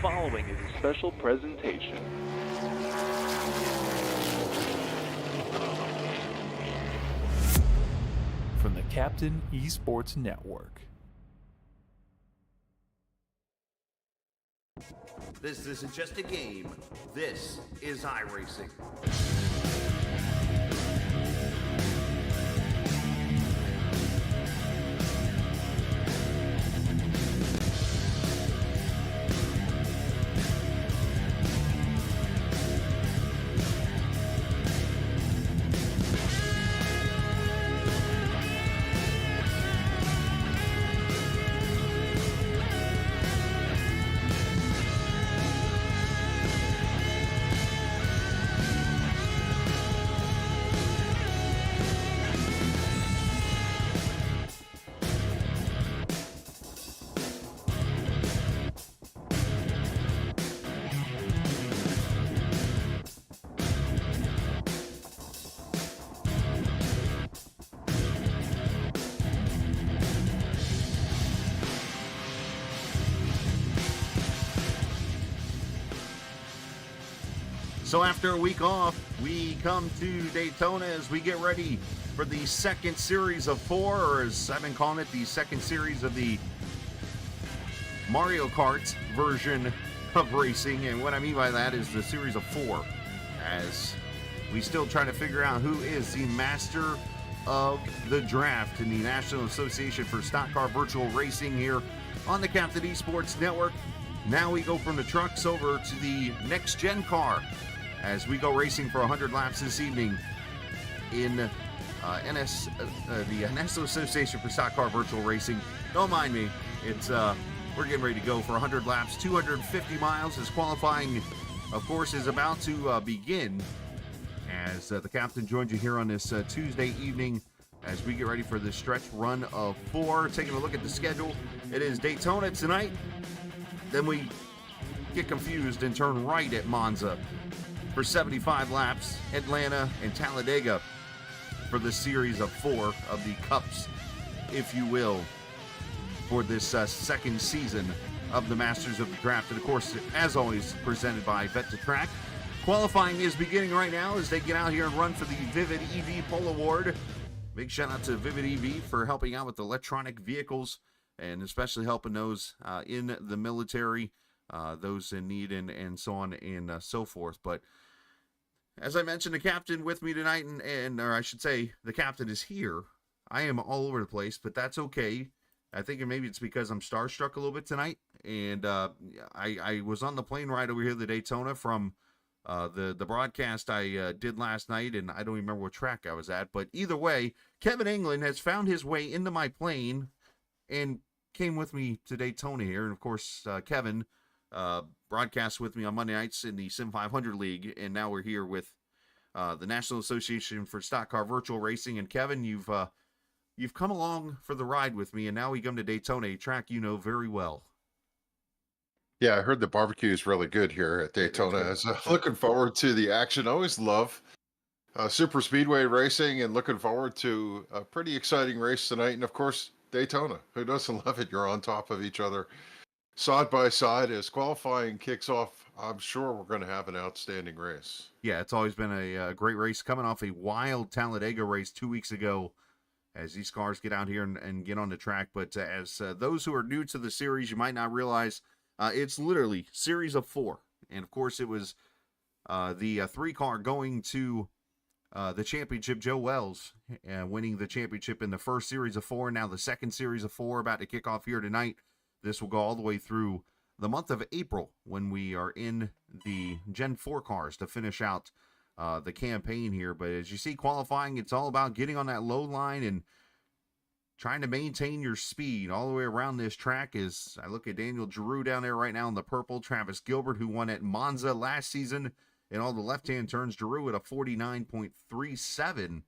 following is a special presentation. From the Captain eSports Network. This isn't just a game. This is iRacing. So after a week off, we come to Daytona as we get ready for the second series of four, or as I've been calling it, the second series of the Mario Kart version of racing. And what I mean by that is the series of four, as we still try to figure out who is the master of the draft in the National Association for Stock Car Virtual Racing here on the Captain eSports Network. Now we go from the trucks over to the next-gen car as we go racing for 100 laps this evening in the National Association for Stock Car Virtual Racing. Don't mind me. It's we're getting ready to go for 100 laps, 250 miles as qualifying, of course, is about to begin. As the captain joins you here on this Tuesday evening as we get ready for this stretch run of four. Taking a look at the schedule, it is Daytona tonight. Then we get confused and turn right at Monza for 75 laps, Atlanta and Talladega for the series of four of the Cups, if you will, for this second season of the Masters of the Draft. And of course, as always, presented by Bet to Track. Qualifying is beginning right now as they get out here and run for the Vivid EV Pole Award. Big shout out to Vivid EV for helping out with electronic vehicles and especially helping those in the military, those in need, and so on and so forth. But as I mentioned, the captain with me tonight, or I should say, the captain is here. I am all over the place, but that's okay. I think maybe it's because I'm starstruck a little bit tonight, and I was on the plane ride over here to Daytona from the broadcast I did last night, and I don't even remember what track I was at. But either way, Kevin England has found his way into my plane and came with me to Daytona here. And of course, Kevin broadcasts with me on Monday nights in the Sim 500 League, and now we're here with the National Association for Stock Car Virtual Racing. And Kevin, you've come along for the ride with me, and now we come to Daytona, a track you know very well. Yeah, I heard the barbecue is really good here at Daytona. So looking forward to the action. I always love super speedway racing, and looking forward to a pretty exciting race tonight. And of course, Daytona. Who doesn't love it? You're on top of each other, side by side. As qualifying kicks off, I'm sure we're going to have an outstanding race. Yeah, it's always been a great race, coming off a wild Talladega race 2 weeks ago as these cars get out here and get on the track. But as those who are new to the series, you might not realize it's literally series of four. And of course, it was the three car going to the championship, Joe Wells, winning the championship in the first series of four. Now the second series of four about to kick off here tonight. This will go all the way through the month of April when we are in the Gen 4 cars to finish out the campaign here. But as you see, qualifying, it's all about getting on that low line and trying to maintain your speed all the way around this track. As I look at Daniel Giroux down there right now in the purple, Travis Gilbert, who won at Monza last season in all the left-hand turns, Giroux at a 49.37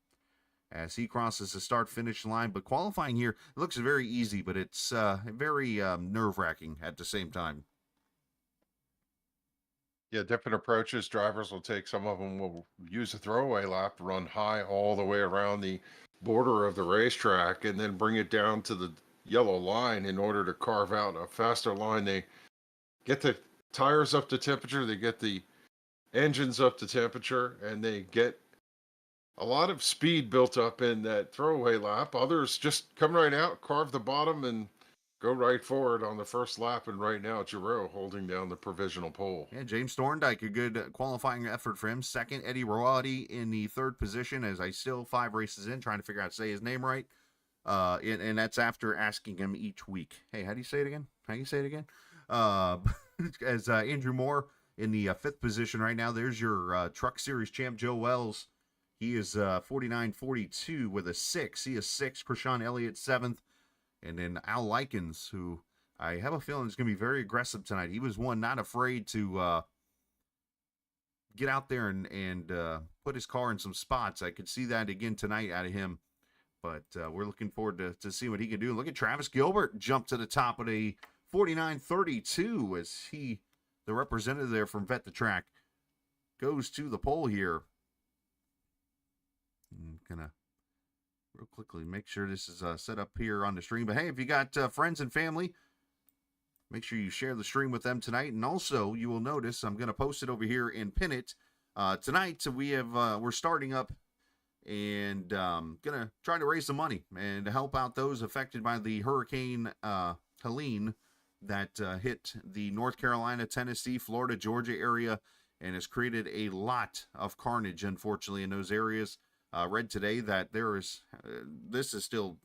as he crosses the start-finish line. But qualifying here, it looks very easy, but it's very nerve-wracking at the same time. Yeah, different approaches. Drivers will take, some of them will use a throwaway lap, run high all the way around the border of the racetrack, and then bring it down to the yellow line in order to carve out a faster line. They get to tires up to temperature, they get the engines up to temperature, and they get a lot of speed built up in that throwaway lap. Others just come right out, carve the bottom, and go right forward on the first lap. And right now, Giroux holding down the provisional pole. Yeah, James Thorndike, a good qualifying effort for him. Second, Eddie Roati in the third position, as I still 5 races in, trying to figure out to say his name right. And that's after asking him each week, hey, how do you say it again? How do you say it again? As Andrew Moore in the 5th position right now. There's your Truck Series champ, Joe Wells. He is 49-42 with a 6. He is 6th. Krishan Elliott 7th. And then Al Likens, who I have a feeling is going to be very aggressive tonight. He was one not afraid to get out there and put his car in some spots. I could see that again tonight out of him. But we're looking forward to see what he can do. Look at Travis Gilbert jump to the top of a 49-32 as he, the representative there from Vet the Track, goes to the pole here. I'm going to real quickly make sure this is set up here on the stream. But hey, if you got friends and family, make sure you share the stream with them tonight. And also, you will notice I'm going to post it over here and pin it. Tonight, we're starting up and gonna try to raise some money and to help out those affected by the Hurricane Helene that hit the North Carolina, Tennessee, Florida, Georgia area and has created a lot of carnage, unfortunately, in those areas. Read today that there is this is still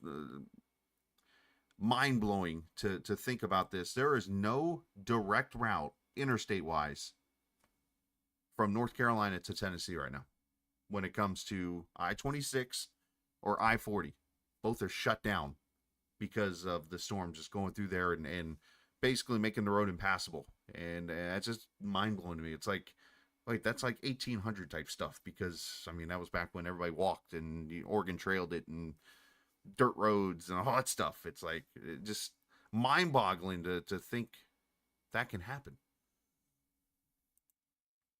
mind-blowing to think about this. There is no direct route interstate wise from North Carolina to Tennessee right now when it comes to I-26 or I-40. Both are shut down because of the storm just going through there and basically making the road impassable. And it's just mind-blowing to me. It's like that's like 1800 type stuff, because I mean that was back when everybody walked and the Oregon trailed it and dirt roads and all that stuff. It's like just mind-boggling to think that can happen.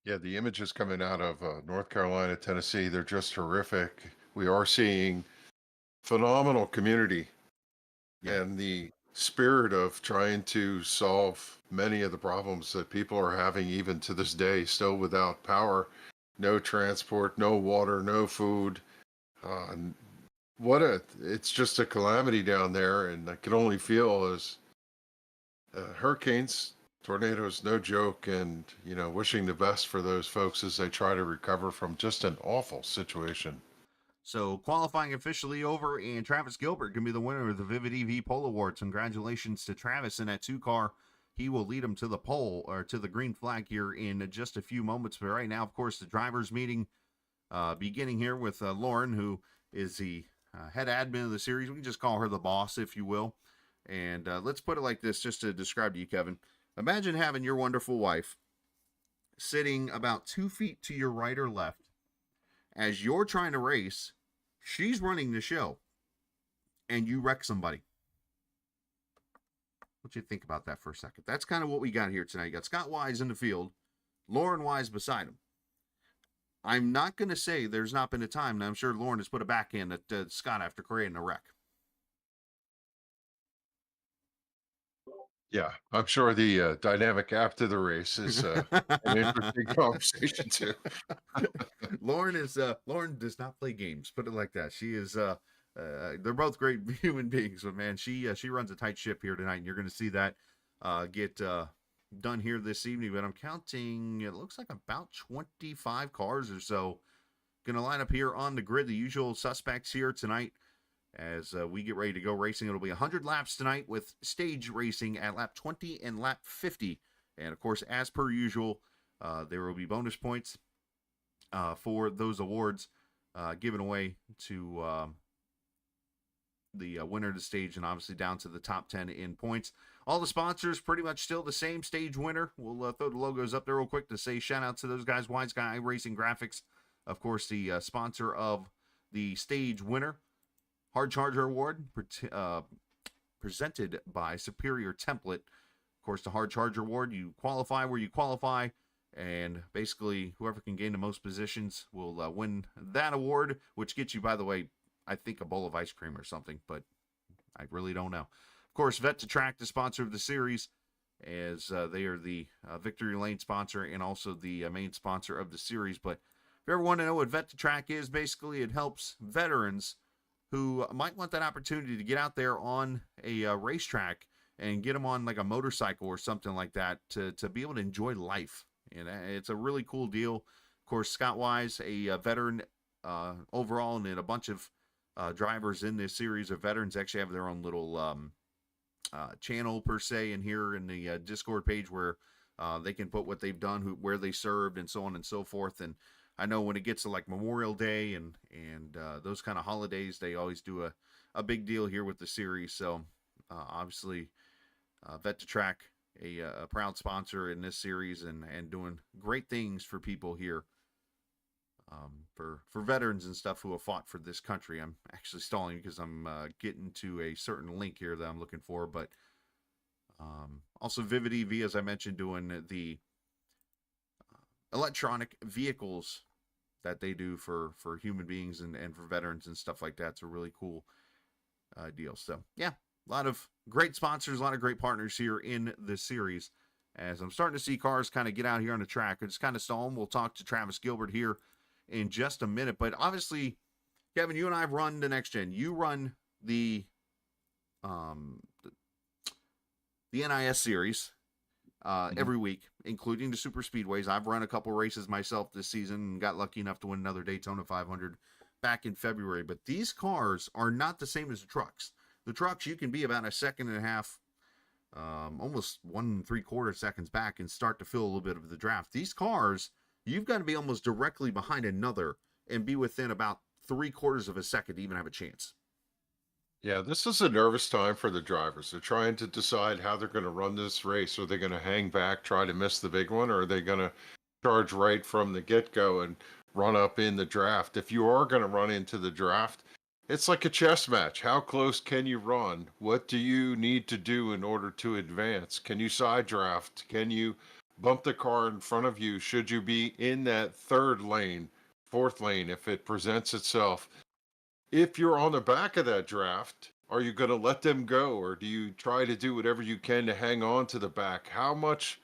Yeah, the images coming out of North Carolina, Tennessee, they're just horrific. We are seeing phenomenal community and the spirit of trying to solve many of the problems that people are having even to this day, still without power, no transport, no water, no food. It's just a calamity down there, and I can only feel as hurricanes, tornadoes, no joke, and wishing the best for those folks as they try to recover from just an awful situation. So qualifying officially over, and Travis Gilbert can be the winner of the Vivid EV Pole Awards. Congratulations to Travis in that 2-car. He will lead him to the pole, or to the green flag here in just a few moments. But right now, of course, the drivers meeting beginning here with Lauren, who is the head admin of the series. We can just call her the boss, if you will. And let's put it like this, just to describe to you, Kevin. Imagine having your wonderful wife sitting about 2 feet to your right or left. As you're trying to race, she's running the show, and you wreck somebody. What you think about that for a second? That's kind of what we got here tonight. You got Scott Wise in the field, Lauren Wise beside him. I'm not going to say there's not been a time, and I'm sure Lauren has put a backhand at Scott after creating a wreck. Yeah, I'm sure the dynamic after the race is an interesting conversation too. Lauren does not play games. Put it like that. She is. They're both great human beings, but man, she runs a tight ship here tonight, and you're going to see that get done here this evening. But I'm counting. It looks like about 25 cars or so going to line up here on the grid. The usual suspects here tonight. As we get ready to go racing, it'll be 100 laps tonight with stage racing at lap 20 and lap 50. And, of course, as per usual, there will be bonus points for those awards given away to the winner of the stage, and obviously down to the top 10 in points. All the sponsors pretty much still the same. Stage winner. We'll throw the logos up there real quick to say shout out to those guys. Wise Guy Racing Graphics, of course, the sponsor of the stage winner. Hard Charger Award presented by Superior Template. Of course, the Hard Charger Award, you qualify where you qualify, and basically whoever can gain the most positions will win that award, which gets you, by the way, I think a bowl of ice cream or something, but I really don't know. Of course, Vet to Track, the sponsor of the series, as they are the Victory Lane sponsor and also the main sponsor of the series. But if you ever want to know what Vet2Track is, basically it helps veterans who might want that opportunity to get out there on a racetrack and get them on like a motorcycle or something like that to be able to enjoy life. And it's a really cool deal. Of course, Scott Wise, a veteran overall, and then a bunch of drivers in this series of veterans actually have their own little channel per se in here in the Discord page where they can put what they've done, where they served, and so on and so forth. And I know when it gets to like Memorial Day and those kind of holidays, they always do a big deal here with the series. So obviously, Vet2Track, a proud sponsor in this series and doing great things for people here. For veterans and stuff who have fought for this country. I'm actually stalling because I'm getting to a certain link here that I'm looking for, but also Vivid EV, as I mentioned, doing the electronic vehicles that they do for human beings and for veterans and stuff like that. It's a really cool deal. So yeah, a lot of great sponsors, a lot of great partners here in this series. As I'm starting to see cars kind of get out here on the track, it's kind of stalling. We'll talk to Travis Gilbert here in just a minute, but obviously, Kevin, you and I have run the next gen. You run the NIS series every week, including the super speedways. I've run a couple races myself this season and got lucky enough to win another Daytona 500 back in February. But these cars are not the same as the trucks. The trucks, you can be about a second and a half, almost 1 3/4 seconds back and start to feel a little bit of the draft. These cars, you've got to be almost directly behind another and be within about 3/4 of a second to even have a chance. Yeah, this is a nervous time for the drivers. They're trying to decide how they're going to run this race. Are they going to hang back, try to miss the big one, or are they going to charge right from the get-go and run up in the draft? If you are going to run into the draft, it's like a chess match. How close can you run? What do you need to do in order to advance? Can you side draft? Can you bump the car in front of you? Should you be in that third lane, fourth lane if it presents itself? If you're on the back of that draft, are you going to let them go, or do you try to do whatever you can to hang on to the back? How much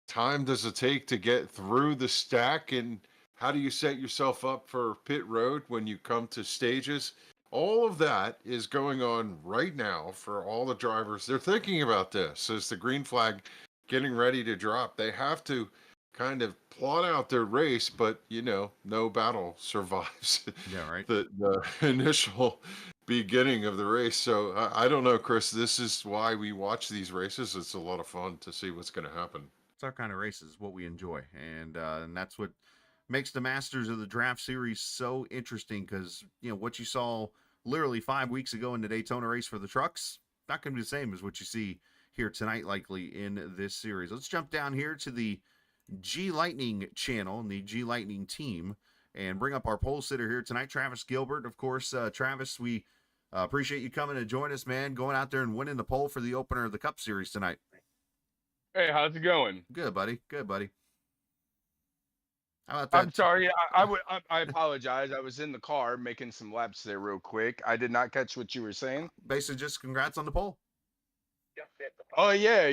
time does it take to get through the stack, and how do you set yourself up for pit road when you come to stages? All of that is going on right now for all the drivers. They're thinking about this as the green flag getting ready to drop. They have to kind of plot out their race, but no battle survives Yeah, right. the initial beginning of the race. So I don't know, Chris. This is why we watch these races. It's a lot of fun to see what's going to happen. It's our kind of races, what we enjoy, and that's what makes the Masters of the Draft Series so interesting. Because what you saw literally 5 weeks ago in the Daytona race for the trucks, not going to be the same as what you see here tonight, likely in this series. Let's jump down here to the G Lightning channel and the G Lightning team and bring up our pole sitter here tonight, Travis Gilbert. Of course, Travis, we appreciate you coming to join us, man, going out there and winning the pole for the opener of the Cup Series tonight. Hey, how's it going? Good, buddy. Good, buddy. How about that? I'm sorry. I apologize. I was in the car making some laps there real quick. I did not catch what you were saying. Basically, just congrats on the pole. Oh yeah,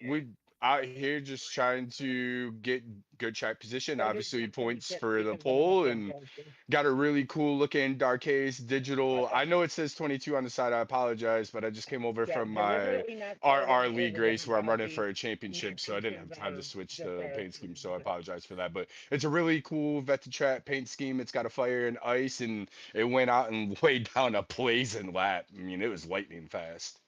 we out here just trying to get good track position. Obviously, points for the pole, and got a really cool looking dark case digital. I know it says 22 on the side. I apologize, but I just came over from my our league race where I'm running for a championship, so I didn't have time to switch the paint scheme. So I apologize for that. But it's a really cool Vet2Track paint scheme. It's got a fire and ice, and it went out and laid down a blazing lap. I mean, it was lightning fast.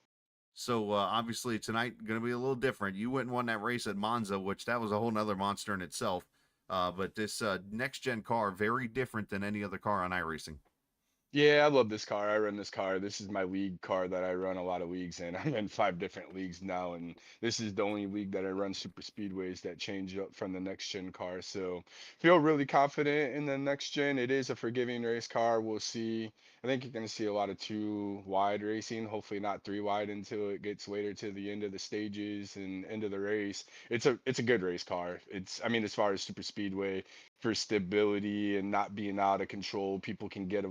So obviously tonight going to be a little different. You went and won that race at Monza, which that was a whole nother monster in itself. But this next gen car, very different than any other car on iRacing. Yeah, I love this car. I run this car. This is my league car that I run a lot of leagues in. I'm in 5 different leagues now, and this is the only league that I run super speedways that change up from the next gen car. So feel really confident in the next gen. It is a forgiving race car. We'll see. I think you're going to see a lot of 2 wide racing, hopefully not 3 wide until it gets later to the end of the stages and end of the race. It's a good race car. As far as super speedway, for stability and not being out of control, people can give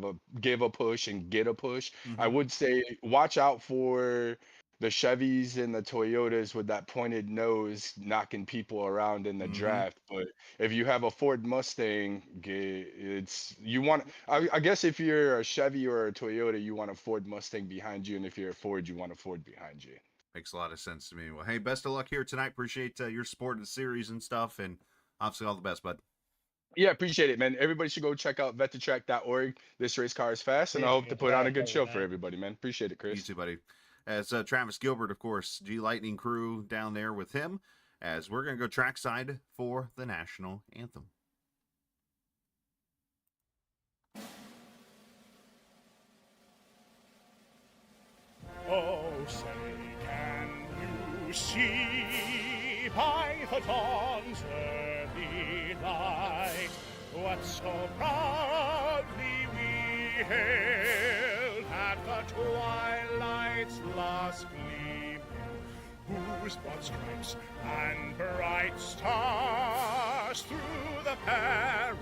a push and get a push. Mm-hmm. I would say watch out for the Chevys and the Toyotas with that pointed nose knocking people around in the Mm-hmm. draft. But if you have a Ford Mustang, it's you want. I guess if you're a Chevy or a Toyota, you want a Ford Mustang behind you, and if you're a Ford, you want a Ford behind you. Makes a lot of sense to me. Well, hey, best of luck here tonight. Appreciate your support of the series and stuff, and obviously all the best, bud. Yeah, appreciate it, man. Everybody should go check out vettotrack.org. This race car is fast, and I hope to put on a good show for everybody, man. Appreciate it, You Chris. too, buddy. As Travis Gilbert, of course, G Lightning crew down there with him, as we're going to go trackside for the national anthem. Oh, say, can you see by the dawn's early light what so proudly we hailed at the twilight's last gleaming, whose broad stripes and bright stars through the perilous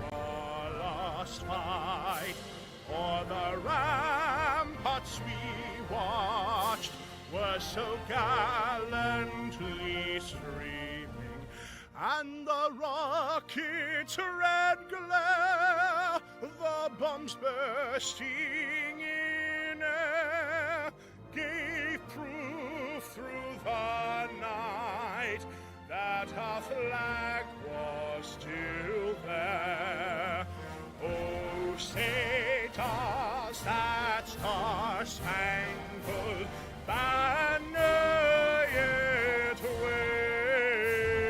fight o'er the ramparts we watched were so gallantly streaming, and the rocket's red glare, the bombs bursting in air, gave proof through the night that our flag was still there. Oh, say does that star-spangled banner yet wave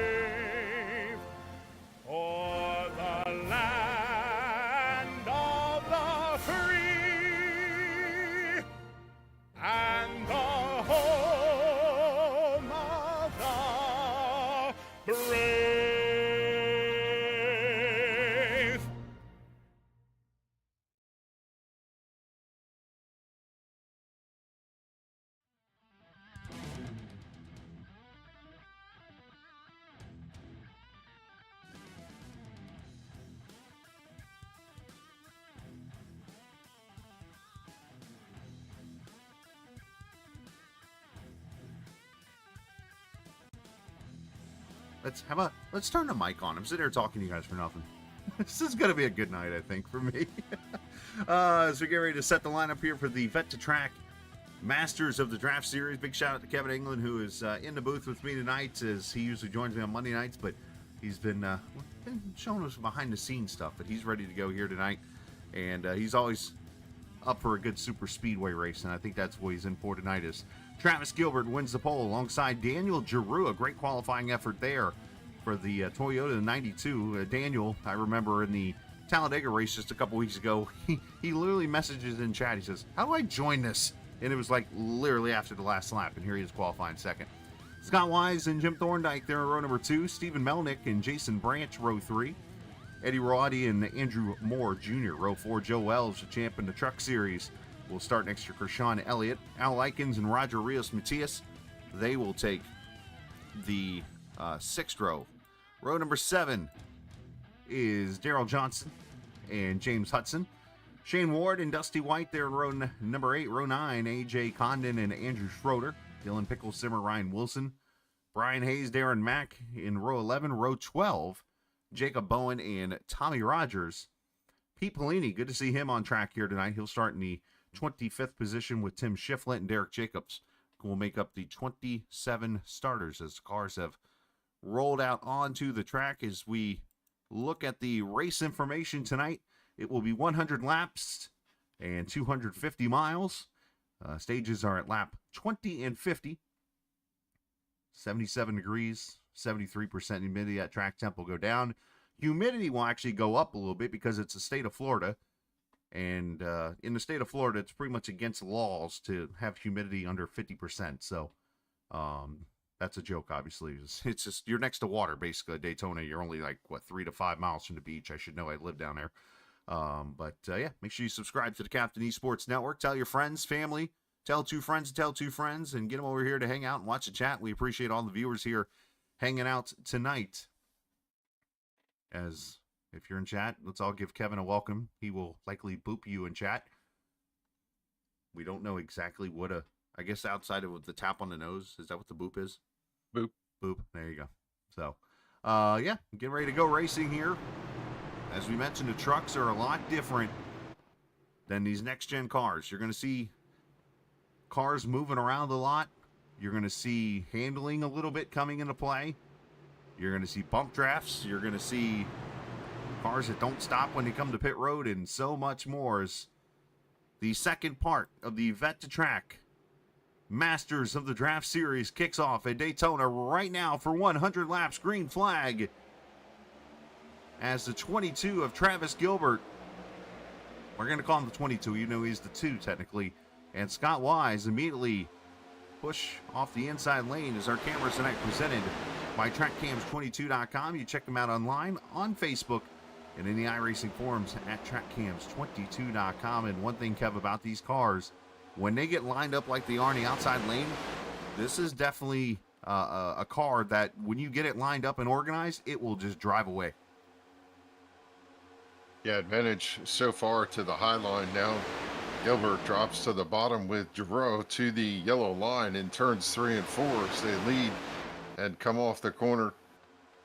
o'er the land of the free and the home of the brave? Let's turn the mic on. I'm sitting here talking to you guys for nothing. This is gonna be a good night, I think, for me. As we get ready to set the lineup here for the Vet to Track Masters of the Draft Series. Big shout out to Kevin England, who is in the booth with me tonight, as he usually joins me on Monday nights, but he's been showing us behind the scenes stuff. But he's ready to go here tonight, and he's always up for a good super speedway race, and I think that's what he's in for tonight. Is Travis Gilbert wins the pole alongside Daniel Giroux. A great qualifying effort there for the Toyota 92. Daniel, I remember in the Talladega race just a couple weeks ago, he literally messages in chat. He says, "How do I join this?" And it was like literally after the last lap, and here he is qualifying second. Scott Wise and Jim Thorndike there in row number 2. Stephen Melnick and Jason Branch, row 3. Eddie Roddy and Andrew Moore Jr., row 4. Joe Wells, the champ in the Truck Series, will start next to Krishan Elliott. Al Likens and Roger Rios Matias, they will take the 6th row. Row number 7 is Daryl Johnson and James Hudson. Shane Ward and Dusty White there in row number 8. Row 9, A.J. Condon and Andrew Schroeder. Dylan Pickle, Simmer, Ryan Wilson. Brian Hayes, Darren Mack in row 11. Row 12, Jacob Bowen and Tommy Rogers. Pete Pelini, good to see him on track here tonight. He'll start in the 25th position with Tim Shiflett and Derek Jacobs, who will make up the 27 starters as the cars have rolled out onto the track. As we look at the race information tonight, it will be 100 laps and 250 miles. Stages are at lap 20 and 50. 77 degrees, 73% humidity. At track temp will go down. Humidity will actually go up a little bit because it's the state of Florida. And in the state of Florida, it's pretty much against laws to have humidity under 50%. So that's a joke, obviously. It's just, you're next to water, basically. At Daytona, you're only like, 3 to 5 miles from the beach. I should know, I live down there. Yeah, make sure you subscribe to the Captain eSports Network. Tell your friends, family, tell 2 friends, tell 2 friends, and get them over here to hang out and watch the chat. We appreciate all the viewers here hanging out tonight. As if you're in chat, let's all give Kevin a welcome. He will likely boop you in chat. We don't know exactly what a I guess outside of the tap on the nose. Is that what the boop is? Boop. Boop. There you go. So, yeah, getting ready to go racing here. As we mentioned, the trucks are a lot different than these next-gen cars. You're going to see cars moving around a lot. You're going to see handling a little bit coming into play. You're going to see bump drafts. You're going to see cars that don't stop when they come to pit road, and so much more. As the second part of the Vet to Track Masters of the Draft Series kicks off at Daytona right now for 100 laps. Green flag as the 22 of Travis Gilbert, we're going to call him the 22, you know he's the 2 technically, and Scott Wise immediately push off the inside lane as our cameras tonight presented by TrackCams22.com. You check them out online, on Facebook, and in the iRacing forums at TrackCams22.com. And one thing, Kev, about these cars, when they get lined up like they are in the outside lane, this is definitely a car that when you get it lined up and organized, it will just drive away. Yeah, advantage so far to the high line. Now Gilbert drops to the bottom with Giroux to the yellow line in turns 3 and 4 as they lead and come off the corner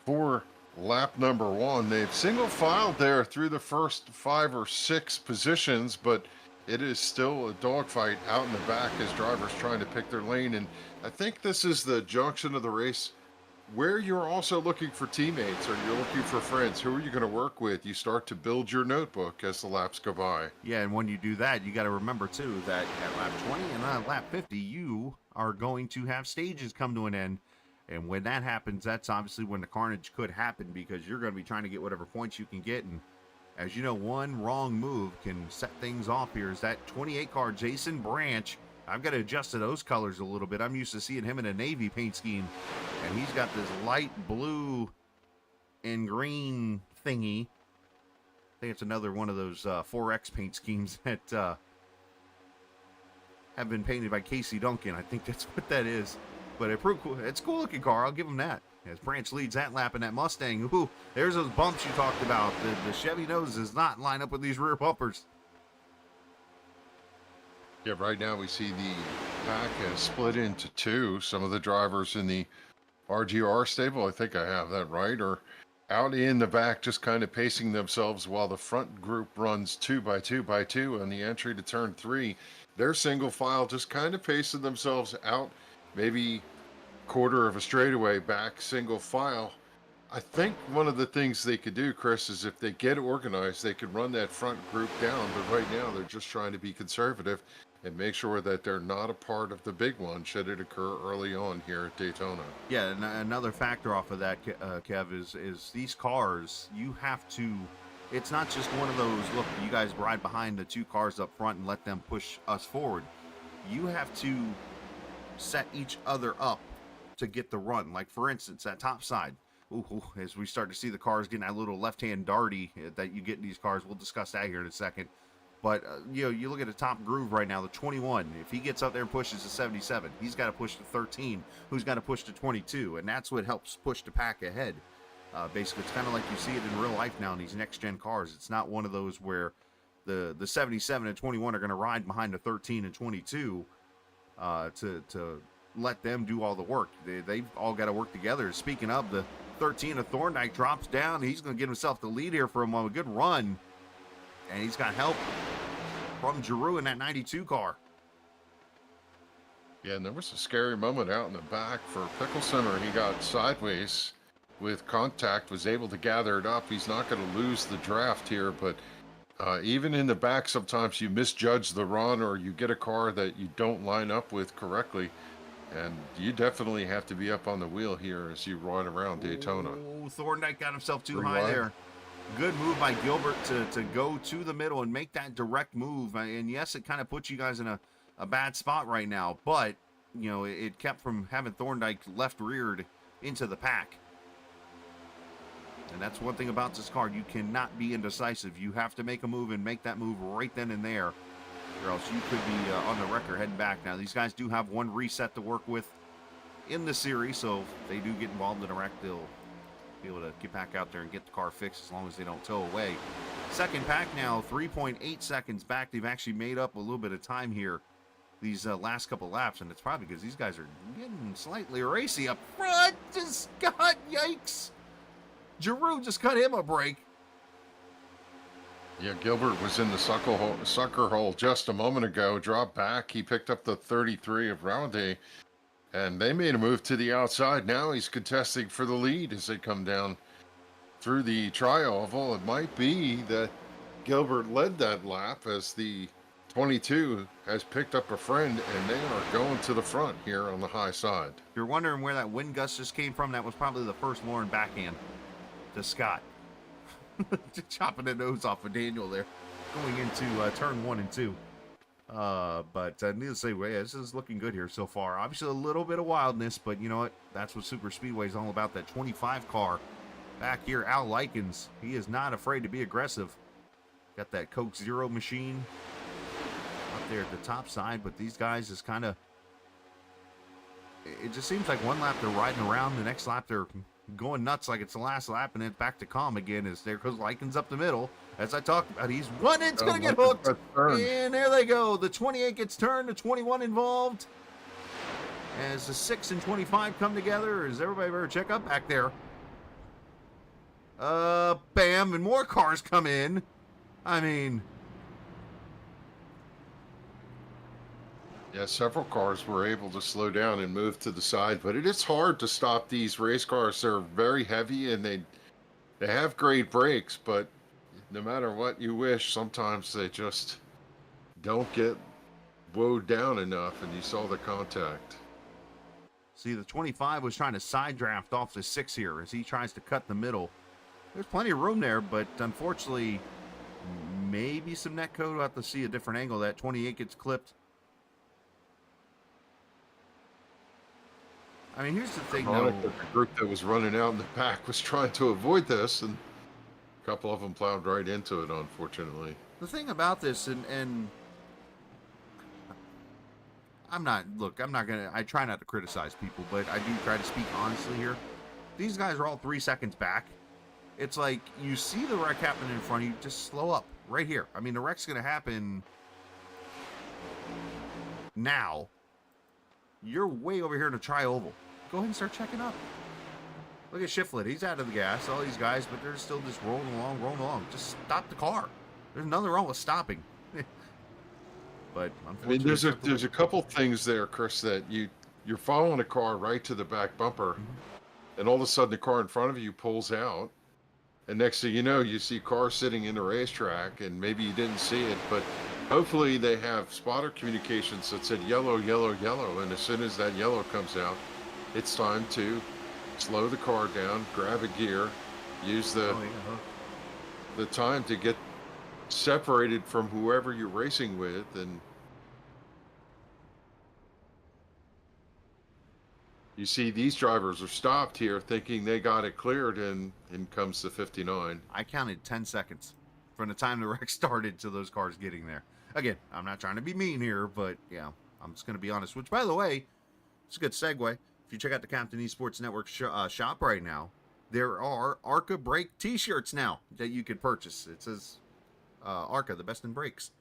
for lap number 1. They've single filed there through the first 5 or 6 positions, but it is still a dogfight out in the back as drivers trying to pick their lane. And I think this is the junction of the race where you're also looking for teammates or you're looking for friends. Who are you going to work with? You start to build your notebook as the laps go by. Yeah, and when you do that, you got to remember, too, that at lap 20 and at lap 50, you are going to have stages come to an end. And when that happens, that's obviously when the carnage could happen, because you're going to be trying to get whatever points you can get. And as you know, one wrong move can set things off here. Is that 28 car, Jason Branch. I've got to adjust to those colors a little bit. I'm used to seeing him in a navy paint scheme, and he's got this light blue and green thingy. I think it's another one of those 4X paint schemes that have been painted by Casey Duncan. I think that's what that is. But it's a cool looking car. I'll give him that. As Branch leads that lap in that Mustang. Ooh, there's those bumps you talked about. The Chevy nose does not line up with these rear bumpers. Yeah, right now we see the pack has split into 2. Some of the drivers in the RGR stable, I think I have that right, are out in the back just kind of pacing themselves while the front group runs 2 by 2 by 2 on the entry to turn 3. They're single file, just kind of pacing themselves out, maybe quarter of a straightaway back, single file. I think one of the things they could do, Chris, is if they get organized, they could run that front group down. But right now, they're just trying to be conservative and make sure that they're not a part of the big one should it occur early on here at Daytona. Yeah, and another factor off of that, Kev, is these cars, you have to, it's not just one of those, look, you guys ride behind the 2 cars up front and let them push us forward. You have to set each other up to get the run. Like, for instance, that top side. Ooh, as we start to see the cars getting that little left-hand darty that you get in these cars. We'll discuss that here in a second. But, you look at the top groove right now, the 21. If he gets up there and pushes to 77, he's got to push to 13, who's got to push to 22. And that's what helps push the pack ahead. Basically, it's kind of like you see it in real life now in these next-gen cars. It's not one of those where the 77 and 21 are going to ride behind the 13 and 22 to let them do all the work. They've all got to work together. Speaking of, the 13 of Thorndike drops down. He's going to get himself the lead here for a good run. And he's got help from Giroux in that 92 car. Yeah, and there was a scary moment out in the back for Pickle Center. He got sideways with contact, was able to gather it up. He's not going to lose the draft here, but even in the back, sometimes you misjudge the run or you get a car that you don't line up with correctly. And you definitely have to be up on the wheel here as you ride around Daytona. Oh, Thorndike got himself too Pretty high wide. there. Good move by Gilbert to go to the middle and make that direct move. And yes, it kind of puts you guys in a bad spot right now. But, it kept from having Thorndike left reared into the pack. And that's one thing about this car. You cannot be indecisive. You have to make a move and make that move right then and there, or else you could be on the wrecker heading back. Now, these guys do have one reset to work with in the series, so if they do get involved in a wreck, they'll be able to get back out there and get the car fixed as long as they don't tow away. Second pack now, 3.8 seconds back. They've actually made up a little bit of time here these last couple laps, and it's probably because these guys are getting slightly racy up front. Just got, yikes. Giroux just cut him a break. Yeah, Gilbert was in the sucker hole just a moment ago, dropped back. He picked up the 33 of Rounday, and they made a move to the outside. Now he's contesting for the lead as they come down through the tri-oval. It might be that Gilbert led that lap as the 22 has picked up a friend, and they are going to the front here on the high side. If you're wondering where that wind gust just came from, that was probably the first Lauren backhand to Scott. Just chopping the nose off of Daniel there, going into turn 1 and 2. But needless to say, this is looking good here so far. Obviously a little bit of wildness, but you know what? That's what Super Speedway is all about. That 25 car back here, Al Likens. He is not afraid to be aggressive. Got that Coke Zero machine up there at the top side, but these guys is kind of, it just seems like one lap they're riding around, the next lap they're going nuts like it's the last lap, and then back to calm again as there goes Likens up the middle. As I talked about, he's running, it's going to get hooked, and there they go. The 28 gets turned, the 21 involved. As the 6 and 25 come together, as everybody better check up back there. Bam, and more cars come in. I mean, yeah, several cars were able to slow down and move to the side, but it is hard to stop these race cars. They're very heavy and they have great brakes, but no matter what you wish, sometimes they just don't get woed down enough, and you saw the contact. see, the 25 was trying to side draft off the 6 here as he tries to cut the middle. There's plenty of room there, but unfortunately, maybe some net code. We'll have to see a different angle. That 28 gets clipped. I mean, here's the thing, though. The group that was running out in the back was trying to avoid this, and a couple of them plowed right into it, unfortunately. The thing about this, and I try not to criticize people, but I do try to speak honestly here. These guys are all 3 seconds back. It's like, you see the wreck happening in front of you, just slow up right here. I mean, the wreck's going to happen now. You're way over here in a tri-oval. Go ahead and start checking up. Look at Shiflett. He's out of the gas. All these guys, but they're still just rolling along. Just stop the car. There's nothing wrong with stopping. But I mean, there's a couple things there, Chris, that you're following a car right to the back bumper, and all of a sudden the car in front of you pulls out, and next thing you know, you see cars sitting in the racetrack, and maybe you didn't see it, but hopefully they have spotter communications that said yellow, yellow, yellow, and as soon as that yellow comes out, it's time to slow the car down, grab a gear, use the time to get separated from whoever you're racing with. And you see these drivers are stopped here thinking they got it cleared, and in comes the 59. I counted 10 seconds from the time the wreck started to those cars getting there. Again, I'm not trying to be mean here, but yeah, I'm just going to be honest, which, by the way, it's a good segue. If you check out the Captain eSports Network shop right now, there are ARCA brake t-shirts now that you can purchase. It says ARCA, the best in brakes.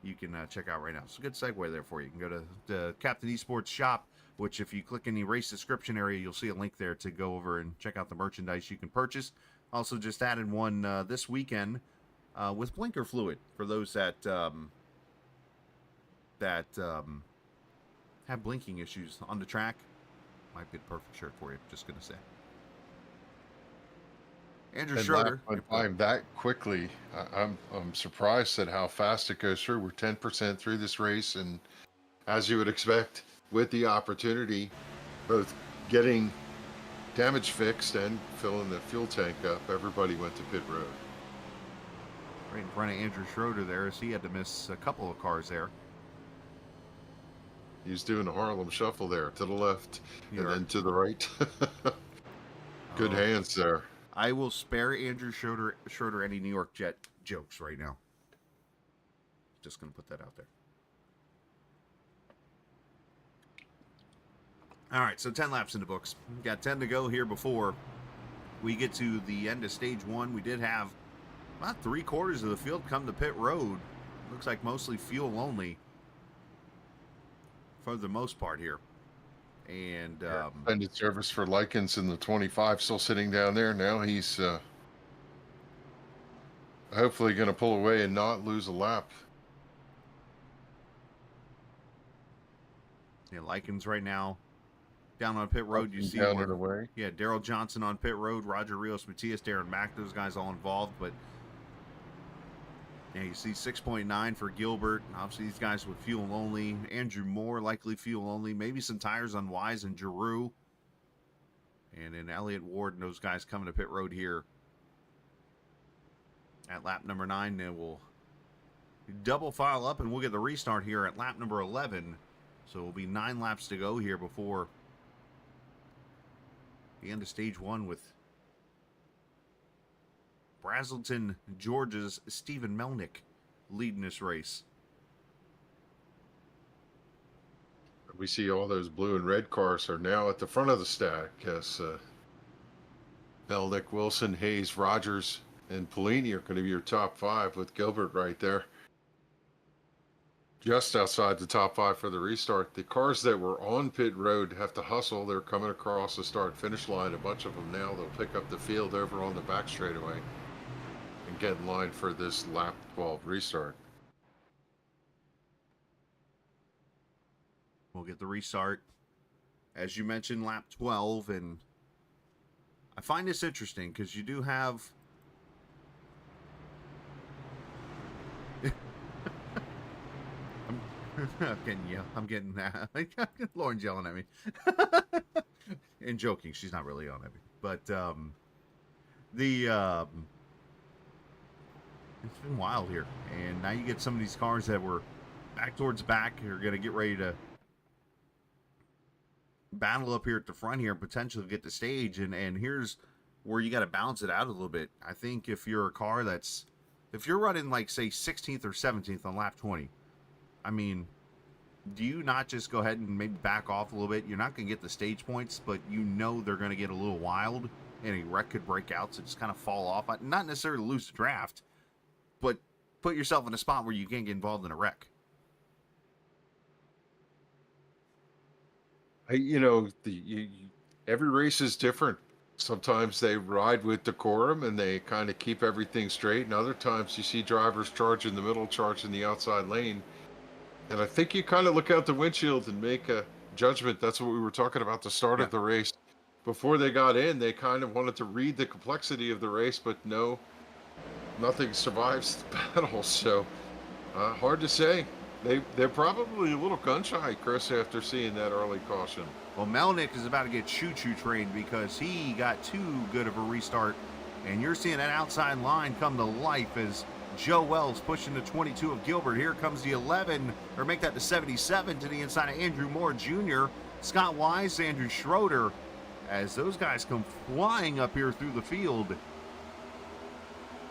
You can check out right now. It's a good segue there for you. You can go to the Captain eSports shop, which if you click in the race description area, you'll see a link there to go over and check out the merchandise you can purchase. Also just added one this weekend with blinker fluid for those that have blinking issues on the track. Might be the perfect shirt for you, just going to say. Andrew Schroeder. Went by that quickly. I'm surprised at how fast it goes through. We're 10% through this race, and as you would expect, with the opportunity, both getting damage fixed and filling the fuel tank up, everybody went to pit road. Right in front of Andrew Schroeder there, as he had to miss a couple of cars there. He's doing the Harlem Shuffle there, to the left and then to the right. Good hands there. I will spare Andrew Schroeder any New York Jet jokes right now. Just going to put that out there. All right, so 10 laps in the books. We've got 10 to go here before we get to the end of stage 1. We did have about 3/4 of the field come to pit road. Looks like mostly fuel only. for the most part here. And Extended service for Likens in the 25, still sitting down there. Now he's hopefully going to pull away and not lose a lap. yeah, Likens right now down on pit road. You see down and away. yeah, Daryl Johnson on pit road, Roger Rios, Matias, Darren Mack, those guys all involved. But yeah, you see 6.9 for Gilbert. Obviously, these guys with fuel only. Andrew Moore, likely fuel only. Maybe some tires on Wise and Giroux. And then Elliott Ward and those guys coming to pit road here at lap number 9. Then we'll double file up and we'll get the restart here at lap number 11. So it'll be 9 laps to go here before the end of stage 1 with Brazelton, Georgia's Stephen Melnick leading this race. We see all those blue and red cars are now at the front of the stack as Melnick, Wilson, Hayes, Rogers, and Polini are going to be your top 5 with Gilbert right there. Just outside the top 5 for the restart. The cars that were on pit road have to hustle. They're coming across the start-finish line. A bunch of them now. They'll pick up the field over on the back straightaway and get in line for this lap 12 restart. We'll get the restart. As you mentioned, lap 12. And I find this interesting because you do have... I'm getting Lauren's yelling at me. And joking, she's not really yelling at me. But it's been wild here. And now you get some of these cars that were back towards back are going to get ready to battle up here at the front here and potentially get the stage. And here's where you got to balance it out a little bit. I think if you're a car if you're running like, say, 16th or 17th on lap 20, I mean, do you not just go ahead and maybe back off a little bit? You're not going to get the stage points, but you know they're going to get a little wild, and a wreck could break out, so just kind of fall off. Not necessarily lose the draft, but put yourself in a spot where you can't get involved in a wreck. Every race is different. Sometimes they ride with decorum and they kind of keep everything straight, and other times you see drivers charge in the middle, charge in the outside lane. And I think you kind of look out the windshield and make a judgment. That's what we were talking about the start of the race. Before they got in, they kind of wanted to read the complexity of the race, but no, nothing survives the battle. So hard to say. They're probably a little gun shy, Chris, after seeing that early caution. Well, Melnick is about to get choo-choo trained because he got too good of a restart. And you're seeing that outside line come to life as Joe Wells pushing the 22 of Gilbert. Here comes the 11, or make that the 77 to the inside of Andrew Moore Jr., Scott Wise, Andrew Schroeder, as those guys come flying up here through the field.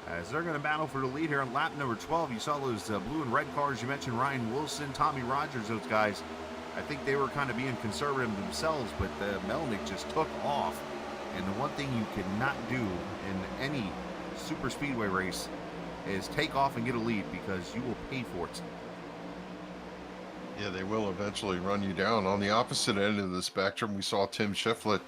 As they're going to battle for the lead here on lap number 12. You saw those blue and red cars. You mentioned Ryan Wilson, Tommy Rogers, those guys. I think they were kind of being conservative themselves, but Melnick just took off. And the one thing you cannot do in any super speedway race is take off and get a lead, because you will pay for it. Yeah, they will eventually run you down. On the opposite end of the spectrum, we saw Tim Shiflett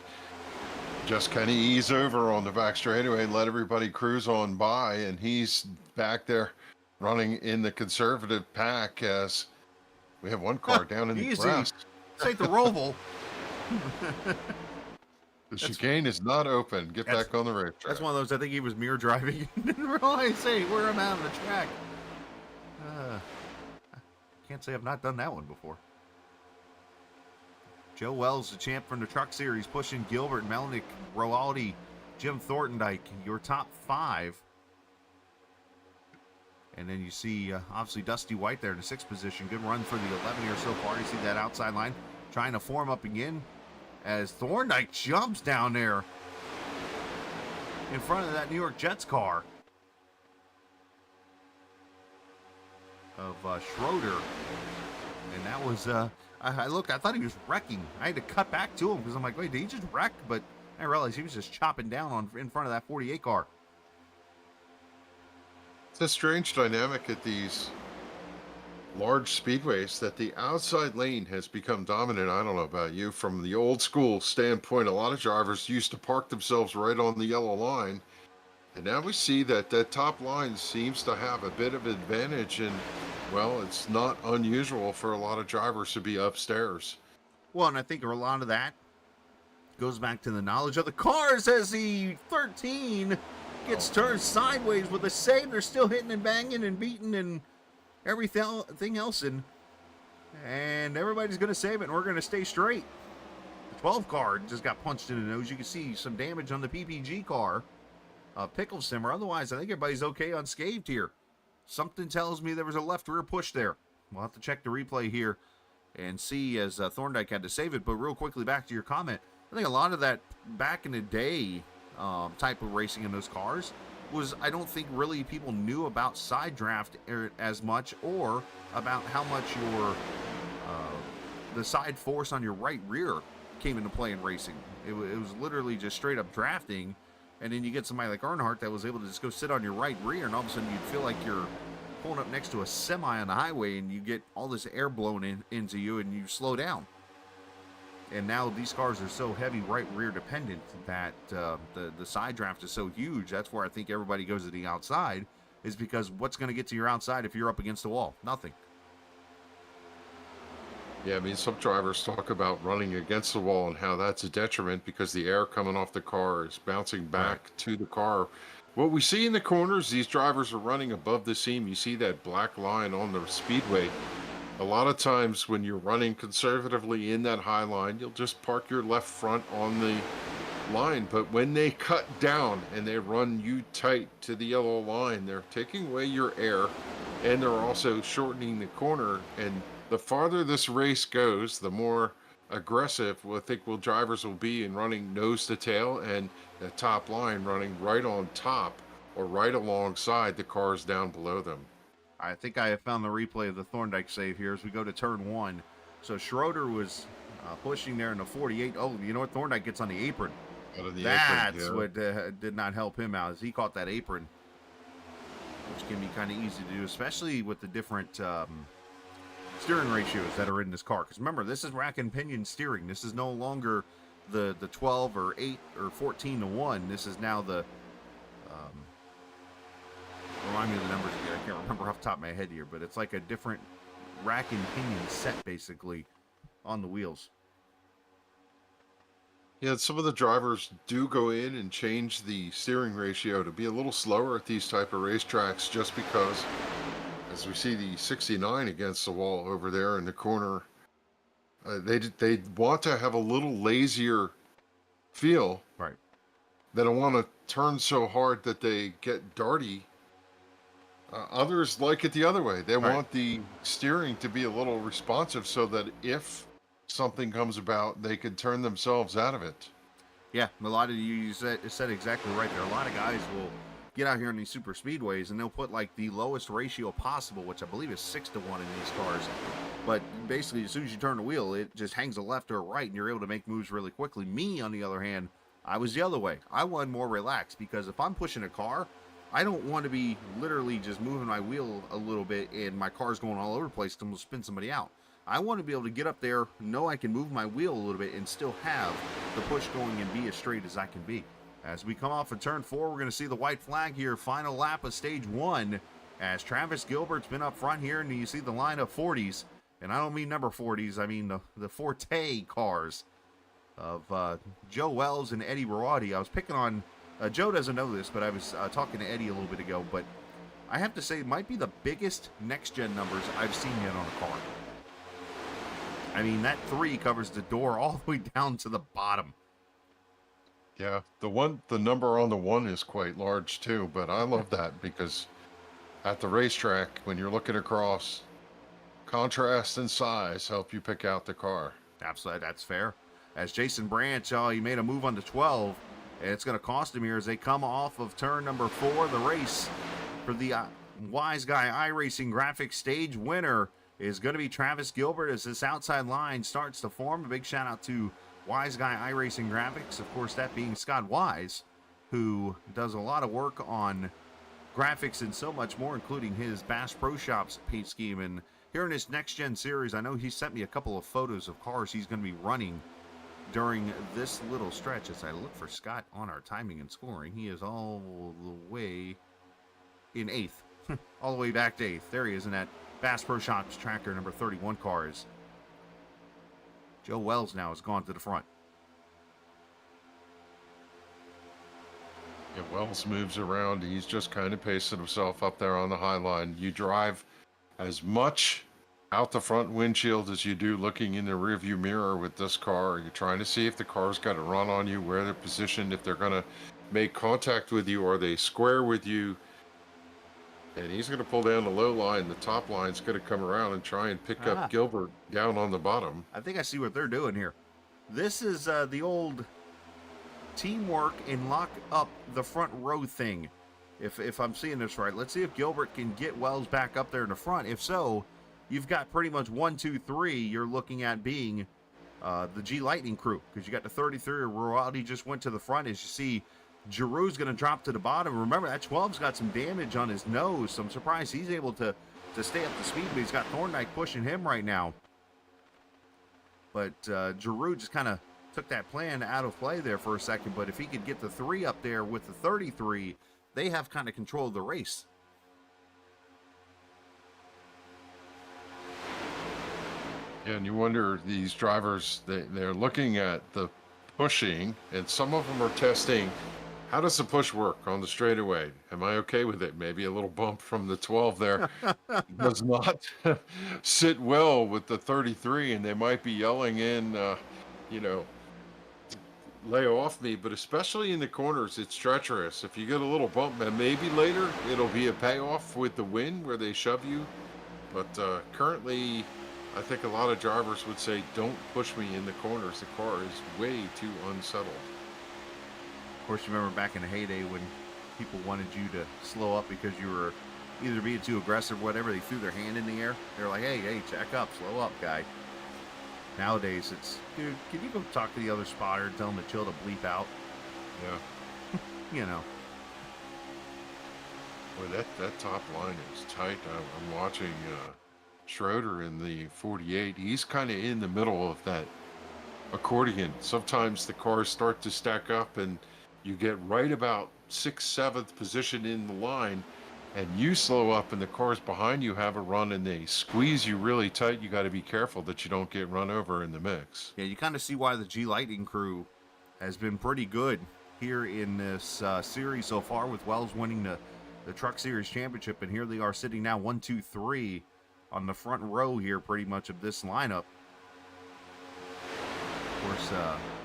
just kind of ease over on the back straightaway, let everybody cruise on by, and he's back there running in the conservative pack as we have one car down in the grass. This ain't the Roval. The chicane is not open. Get back on the racetrack. That's one of those, I think he was mirror driving. Didn't realize, hey, where I'm out of the track. Can't say I've not done that one before. Joe Wells, the champ from the Truck Series, pushing Gilbert, Melnick, Roaldi, Jim Thorntondike, your top 5. And then you see, obviously, Dusty White there in the 6th position. Good run for the 11 here so far. You see that outside line trying to form up again as Thorndike jumps down there in front of that New York Jets car of Schroeder. And that was, I looked, I thought he was wrecking. I had to cut back to him because I'm like, wait, did he just wreck? But I realized he was just chopping down in front of that 48 car. It's a strange dynamic at these large speedways that the outside lane has become dominant. I don't know about you. From the old school standpoint, a lot of drivers used to park themselves right on the yellow line. And now we see that that top line seems to have a bit of advantage. And, well, it's not unusual for a lot of drivers to be upstairs. Well, and I think a lot of that goes back to the knowledge of the cars as the 13 gets turned sideways with a save. They're still hitting and banging and beating and everything else, and everybody's going to save it, and we're going to stay straight. The 12 car just got punched in the nose. You can see some damage on the PPG car, Pickle Simmer. Otherwise, I think everybody's okay unscathed here. Something tells me there was a left rear push there. We'll have to check the replay here and see as Thorndike had to save it. But real quickly, back to your comment, I think a lot of that back in the day type of racing in those cars was, I don't think really people knew about side draft as much, or about how much your the side force on your right rear came into play in racing. It was literally just straight up drafting, and then you get somebody like Earnhardt that was able to just go sit on your right rear, and all of a sudden you'd feel like you're pulling up next to a semi on the highway, and you get all this air blown into you, and you slow down. And now these cars are so heavy right rear dependent that the side draft is so huge. That's where I think everybody goes to the outside, is because what's going to get to your outside if you're up against the wall? Nothing. Yeah, I mean, some drivers talk about running against the wall and how that's a detriment because the air coming off the car is bouncing back to the car. What we see in the corners, these drivers are running above the seam. You see that black line on the speedway. A lot of times when you're running conservatively in that high line, you'll just park your left front on the line. But when they cut down and they run you tight to the yellow line, they're taking away your air, and they're also shortening the corner. And the farther this race goes, the more aggressive drivers will be in running nose to tail, and the top line running right on top or right alongside the cars down below them. I think I have found the replay of the Thorndike save here as we go to turn one. So Schroeder was pushing there in the 48. Oh, you know what? Thorndike gets on the apron. That's what did not help him out, as he caught that apron, which can be kind of easy to do, especially with the different steering ratios that are in this car. Because remember, this is rack and pinion steering. This is no longer the 12 or 8 or 14 to 1. This is now the remind me of the numbers again. I can't remember off the top of my head here, but it's like a different rack and pinion set basically on the wheels. Yeah, some of the drivers do go in and change the steering ratio to be a little slower at these type of racetracks, just because, as we see the 69 against the wall over there in the corner, they want to have a little lazier feel. Right. They don't want to turn so hard that they get darty. Others like it the other way. They want the steering to be a little responsive so that if something comes about, they can turn themselves out of it. Yeah, a lot of you said exactly right there. A lot of guys will get out here in these super speedways and they'll put like the lowest ratio possible, which I believe is 6 to 1 in these cars. But basically, as soon as you turn the wheel, it just hangs a left or a right, and you're able to make moves really quickly. Me, on the other hand, I was the other way. I wanted more relaxed, because if I'm pushing a car, I don't want to be literally just moving my wheel a little bit and my car's going all over the place and will spin somebody out. I want to be able to get up there, know I can move my wheel a little bit, and still have the push going and be as straight as I can be. As we come off of turn 4, we're going to see the white flag here, final lap of stage 1, as Travis Gilbert's been up front here, and you see the line of 40s, and I don't mean number 40s, I mean the Forte cars of Joe Wells and Eddie Barati. I was picking on Joe doesn't know this, but I was talking to Eddie a little bit ago, but I have to say it might be the biggest next-gen numbers I've seen yet on a car. I mean, that 3 covers the door all the way down to the bottom. Yeah, the number on the 1 is quite large too, but I love that because at the racetrack, when you're looking across, contrast and size help you pick out the car. Absolutely, that's fair. As Jason Branch, he made a move on the 12. And it's going to cost him here as they come off of turn number 4. The race for the Wise Guy iRacing Graphics stage winner is going to be Travis Gilbert, as this outside line starts to form. A big shout out to Wise Guy iRacing Graphics. Of course, that being Scott Wise, who does a lot of work on graphics and so much more, including his Bass Pro Shops paint scheme. And here in this next gen series, I know he sent me a couple of photos of cars he's going to be running during this little stretch. As I look for Scott on our timing and scoring, he is all the way in 8th, all the way back to 8th. There he is in that Bass Pro Shops Tracker number 31 cars. Joe Wells now has gone to the front. Yeah, Wells moves around. He's just kind of pacing himself up there on the high line. You drive as much out the front windshield as you do looking in the rearview mirror with this car. You're trying to see if the car's got a run on you, where they're positioned, if they're going to make contact with you, or they square with you. And he's going to pull down the low line. The top line's going to come around and try and pick up Gilbert down on the bottom. I think I see what they're doing here. This is the old teamwork and lock up the front row thing. If I'm seeing this right, let's see if Gilbert can get Wells back up there in the front. If so, you've got pretty much 1, 2, 3. You're looking at being the G Lightning crew, because you got the 33. Royalty just went to the front. As you see, Giroux's going to drop to the bottom. Remember, that 12's got some damage on his nose, so I'm surprised he's able to stay up to speed, but he's got Thorndike pushing him right now. But Giroux just kind of took that plan out of play there for a second, but if he could get the 3 up there with the 33, they have kind of control of the race. Yeah, and you wonder, these drivers, they're looking at the pushing, and some of them are testing, how does the push work on the straightaway? Am I okay with it? Maybe a little bump from the 12 there does not sit well with the 33, and they might be yelling in, lay off me. But especially in the corners, it's treacherous. If you get a little bump, and maybe later it'll be a payoff with the win where they shove you. But currently, I think a lot of drivers would say, don't push me in the corners. The car is way too unsettled. Of course, you remember back in the heyday when people wanted you to slow up because you were either being too aggressive or whatever. They threw their hand in the air. They're like, hey, check up, slow up, guy. Nowadays, it's, dude, can you go talk to the other spotter and tell him to chill the bleep out? Yeah. You know. Boy, that top line is tight. I'm watching Schroeder in the 48. He's kind of in the middle of that accordion. Sometimes the cars start to stack up and you get right about 6th, 7th position in the line, and you slow up and the cars behind you have a run and they squeeze you really tight. You got to be careful that you don't get run over in the mix. Yeah, you kind of see why the G Lightning crew has been pretty good here in this series so far, with Wells winning the Truck Series Championship, and here they are sitting now 1, 2, 3 on the front row here pretty much of this lineup. Of course,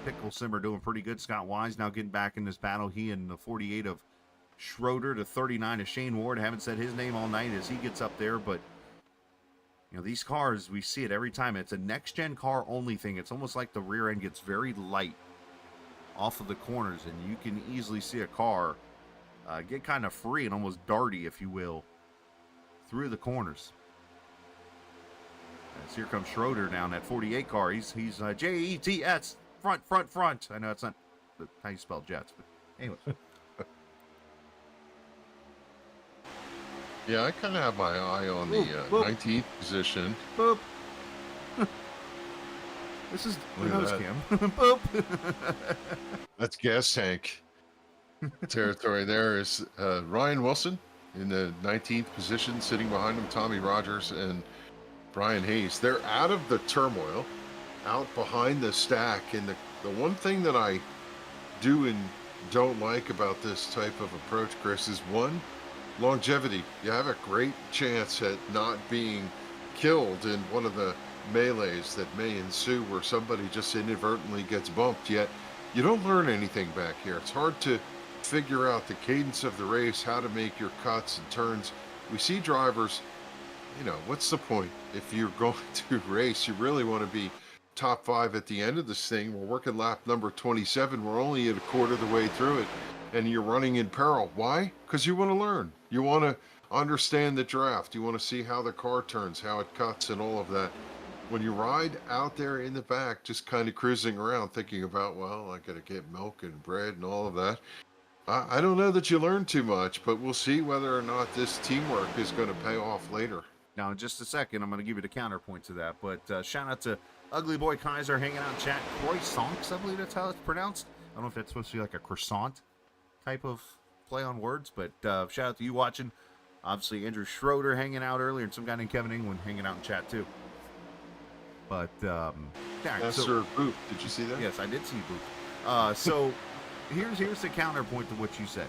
Pickle Simmer doing pretty good. Scott Wise now getting back in this battle. He and the 48 of Schroeder, to 39 of Shane Ward. Haven't said his name all night as he gets up there, but you know, these cars, we see it every time. It's a next-gen car only thing. It's almost like the rear end gets very light off of the corners, and you can easily see a car get kind of free and almost darty, if you will, through the corners. As here comes Schroeder down that 48 car. He's Jets, front. I know it's not how you spell Jets, but anyway. Yeah, I kind of have my eye on the 19th position. Boop. This is the Look at nose that. cam. Boop. That's gas tank territory. There is Ryan Wilson in the 19th position. Sitting behind him, Tommy Rogers and Brian Hayes. They're out of the turmoil, out behind the stack. And the one thing that I do and don't like about this type of approach, Chris, is one, longevity. You have a great chance at not being killed in one of the melees that may ensue where somebody just inadvertently gets bumped, yet you don't learn anything back here. It's hard to figure out the cadence of the race, how to make your cuts and turns. We see drivers, you know, what's the point? If you're going to race, you really want to be top 5 at the end of this thing. We're working lap number 27. We're only at a quarter of the way through it, and you're running in peril. Why? Because you want to learn. You want to understand the draft. You want to see how the car turns, how it cuts, and all of that. When you ride out there in the back, just kind of cruising around thinking about, well, I got to get milk and bread and all of that, I don't know that you learn too much, but we'll see whether or not this teamwork is going to pay off later. Now, in just a second, I'm going to give you the counterpoint to that. But shout out to Ugly Boy Kaiser hanging out in chat. Croissants, I believe that's how it's pronounced. I don't know if that's supposed to be like a croissant type of play on words, but shout out to you watching. Obviously, Andrew Schroeder hanging out earlier, and some guy named Kevin England hanging out in chat too. But yeah, Master Boop, did you see that? yes, I did see Boop. So here's the counterpoint to what you said.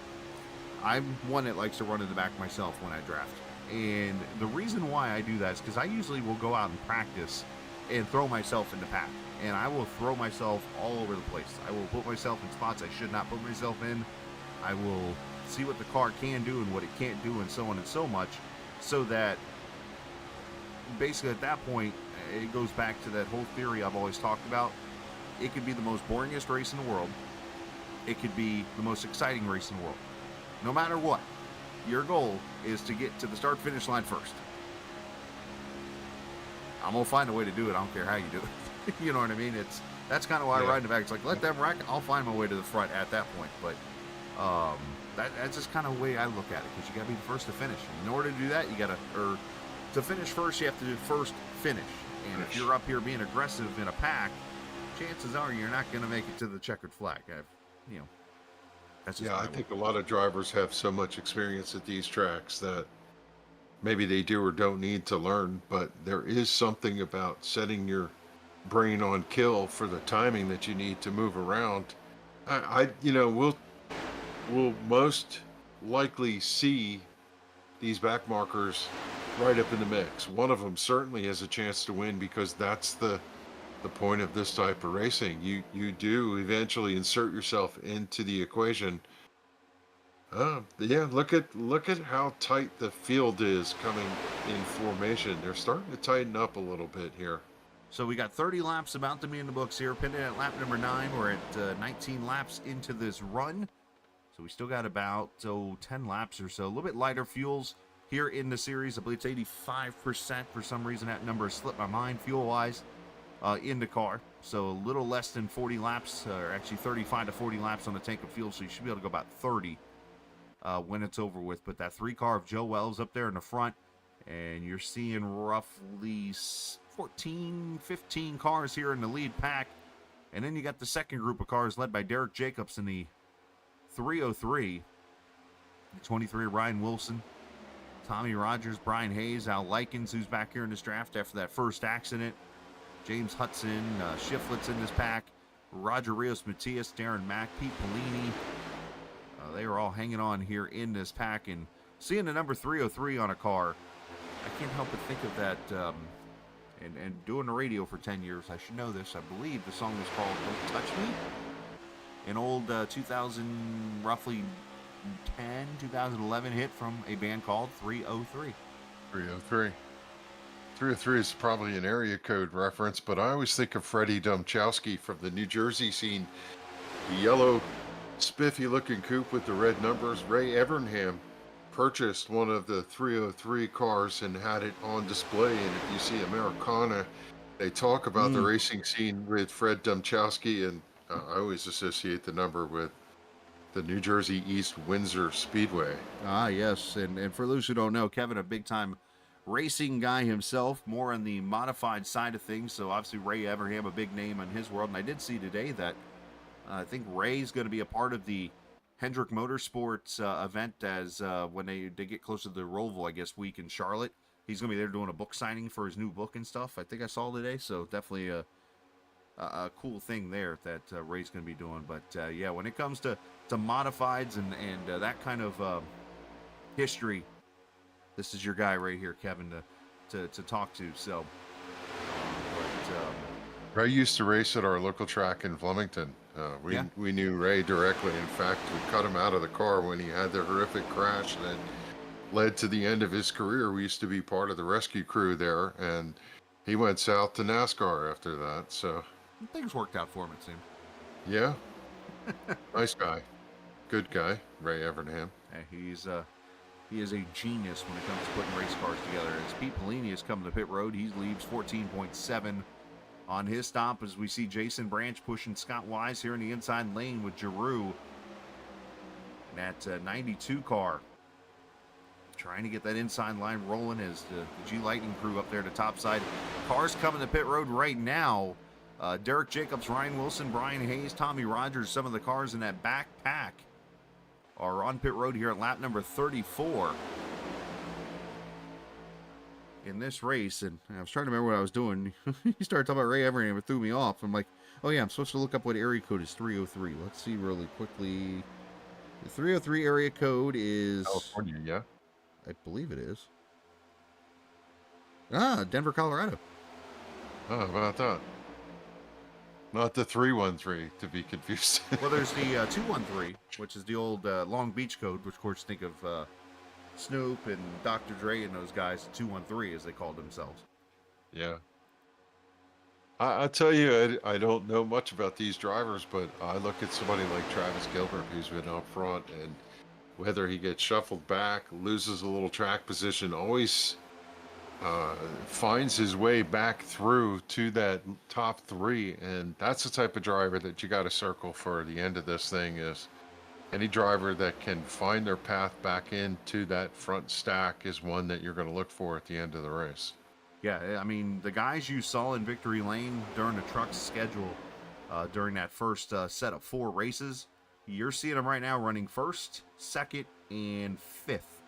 I'm one that likes to run in the back myself when I draft. And the reason why I do that is because I usually will go out and practice and throw myself in the pack. And I will throw myself all over the place. I will put myself in spots I should not put myself in. I will see what the car can do and what it can't do and so on and so much. So that basically at that point, it goes back to that whole theory I've always talked about. It could be the most boringest race in the world. It could be the most exciting race in the world. No matter what, your goal is to get to the start-finish line first. I'm going to find a way to do it. I don't care how you do it. You know what I mean? That's kind of why I ride in the back. It's like, let them wreck. I'll find my way to the front at that point. But that's just kind of the way I look at it, because you got to be the first to finish. In order to do that, to finish first, you have to do first finish. And if you're up here being aggressive in a pack, chances are you're not going to make it to the checkered flag. That's just I think a lot of drivers have so much experience at these tracks that maybe they do or don't need to learn, but there is something about setting your brain on kill for the timing that you need to move around. We'll most likely see these back markers right up in the mix. One of them certainly has a chance to win, because that's the point of this type of racing. You do eventually insert yourself into the equation. Look at how tight the field is coming in formation. They're starting to tighten up a little bit here. So we got 30 laps about to be in the books here. Pinned in at lap number 9. We're at 19 laps into this run. So we still got about 10 laps or so. A little bit lighter fuels here in the series. I believe it's 85%. For some reason, that number has slipped my mind fuel-wise in the car. So a little less than 40 laps, or actually 35 to 40 laps on the tank of fuel. So you should be able to go about 30 when it's over with. But that 3 car of Joe Wells up there in the front, and you're seeing roughly 14, 15 cars here in the lead pack. And then you got the second group of cars led by Derek Jacobs in the 303. The 23, Ryan Wilson, Tommy Rogers, Brian Hayes, Al Likens, who's back here in this draft after that first accident. James Hudson, Shiflett's in this pack. Roger Rios Matias, Darren Mack, Pete Polini. They are all hanging on here in this pack. And seeing the number 303 on a car, I can't help but think of that. And doing the radio for 10 years, I should know this. I believe the song was called Don't Touch Me. An old 2000, roughly 2011 hit from a band called 303. 303. 303 is probably an area code reference, but I always think of Freddie Domchowski from the New Jersey scene. The yellow, spiffy-looking coupe with the red numbers. Ray Evernham purchased one of the 303 cars and had it on display. And if you see Americana, they talk about the racing scene with Fred Domchowski, and I always associate the number with the New Jersey East Windsor Speedway. Ah, yes. And for those who don't know, Kevin, a big-time racing guy himself, more on the modified side of things. So obviously Ray Evernham, a big name in his world. And I did see today that I think Ray's going to be a part of the Hendrick Motorsports event as when they get closer to the Roval, I guess, week in Charlotte. He's going to be there doing a book signing for his new book and stuff. I think I saw today. So definitely a cool thing there that Ray's going to be doing. But yeah, when it comes to modifieds and that kind of history, this is your guy right here, Kevin, to talk to. So, Ray used to race at our local track in Flemington. We knew Ray directly. In fact, we cut him out of the car when he had the horrific crash that led to the end of his career. We used to be part of the rescue crew there, and he went south to NASCAR after that. So things worked out for him, it seemed. Yeah. Nice guy. Good guy, Ray Evernham. Yeah, he is a genius when it comes to putting race cars together. As Pete Polini has come to pit road, he leaves 14.7 on his stop as we see Jason Branch pushing Scott Wise here in the inside lane with Giroux. And that 92 car trying to get that inside line rolling as the G Lightning crew up there to top side. Cars coming to pit road right now. Derek Jacobs, Ryan Wilson, Brian Hayes, Tommy Rogers, some of the cars in that back pack are on pit road here at lap number 34 in this race. And I was trying to remember what I was doing. You started talking about Ray Everett and it threw me off. I'm like, oh yeah, I'm supposed to look up what area code is 303. Let's see really quickly. The 303 area code is California, yeah. I believe it is. Denver, Colorado. Oh, how about that? Not the 313 to be confused. Well, there's the 213, which is the old Long Beach code, which of course think of Snoop and Dr. Dre and those guys, 213 as they called themselves. Yeah. I tell you, I don't know much about these drivers, but I look at somebody like Travis Gilbert, who's been up front, and whether he gets shuffled back, loses a little track position, always finds his way back through to that top three. And that's the type of driver that you got to circle for the end of this thing. Is any driver that can find their path back into that front stack is one that you're going to look for at the end of the race. Yeah, I mean, the guys you saw in victory lane during the truck's schedule during that first set of 4 races, you're seeing them right now running first, second, and fifth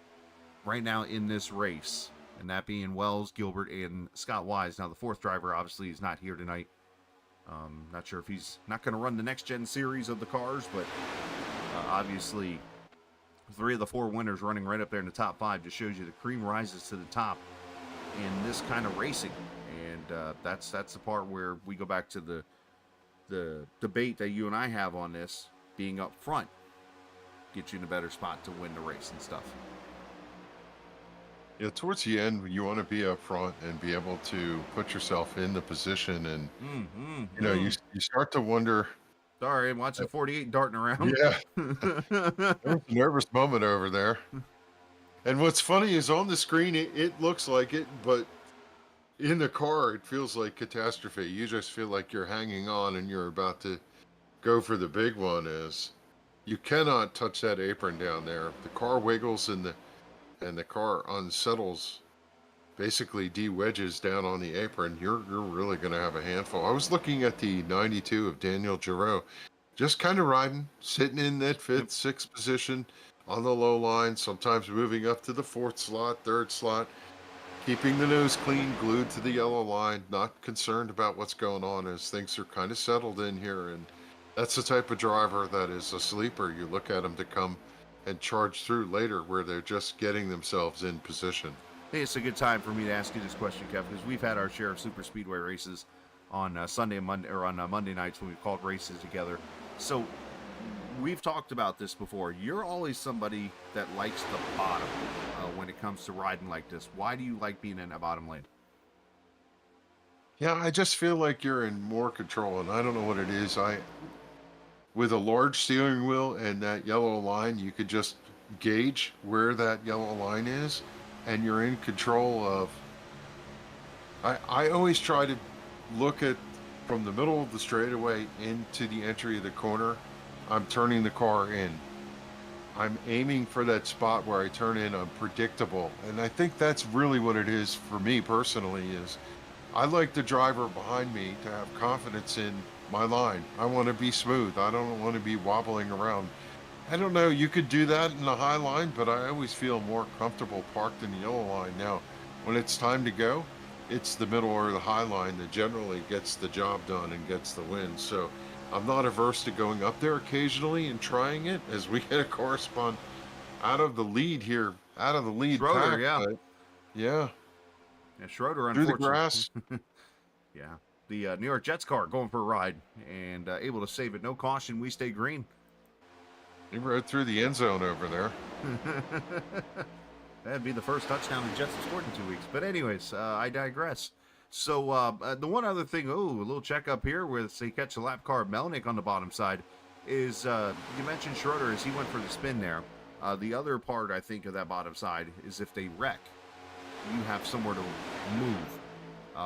right now in this race. And that being Wells, Gilbert, and Scott Wise. Now, the 4th driver obviously is not here tonight. Not sure if he's not going to run the next-gen series of the cars, but obviously 3 of the 4 winners running right up there in the top 5 just shows you the cream rises to the top in this kind of racing. And that's the part where we go back to the debate that you and I have on this. Being up front gets you in a better spot to win the race and stuff. Yeah, towards the end, you want to be up front and be able to put yourself in the position. And, you know, you start to wonder. Sorry, I'm watching 48 darting around. Yeah. There was a nervous moment over there. And what's funny is on the screen, it looks like it, but in the car, it feels like catastrophe. You just feel like you're hanging on and you're about to go for the big one. Is you cannot touch that apron down there. The car wiggles and the car unsettles, basically de-wedges down on the apron. You're really going to have a handful. I was looking at the 92 of Daniel Giroux, just kind of riding, sitting in that 5th, 6th position on the low line, sometimes moving up to the 4th slot, 3rd slot, keeping the nose clean, glued to the yellow line, not concerned about what's going on as things are kind of settled in here. And that's the type of driver that is a sleeper. You look at them to come and charge through later where they're just getting themselves in position. Hey, it's a good time for me to ask you this question, Kevin, because we've had our share of super speedway races on Sunday and Monday, or on Monday nights when we've called races together. So we've talked about this before. You're always somebody that likes the bottom when it comes to riding like this. Why do you like being in that bottom lane? Yeah, I just feel like you're in more control, and I don't know what it is. With a large steering wheel and that yellow line, you could just gauge where that yellow line is, and you're in control of. I always try to look at from the middle of the straightaway into the entry of the corner. I'm turning the car in. I'm aiming for that spot where I turn in. I'm predictable, and I think that's really what it is for me personally. Is I like the driver behind me to have confidence in my line. I want to be smooth. I don't want to be wobbling around. I don't know, you could do that in the high line, but I always feel more comfortable parked in the yellow line. Now, when it's time to go, it's the middle or the high line that generally gets the job done and gets the win. So I'm not averse to going up there occasionally and trying it, as we get a correspond out of the lead here, out of the lead Schroeder, pack. yeah. Yeah. Yeah, Schroeder, Through the unfortunately. grass. Yeah. The New York Jets car going for a ride and able to save it. No caution. We stay green. He rode through the end zone over there. That'd be the first touchdown the Jets have scored in 2 weeks. But anyways, I digress. So the one other thing, a little check up here with they catch a lap car Melnick on the bottom side is you mentioned Schroeder as he went for the spin there. The other part I think of that bottom side is if they wreck, you have somewhere to move.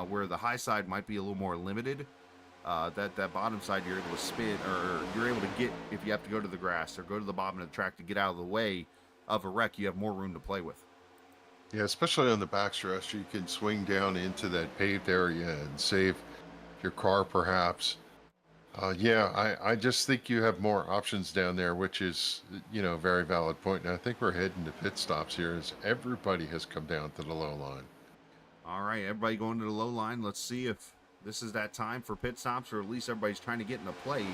Where the high side might be a little more limited, that bottom side you're able to spin, or you're able to get, if you have to go to the grass or go to the bottom of the track to get out of the way of a wreck, you have more room to play with. Yeah, especially on the backstretch, you can swing down into that paved area and save your car, perhaps. Yeah, I just think you have more options down there, which is, a very valid point. And I think we're heading to pit stops here as everybody has come down to the low line. All right, everybody going to the low line. Let's see if this is that time for pit stops, or at least everybody's trying to get into play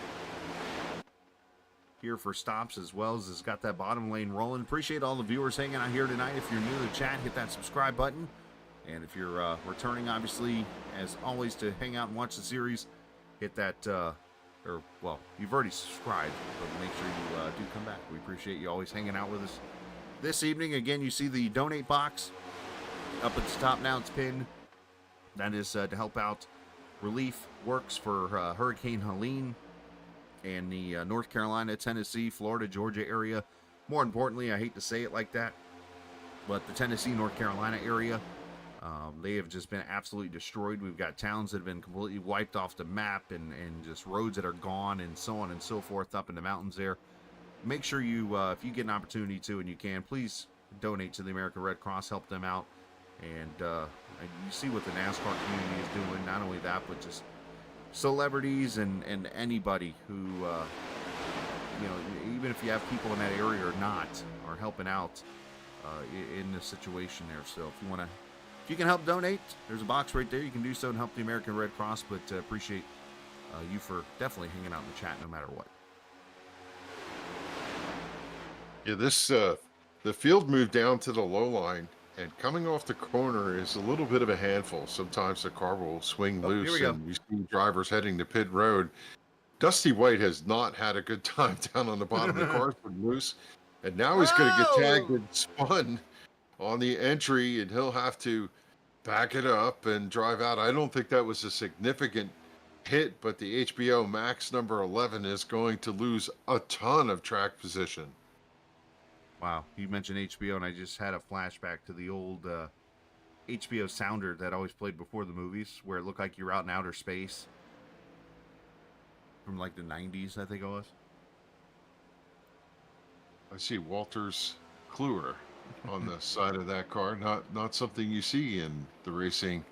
here for stops, as well as it's got that bottom lane rolling. Appreciate all the viewers hanging out here tonight. If you're new to the chat, hit that subscribe button. And if you're returning, obviously, as always, to hang out and watch the series, hit that, well, you've already subscribed, but make sure you do come back. We appreciate you always hanging out with us. This evening, again, you see the donate box up at the top now. It's pinned. That is to help out relief works for Hurricane Helene and the North Carolina, Tennessee, Florida, Georgia area. More importantly, I hate to say it like that, but the Tennessee, North Carolina area, they have just been absolutely destroyed. We've got towns that have been completely wiped off the map, and just roads that are gone, and so on and so forth up in the mountains there. Make sure you, if you get an opportunity to and you can, please donate to the American Red Cross, help them out. And you see what the NASCAR community is doing. Not only that, but just celebrities and anybody who, even if you have people in that area or not, are helping out in this situation there. So if you can help donate, there's a box right there. You can do so and help the American Red Cross. But appreciate you for definitely hanging out in the chat no matter what. Yeah, the field moved down to the low line, and coming off the corner is a little bit of a handful. Sometimes the car will swing Here loose, we go. and you see drivers heading to pit road. Dusty White has not had a good time down on the bottom. The car's been loose, and now he's going to get tagged and spun on the entry, and he'll have to back it up and drive out. I don't think that was a significant hit, but the HBO Max number 11 is going to lose a ton of track position. Wow, you mentioned HBO, and I just had a flashback to the old HBO sounder that always played before the movies, where it looked like you were out in outer space. From like the 90s, I think it was. I see Walter's Kluwer on the side of that car. Not something you see in the racing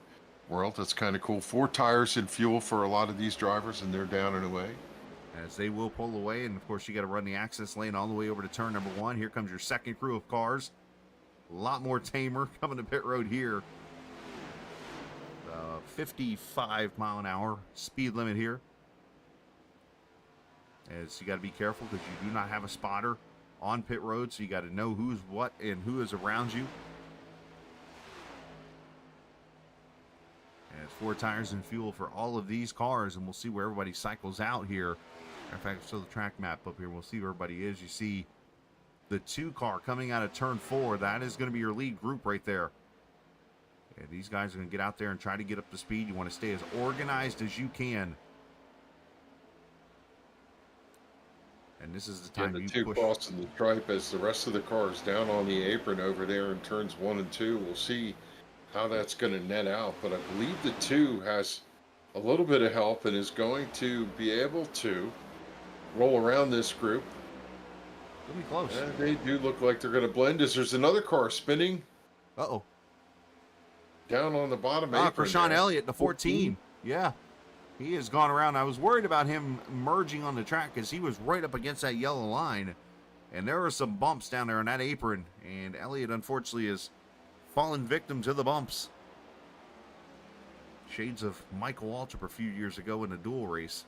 world. That's kind of cool. 4 tires and fuel for a lot of these drivers, and they're down and away. As they will pull away, and of course you got to run the access lane all the way over to turn number 1. Here comes your second crew of cars. A lot more tamer coming to pit road here. 55 mile an hour speed limit here. As you got to be careful because you do not have a spotter on pit road, so you got to know who's what and who is around you. And it's 4 tires and fuel for all of these cars, and we'll see where everybody cycles out here. In fact, so the track map up here, we'll see where everybody is. You see the 2 car coming out of turn 4. That is going to be your lead group right there. And these guys are going to get out there and try to get up to speed. You want to stay as organized as you can. And this is the time the you 2 push. crossing the stripe as the rest of the cars down on the apron over there in turns 1 and 2. We'll see how that's going to net out, but I believe the 2 has a little bit of help and is going to be able to roll around this group. It'll be close. They do look like they're going to blend as there's another car spinning Uh-oh. down on the bottom Ah, apron. Krishan there. Elliott, the 14. Yeah. He has gone around. I was worried about him merging on the track because he was right up against that yellow line. And there were some bumps down there on that apron. And Elliott, unfortunately, has fallen victim to the bumps. Shades of Michael Waltrip a few years ago in a dual race.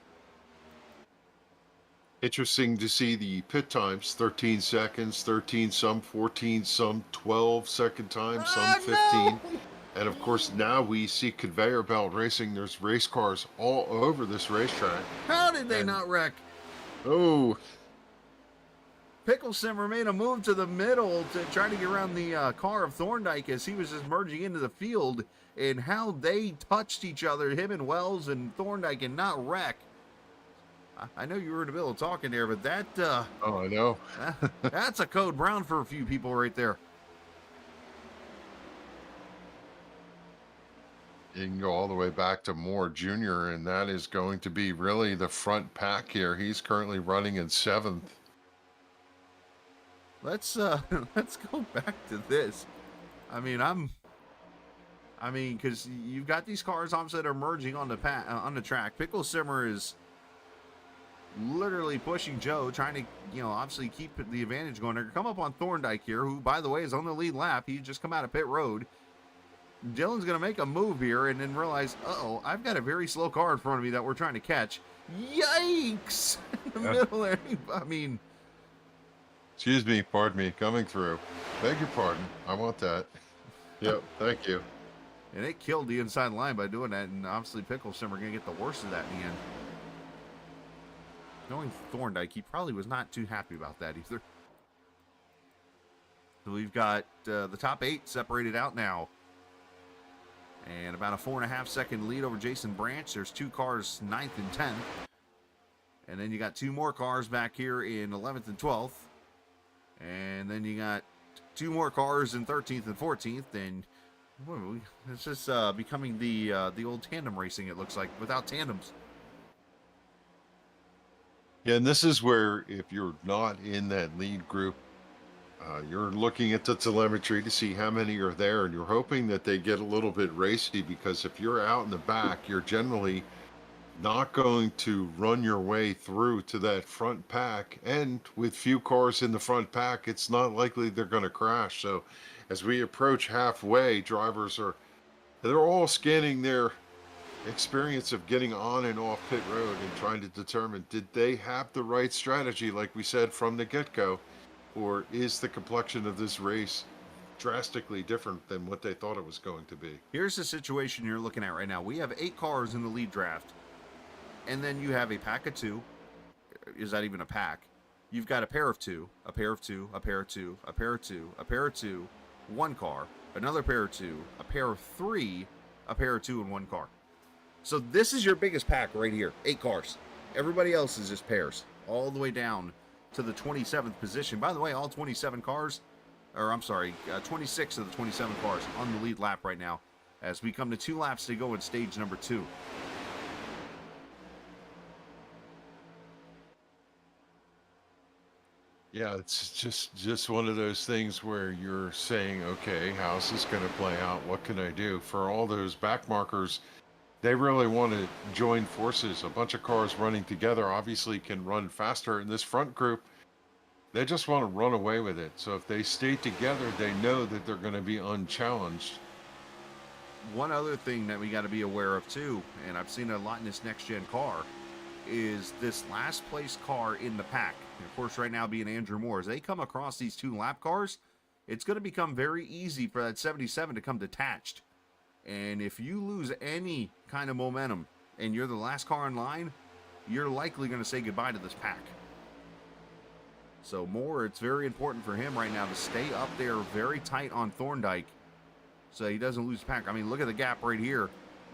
Interesting to see the pit times, 13 seconds, 13 some, 14 some, 12 second times, some 15. No! And of course, now we see conveyor belt racing. There's race cars all over this racetrack. How did they not wreck? Oh, Pickle Simmer made a move to the middle to try to get around the car of Thorndike as he was just merging into the field, and how they touched each other, him and Wells and Thorndike, and not wreck. I know you were in the middle of talking there, but that oh, I know. that's a code brown for a few people right there. You can go all the way back to Moore Jr., and that is going to be really the front pack here. He's currently running in 7th. Let's go back to this. I mean, because you've got these cars obviously that are merging on the track. Pickle Simmer is literally pushing Joe, trying to, obviously keep the advantage going. They're come up on Thorndike here, who, by the way, is on the lead lap. He just come out of pit road. Dylan's going to make a move here and then realize, uh-oh, I've got a very slow car in front of me that we're trying to catch. Yikes! In the middle there. I mean... Excuse me, pardon me, coming through. Beg your pardon. I want that. Yep, thank you. And it killed the inside line by doing that, and obviously Pickle Simmer going to get the worst of that in the end. Knowing Thorndike, he probably was not too happy about that either. So we've got the top 8 separated out now. And about a 4.5 second lead over Jason Branch. There's 2 cars, 9th and 10th. And then you got 2 more cars back here in 11th and 12th. And then you got 2 more cars in 13th and 14th. And it's just becoming the old tandem racing, it looks like, without tandems. Yeah, and this is where if you're not in that lead group, you're looking at the telemetry to see how many are there, and you're hoping that they get a little bit racy, because if you're out in the back, you're generally not going to run your way through to that front pack. And with few cars in the front pack, it's not likely they're going to crash. So as we approach halfway, they're all scanning their experience of getting on and off pit road and trying to determine, did they have the right strategy, like we said from the get-go, or is the complexion of this race drastically different than what they thought it was going to be? Here's the situation you're looking at right now. We have 8 cars in the lead draft, and then you have a pack of 2. Is that even a pack? You've got a pair of 2, a pair of 2, a pair of 2, a pair of 2, a pair of 2, 1 car, another pair of 2, a pair of 3, a pair of 2, and 1 car. So this is your biggest pack right here, 8 cars. Everybody else is just pairs, all the way down to the 27th position. By the way, all 27 cars, or I'm sorry, 26 of the 27 cars on the lead lap right now, as we come to 2 laps to go in stage number 2. Yeah, it's just one of those things where you're saying, okay, how's this going to play out? What can I do? For all those back markers, they really want to join forces. A bunch of cars running together obviously can run faster. In this front group, they just want to run away with it. So if they stay together, they know that they're going to be unchallenged. One other thing that we got to be aware of too, and I've seen a lot in this next gen car, is this last place car in the pack. And of course, right now being Andrew Moore, as they come across these 2 lap cars, it's going to become very easy for that 77 to come detached. And if you lose any kind of momentum and you're the last car in line, you're likely going to say goodbye to this pack. So Moore, it's very important for him right now to stay up there very tight on Thorndike so he doesn't lose pack. I mean, look at the gap right here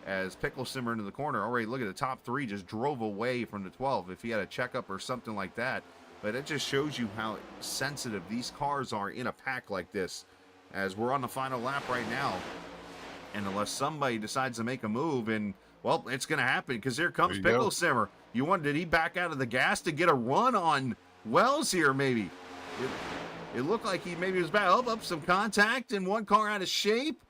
as Pickle Simmer into the corner. Already look at the top 3 just drove away from the 12 if he had a checkup or something like that. But it just shows you how sensitive these cars are in a pack like this, as we're on the final lap right now. And unless somebody decides to make a move, and, well, it's going to happen, because here comes Pickle Simmer. Did he back out of the gas to get a run on Wells here, maybe? It looked like he maybe was back up some contact, and 1 car out of shape.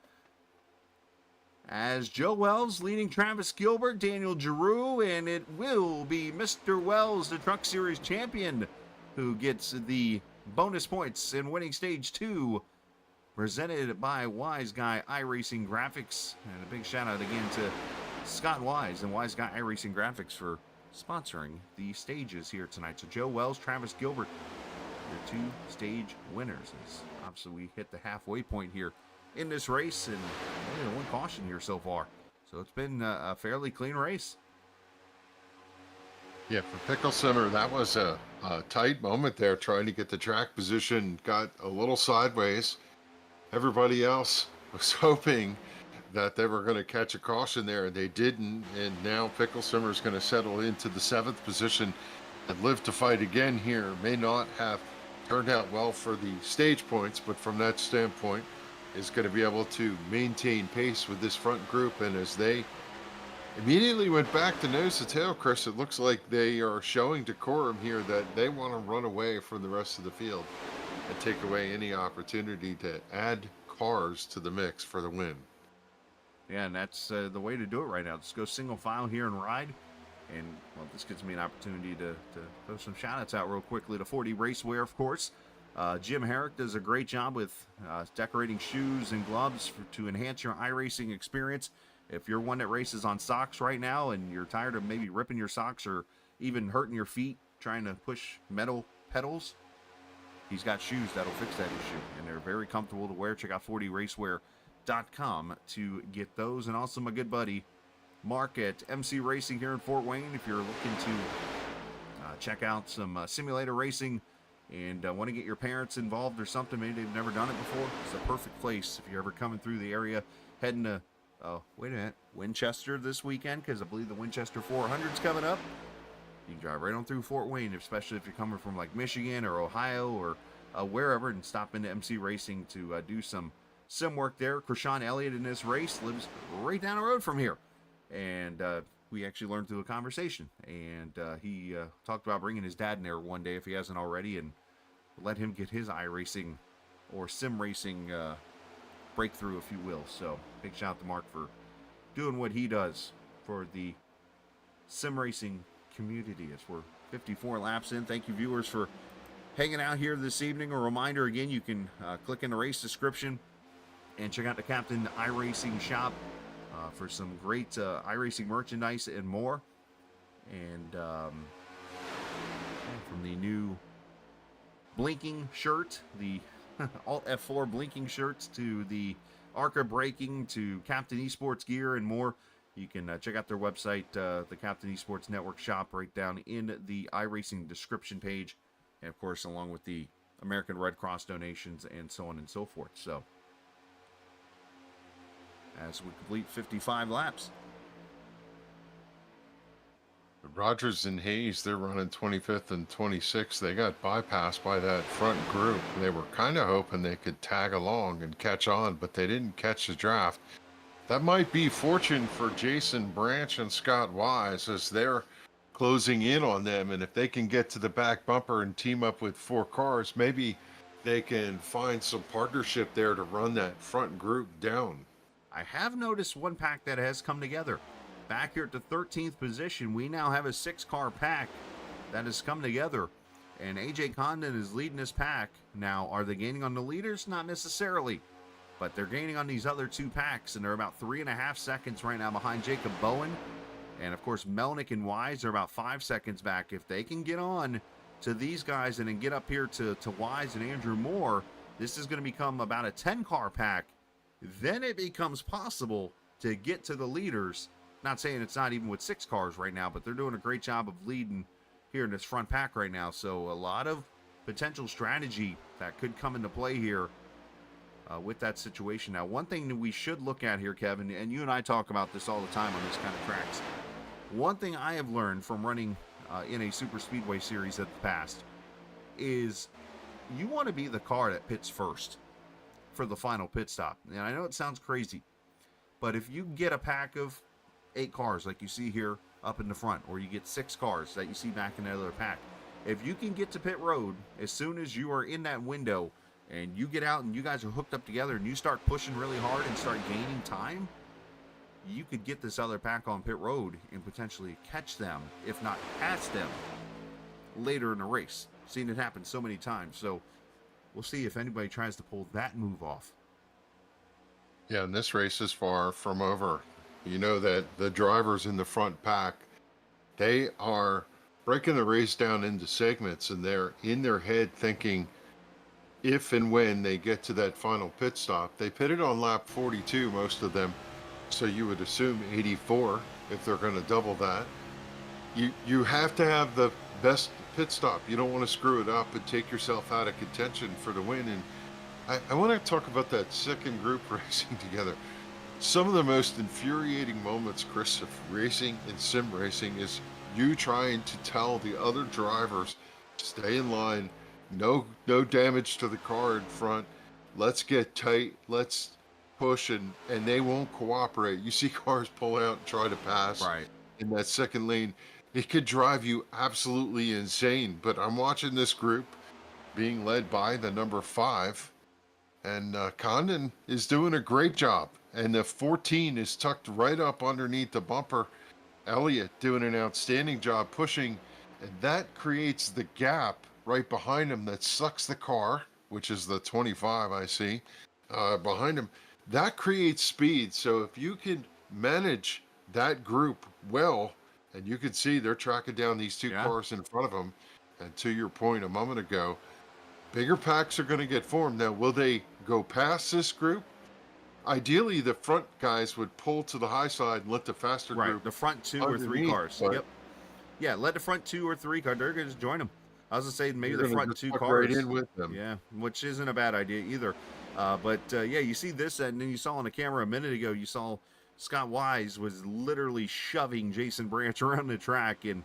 As Joe Wells leading Travis Gilbert, Daniel Giroux, and it will be Mr. Wells, the Truck Series champion, who gets the bonus points in winning stage 2. Presented by Wise Guy iRacing Graphics. And a big shout out again to Scott Wise and Wise Guy iRacing Graphics for sponsoring the stages here tonight. So Joe Wells, Travis Gilbert, your 2 stage winners. As obviously we hit the halfway point here in this race, and only 1 caution here so far. So it's been a fairly clean race. Yeah, for Pickle Simmer, that was a tight moment there, trying to get the track position, got a little sideways. Everybody else was hoping that they were going to catch a caution there, and they didn't. And now Pickle Simmer is going to settle into the 7th position and live to fight again here. May not have turned out well for the stage points, but from that standpoint, is going to be able to maintain pace with this front group. And as they immediately went back to nose to tail, Chris, it looks like they are showing decorum here that they want to run away from the rest of the field and take away any opportunity to add cars to the mix for the win. Yeah, and that's the way to do it right now. Let's go single file here and ride. And, well, this gives me an opportunity to throw some shout-outs out real quickly to 4D Racewear, of course. Jim Herrick does a great job with decorating shoes and gloves to enhance your iRacing experience. If you're one that races on socks right now and you're tired of maybe ripping your socks or even hurting your feet trying to push metal pedals, he's got shoes that'll fix that issue. And they're very comfortable to wear. Check out 4dracewear.com to get those. And also my good buddy Mark at MC Racing here in Fort Wayne. If you're looking to check out some simulator racing and want to get your parents involved or something, maybe they've never done it before, it's a perfect place if you're ever coming through the area, heading to, Winchester this weekend, because I believe the Winchester 400's coming up. You can drive right on through Fort Wayne, especially if you're coming from like Michigan or Ohio or wherever, and stop into MC Racing to do some sim work there. Krishan Elliott in this race lives right down the road from here. And we actually learned through a conversation. And he talked about bringing his dad in there one day if he hasn't already, and let him get his iRacing or sim racing breakthrough, if you will. So big shout out to Mark for doing what he does for the sim racing community. As we're 54 laps in. Thank you, viewers, for hanging out here this evening. A reminder again, you can click in the race description and check out the Captain iRacing shop for some great iRacing merchandise and more. And from the new blinking shirt, the Alt F4 blinking shirts, to the ARCA braking, to Captain eSports gear and more, you can check out their website, the Captain eSports Network shop, right down in the iRacing description page. And of course, along with the American Red Cross donations and so on and so forth. So, as we complete 55 laps. Rogers and Hayes, they're running 25th and 26th. They got bypassed by that front group. They were kind of hoping they could tag along and catch on, but they didn't catch the draft. That might be fortune for Jason Branch and Scott Wise as they're closing in on them. And if they can get to the back bumper and team up with 4 cars, maybe they can find some partnership there to run that front group down. I have noticed one pack that has come together. Back here at the 13th position, we now have a 6-car pack that has come together. And AJ Condon is leading this pack. Now, are they gaining on the leaders? Not necessarily. But they're gaining on these other 2 packs, and they're about 3.5 seconds right now behind Jacob Bowen. And, of course, Melnick and Wise are about 5 seconds back. If they can get on to these guys and then get up here to Wise and Andrew Moore, this is going to become about a 10-car pack. Then it becomes possible to get to the leaders. Not saying it's not even with 6 cars right now, but they're doing a great job of leading here in this front pack right now. So a lot of potential strategy that could come into play here with that situation. Now, one thing that we should look at here, Kevin, and you and I talk about this all the time on these kind of tracks. One thing I have learned from running in a super speedway series at the past is you want to be the car that pits first for the final pit stop. And I know it sounds crazy, but if you get a pack of 8 cars like you see here up in the front, or you get 6 cars that you see back in the other pack, if you can get to pit road as soon as you are in that window and you get out and you guys are hooked up together and you start pushing really hard and start gaining time, you could get this other pack on pit road and potentially catch them, if not pass them, later in the race. Seen it happen so many times. So we'll see if anybody tries to pull that move off. Yeah, and this race is far from over. You know that the drivers in the front pack, they are breaking the race down into segments, and they're in their head thinking if and when they get to that final pit stop. They pitted on lap 42, most of them, so you would assume 84 if they're going to double that. You have to have the best pit stop. You don't want to screw it up and take yourself out of contention for the win. And I want to talk about that second group racing together. Some of the most infuriating moments, Chris, of racing and sim racing is you trying to tell the other drivers, stay in line, no damage to the car in front, let's get tight, let's push, and they won't cooperate. You see cars pull out and try to pass in that second lane. It could drive you absolutely insane. But I'm watching this group being led by the number 5, And Condon is doing a great job. And the 14 is tucked right up underneath the bumper. Elliott doing an outstanding job pushing, and that creates the gap right behind him that sucks the car, which is the 25 I see behind him. That creates speed. So if you can manage that group well, and you can see they're tracking down these two cars in front of them. And to your point a moment ago, bigger packs are going to get formed. Now, will they go past this group? Ideally, the front guys would pull to the high side and let the faster group. The front 2 or 3 cars. Yep. Yeah, let the front 2 or 3 cars. They're going to join them. I was going to say maybe the front 2 cars. Right in with them. Yeah, which isn't a bad idea either. But yeah, you see this, and then you saw on the camera a minute ago, you saw Scott Wise was literally shoving Jason Branch around the track, and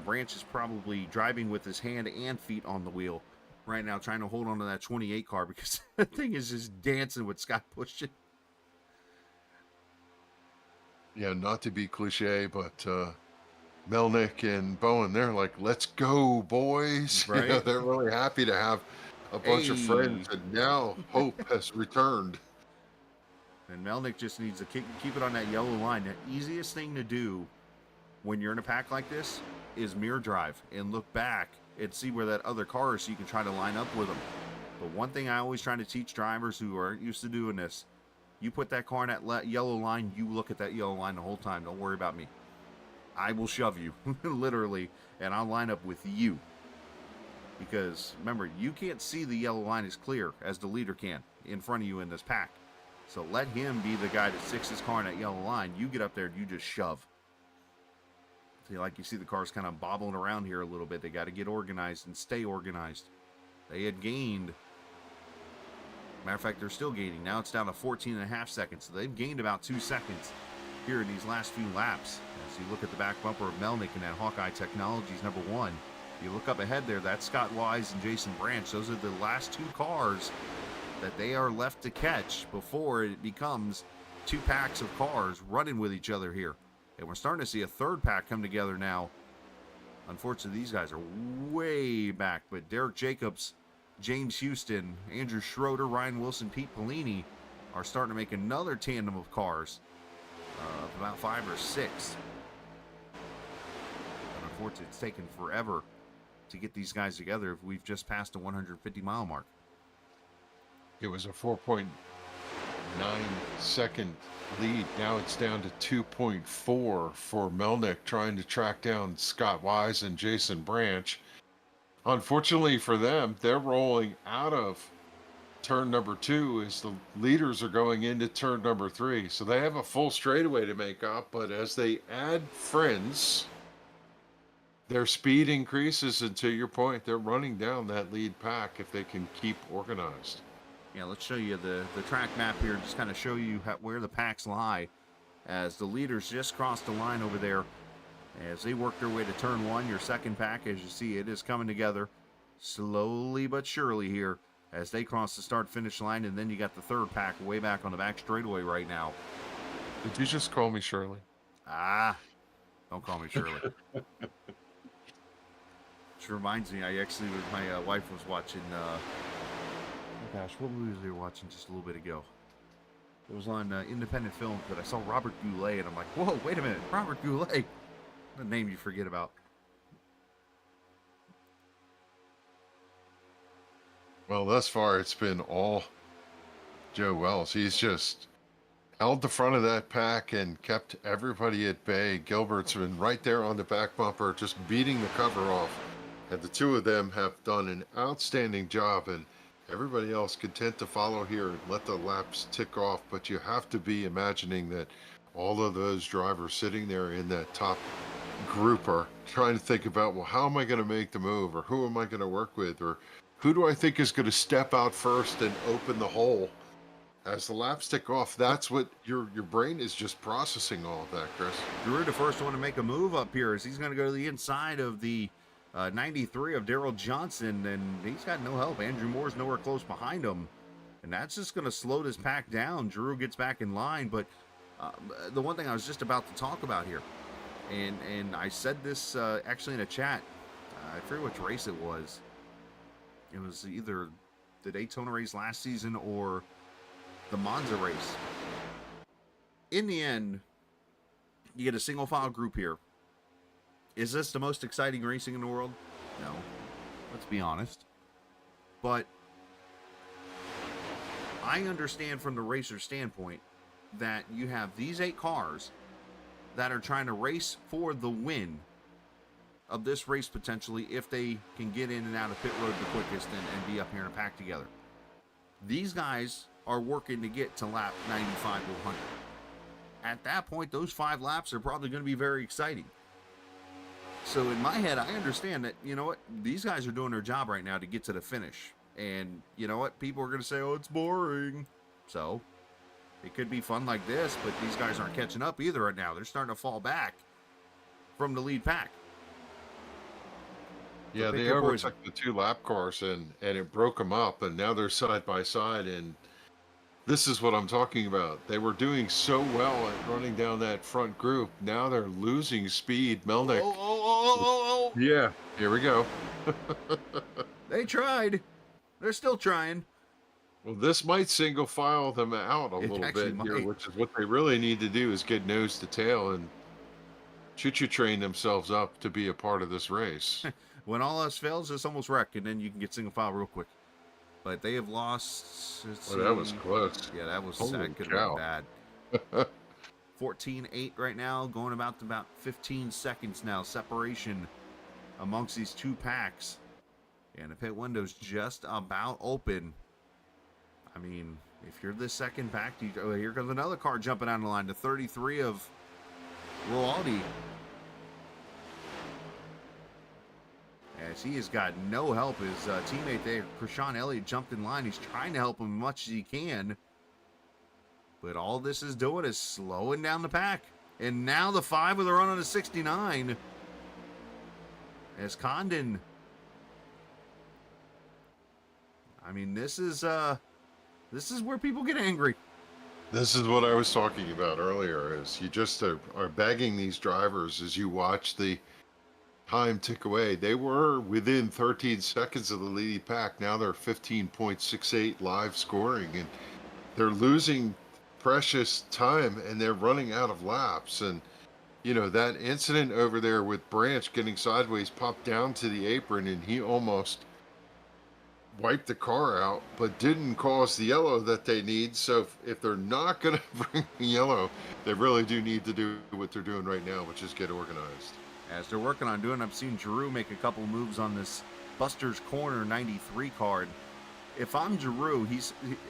Branch is probably driving with his hand and feet on the wheel right now, trying to hold on to that 28 car because that thing is just dancing with Scott pushing. Yeah, not to be cliche, but Melnick and Bowen, they're like, let's go, boys. Right. You know, they're really happy to have a bunch of friends, and now hope has returned. And Melnick just needs to keep it on that yellow line. The easiest thing to do when you're in a pack like this is mirror drive and look back and see where that other car is so you can try to line up with them. But one thing I always try to teach drivers who aren't used to doing this, you put that car in that yellow line, you look at that yellow line the whole time. Don't worry about me. I will shove you, literally, and I'll line up with you. Because, remember, you can't see the yellow line as clear as the leader can in front of you in this pack. So let him be the guy that sticks his car in that yellow line. You get up there and you just shove. See, like you see the cars kind of bobbling around here a little bit. They got to get organized and stay organized. They had gained. Matter of fact, they're still gaining. Now it's down to 14.5 seconds. So they've gained about 2 seconds here in these last few laps. As you look at the back bumper of Melnick and that Hawkeye Technologies #1. You look up ahead there, that's Scott Wise and Jason Branch. Those are the last 2 cars that they are left to catch before it becomes 2 packs of cars running with each other here. And we're starting to see a 3rd pack come together now. Unfortunately, these guys are way back, but Derek Jacobs, James Houston, Andrew Schroeder, Ryan Wilson, Pete Polini are starting to make another tandem of cars of about 5 or 6. But unfortunately, it's taken forever to get these guys together if we've just passed the 150-mile mark. It was a 4.9 second lead. Now it's down to 2.4 for Melnick trying to track down Scott Wise and Jason Branch. Unfortunately for them, they're rolling out of turn number 2 as the leaders are going into turn number 3. So they have a full straightaway to make up, but as they add friends, their speed increases, and to your point, they're running down that lead pack if they can keep organized. Yeah, let's show you the track map here, just kind of show you where the packs lie as the leaders just crossed the line over there. As they work their way to turn 1, your second pack, as you see, it is coming together slowly but surely here as they cross the start-finish line, and then you got the 3rd pack way back on the back straightaway right now. Did you just call me Shirley? Ah, don't call me Shirley. Which reminds me, I actually, my wife was watching, oh gosh, what movie was they watching just a little bit ago? It was on Independent Films, but I saw Robert Goulet, and I'm like, whoa, wait a minute, Robert Goulet. The name you forget about. Well, thus far, it's been all Joe Wells. He's just held the front of that pack and kept everybody at bay. Gilbert's been right there on the back bumper, just beating the cover off. And the 2 of them have done an outstanding job, and everybody else content to follow here and let the laps tick off. But you have to be imagining that all of those drivers sitting there in that top group are trying to think about, well, how am I going to make the move, or who am I going to work with, or who do I think is going to step out first and open the hole as the laps tick off. That's what your brain is just processing all of that, Chris. Drew, the first one to make a move up here, as he's going to go to the inside of the 93 of Darrell Johnson, and he's got no help. Andrew Moore's nowhere close behind him, and that's just going to slow this pack down. Drew gets back in line, but the one thing I was just about to talk about here, and I said this actually in a chat, I forget which race it was. It was either the Daytona race last season or the Monza race. In the end, you get a single file group here. Is this the most exciting racing in the world? No. Let's be honest. But I understand from the racer standpoint that you have these 8 cars that are trying to race for the win of this race potentially if they can get in and out of pit road the quickest and be up here in a pack together. These guys are working to get to lap 95 to 100. At that point, those 5 laps are probably going to be very exciting. So in my head, I understand that, you know what, these guys are doing their job right now to get to the finish. And you know what, people are going to say, oh, it's boring. So it could be fun like this, but these guys aren't catching up either right now. They're starting to fall back from the lead pack. Yeah, they overtook the 2 lap cars and it broke them up, and now they're side by side. And this is what I'm talking about. They were doing so well at running down that front group. Now they're losing speed. Melnick. Oh. Yeah, here we go. They tried. They're still trying. Well, this might single file them out a little bit here, which is what they really need to do, is get nose to tail and choo-choo train themselves up to be a part of this race. When all else fails, it's almost wreck, and then you can get single file real quick. But they have lost. Well, that was close. Yeah, that was Holy could cow. have been bad. 14-8 right now, going about 15 seconds now. Separation amongst these 2 packs. And the pit window's just about open. I mean, if you're the second pack, here comes another car jumping down the line. The 33 of Roaldi. As he has got no help. His teammate there, Krishan Elliott, jumped in line. He's trying to help him as much as he can. But all this is doing is slowing down the pack. And now the 5 with a run on a 69. As Condon. I mean, this is where people get angry. This is what I was talking about earlier, is you just are bagging these drivers as you watch the time tick away. They were within 13 seconds of the leading pack. Now they're 15.68 live scoring, and they're losing precious time, and they're running out of laps. And you know, that incident over there with Branch getting sideways, popped down to the apron, and he almost wiped the car out, but didn't cause the yellow that they need. So if they're not going to bring the yellow, they really do need to do what they're doing right now, which is get organized. As they're working on doing, I've seen Giroux make a couple moves on this Buster's Corner 93 card. If I'm Giroux,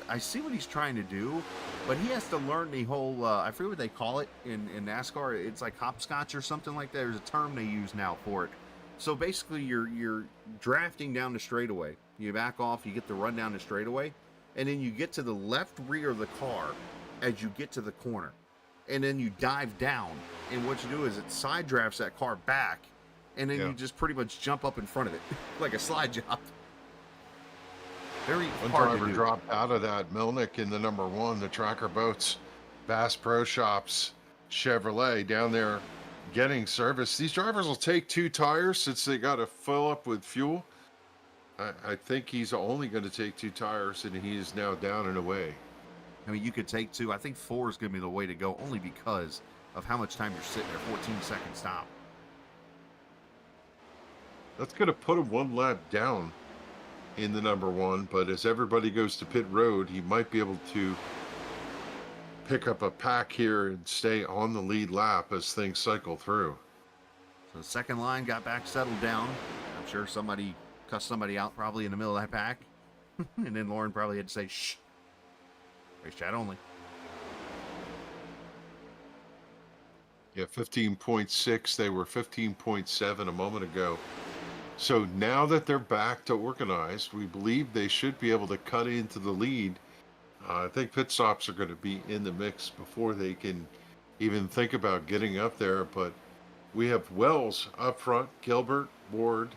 I see what he's trying to do, but he has to learn the whole, I forget what they call it in NASCAR. It's like hopscotch or something like that. There's a term they use now for it. So basically you're drafting down the straightaway. You back off, you get the run down the straightaway, and then you get to the left rear of the car as you get to the corner. And then you dive down, and what you do is it side drafts that car back, and then you just pretty much jump up in front of it like a slide job. Very One hard to driver do. dropped out of that. Melnick in the number 1, the Tracker Boats, Bass Pro Shops, Chevrolet down there getting service. These drivers will take 2 tires since they got to fill up with fuel. I think he's only going to take 2 tires, and he is now down and away. I mean, you could take 2. I think 4 is going to be the way to go, only because of how much time you're sitting there. 14-second stop. That's going to put him 1 lap down in the number 1, but as everybody goes to pit road, he might be able to pick up a pack here and stay on the lead lap as things cycle through. So the second line got back settled down. I'm sure somebody cussed somebody out probably in the middle of that pack. And then Lauren probably had to say, shh. Race chat only. Yeah, 15.6. They were 15.7 a moment ago. So now that they're back to organized, we believe they should be able to cut into the lead. I think pit stops are going to be in the mix before they can even think about getting up there. But we have Wells up front, Gilbert, Ward,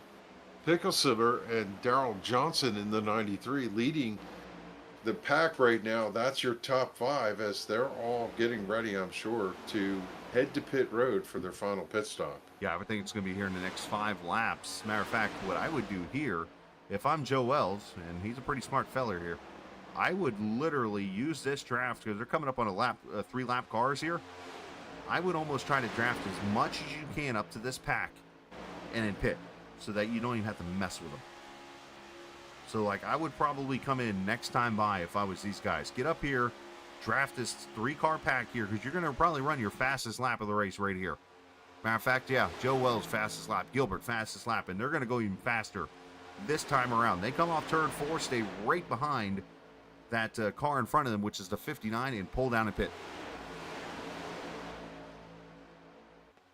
Picklesilver, and Darrell Johnson in the 93 leading the pack right now. That's your top 5 as they're all getting ready, I'm sure, to head to pit road for their final pit stop. Yeah, I would think it's going to be here in the next 5 laps. Matter of fact, what I would do here if I'm Joe Wells, and he's a pretty smart feller here, I would literally use this draft because they're coming up on a 3-lap cars here. I would almost try to draft as much as you can up to this pack and then pit so that you don't even have to mess with them. So, like, I would probably come in next time by if I was these guys. Get up here, draft this 3-car pack here because you're going to probably run your fastest lap of the race right here. Matter of fact, yeah, Joe Wells fastest lap, Gilbert fastest lap, and they're going to go even faster this time around. They come off turn 4, stay right behind that car in front of them, which is the 59, and pull down and pit.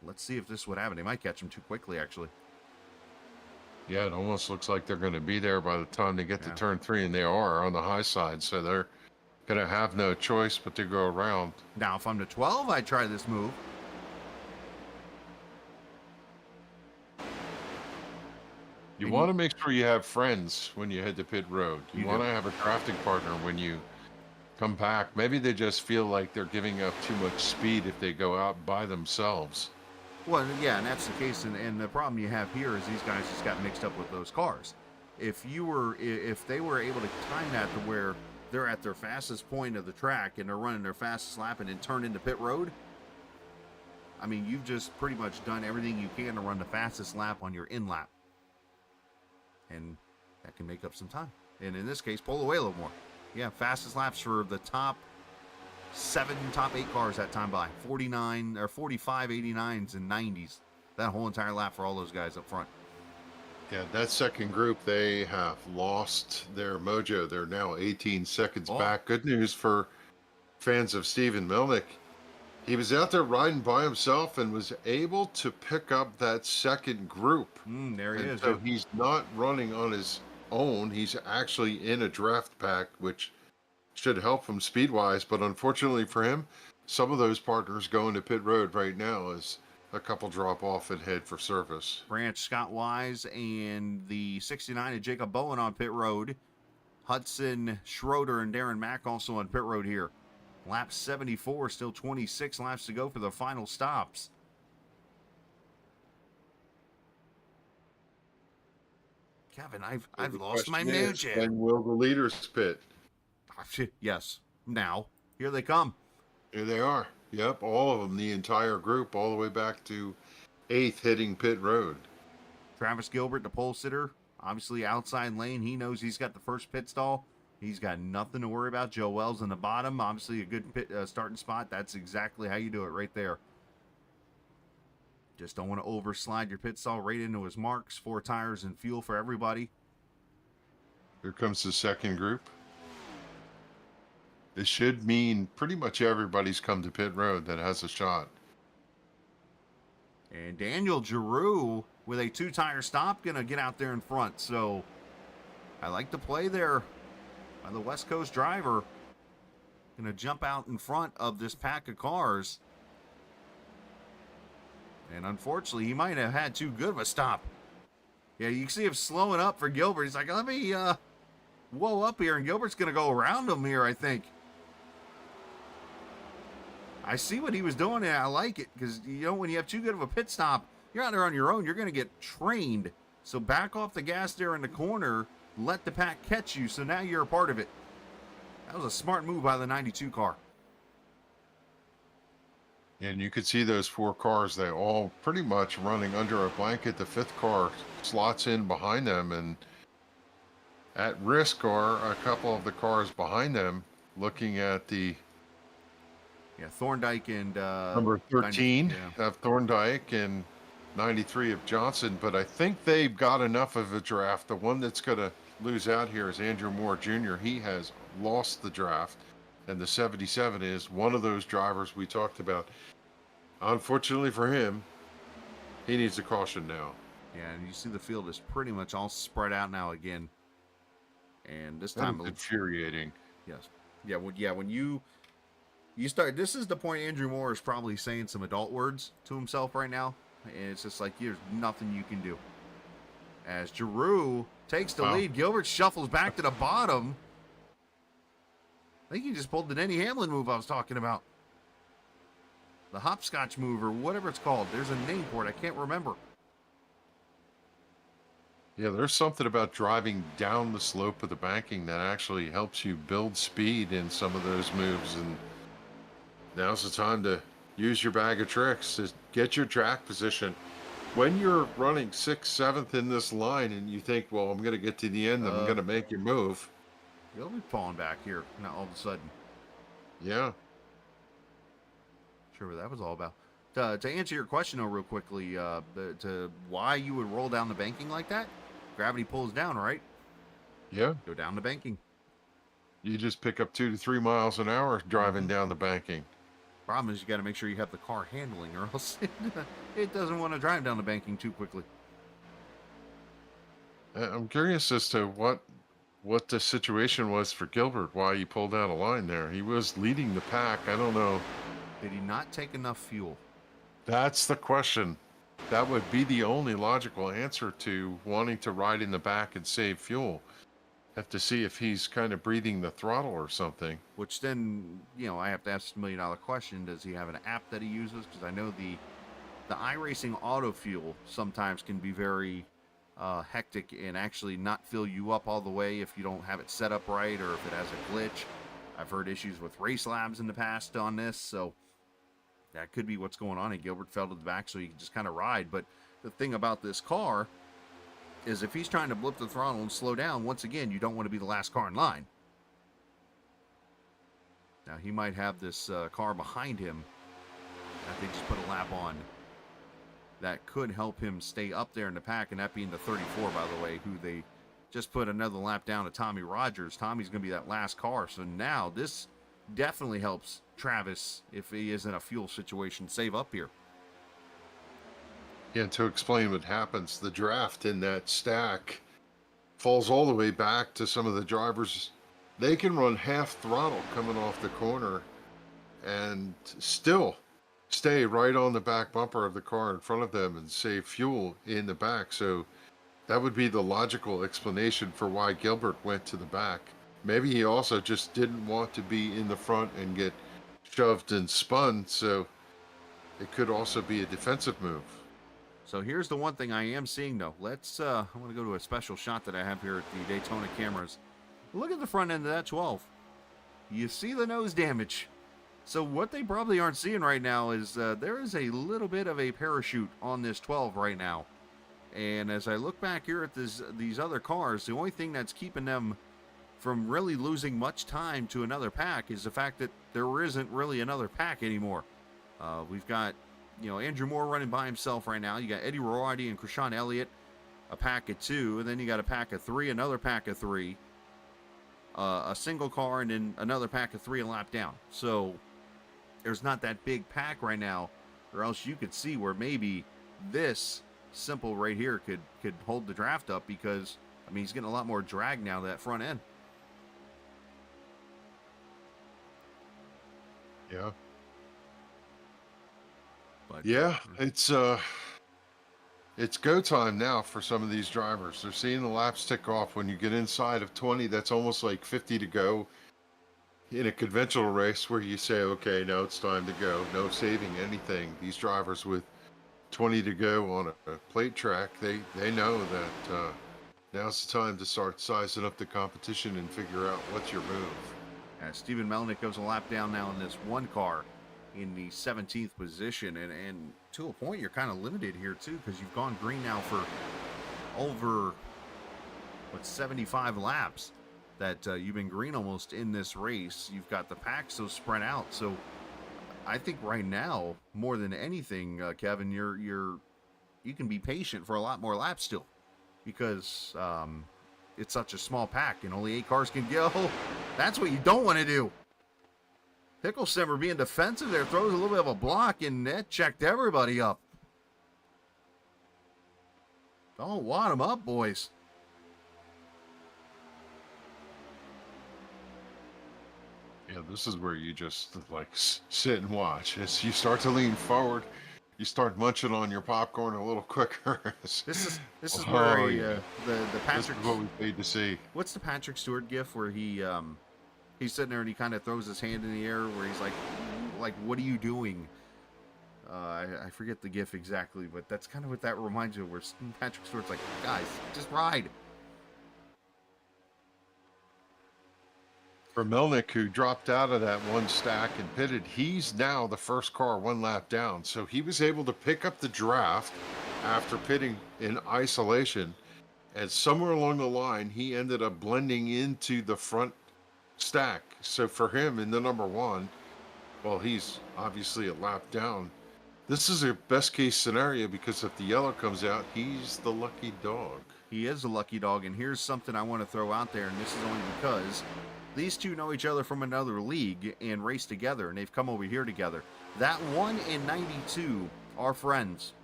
Let's see if this would happen. They might catch him too quickly, actually. Yeah, it almost looks like they're going to be there by the time they get to turn 3, and they are on the high side, so they're going to have no choice but to go around. Now, if I'm to 12, I'd try this move. You want to make sure you have friends when you head to pit road. You want to have a drafting partner when you come back. Maybe they just feel like they're giving up too much speed if they go out by themselves. Well, yeah, and that's the case. And the problem you have here is these guys just got mixed up with those cars. If they were able to time that to where they're at their fastest point of the track and they're running their fastest lap and then turn into pit road, I mean, you've just pretty much done everything you can to run the fastest lap on your in lap. And that can make up some time. And in this case, pull away a little more. Yeah, fastest laps for the top 8 cars that time by. 49 or 45, 89s, and 90s. That whole entire lap for all those guys up front. Yeah, that second group, they have lost their mojo. They're now 18 seconds back. Good news for fans of Steven Milnick. He was out there riding by himself and was able to pick up that second group. There he is. So he's not running on his own. He's actually in a draft pack, which should help him speed-wise. But unfortunately for him, some of those partners going to pit road right now as a couple drop off and head for service. Branch, Scott Wise, and the 69 of Jacob Bowen on pit road. Hudson Schroeder and Darren Mack also on pit road here. Lap 74, still 26 laps to go for the final stops. Kevin, I've lost my mojo. When will the leaders pit? Yes, now. Here they come. Here they are. Yep, all of them, the entire group, all the way back to 8th hitting pit road. Travis Gilbert, the pole sitter, obviously outside lane. He knows he's got the first pit stall. He's got nothing to worry about. Joe Wells in the bottom. Obviously a good pit starting spot. That's exactly how you do it right there. Just don't want to overslide your pit stall right into his marks. 4 tires and fuel for everybody. Here comes the second group. This should mean pretty much everybody's come to pit road that has a shot. And Daniel Giroux with a 2-tire stop going to get out there in front. So I like the play there by the West Coast driver. Going to jump out in front of this pack of cars. And unfortunately, he might have had too good of a stop. Yeah, you can see him slowing up for Gilbert. He's like, let me whoa up here. And Gilbert's going to go around him here, I think. I see what he was doing, and I like it. Because, you know, when you have too good of a pit stop, you're out there on your own. You're going to get trained. So back off the gas there in the corner. Let the pack catch you. So now you're a part of it. That was a smart move by the 92 car. And you could see those 4 cars, they all pretty much running under a blanket. The 5th car slots in behind them, and at risk are a couple of the cars behind them. Looking at the Thorndike and number 13 of Thorndike and 93 of Johnson, but I think they've got enough of a draft. The one that's going to lose out here is Andrew Moore Jr. He has lost the draft, and the 77 is one of those drivers we talked about. Unfortunately for him, he needs a caution now. Yeah, and you see the field is pretty much all spread out now again. And this time, it's infuriating. Yes. Yeah, when you start, this is the point Andrew Moore is probably saying some adult words to himself right now. And it's just like, there's nothing you can do. As Giroux takes the lead, Gilbert shuffles back to the bottom. I think he just pulled the Denny Hamlin move I was talking about. The hopscotch move or whatever it's called. There's a name for it. I can't remember. Yeah, there's something about driving down the slope of the banking that actually helps you build speed in some of those moves. And now's the time to use your bag of tricks to get your track position. When you're running sixth, seventh in this line and you think, well, I'm going to get to the end, I'm going to make your move. He'll be falling back here. Now all of a sudden. Yeah. Sure what that was all about. To answer your question, though, real quickly, to why you would roll down the banking like that? Gravity pulls down, right? Yeah. Go down the banking. You just pick up 2 to 3 miles an hour driving down the banking. Problem is you got to make sure you have the car handling, or else it doesn't want to drive down the banking too quickly. I'm curious as to what the situation was for Gilbert, why he pulled out a line there. He was leading the pack. I don't know. Did he not take enough fuel? That's the question. That would be the only logical answer to wanting to ride in the back and save fuel. Have to see if he's kind of breathing the throttle or something. Which then, I have to ask the $1 million question. Does he have an app that he uses? Because I know the iRacing auto fuel sometimes can be very hectic and actually not fill you up all the way if you don't have it set up right or if it has a glitch. I've heard issues with Race Labs in the past on this, so that could be what's going on. And Gilbert fell to the back so he can just kind of ride. But the thing about this car is if he's trying to blip the throttle and slow down, once again, you don't want to be the last car in line. Now, he might have this car behind him that they just put a lap on that could help him stay up there in the pack, and that being the 34, by the way, who they just put another lap down to Tommy Rogers. Tommy's going to be that last car. So now this definitely helps Travis, if he is in a fuel situation, save up here. Yeah, to explain what happens, the draft in that stack falls all the way back to some of the drivers. They can run half throttle coming off the corner and still stay right on the back bumper of the car in front of them and save fuel in the back. So that would be the logical explanation for why Gilbert went to the back. Maybe he also just didn't want to be in the front and get shoved and spun, so it could also be a defensive move. So here's the one thing I am seeing, though. Let's, I want to go to a special shot that I have here at the Daytona cameras. Look at the front end of that 12. You see the nose damage. So what they probably aren't seeing right now is there is a little bit of a parachute on this 12 right now. And as I look back here at these other cars, the only thing that's keeping them from really losing much time to another pack is the fact that there isn't really another pack anymore. We've got, Andrew Moore running by himself right now. You got Eddie Rorty and Krishan Elliott, a pack of 2, and then you got a pack of 3, another pack of 3, a single car, and then another pack of 3 a lap down. So there's not that big pack right now, or else you could see where maybe this simple right here could hold the draft up, because he's getting a lot more drag now to that front end. Yeah. But yeah, it's go time now for some of these drivers. They're seeing the laps tick off. When you get inside of 20, that's almost like 50 to go in a conventional race where you say, okay, now it's time to go. No saving anything. These drivers with 20 to go on a plate track, they know that now's the time to start sizing up the competition and figure out what's your move. Stephen Melnick goes a lap down now in this one car in the 17th position, and to a point you're kind of limited here too, because you've gone green now for over 75 laps that you've been green almost in this race. You've got the pack so spread out, so I think right now more than anything, Kevin, you can be patient for a lot more laps still, because it's such a small pack and only 8 cars can go. That's what you don't want to do. Hickelsimmer being defensive there, throws a little bit of a block, and that checked everybody up. Don't wad them up, boys. Yeah, this is where you just sit and watch. As you start to lean forward, you start munching on your popcorn a little quicker. This is where yeah. the Patrick. This is what we paid to see. What's the Patrick Stewart gif where he's sitting there and he kind of throws his hand in the air where he's like, what are you doing? I forget the GIF exactly, but that's kind of what that reminds me of, where Patrick Stewart's like, guys, just ride. For Melnick, who dropped out of that one stack and pitted, he's now the first car one lap down. So he was able to pick up the draft after pitting in isolation. And somewhere along the line, he ended up blending into the front stack. So for him in the number one, well, he's obviously a lap down. This is a best case scenario, because if the yellow comes out, he's the lucky dog. He is a lucky dog, and here's something I want to throw out there, and this is only because these two know each other from another league and race together, and they've come over here together. That 1 and 92 are friends,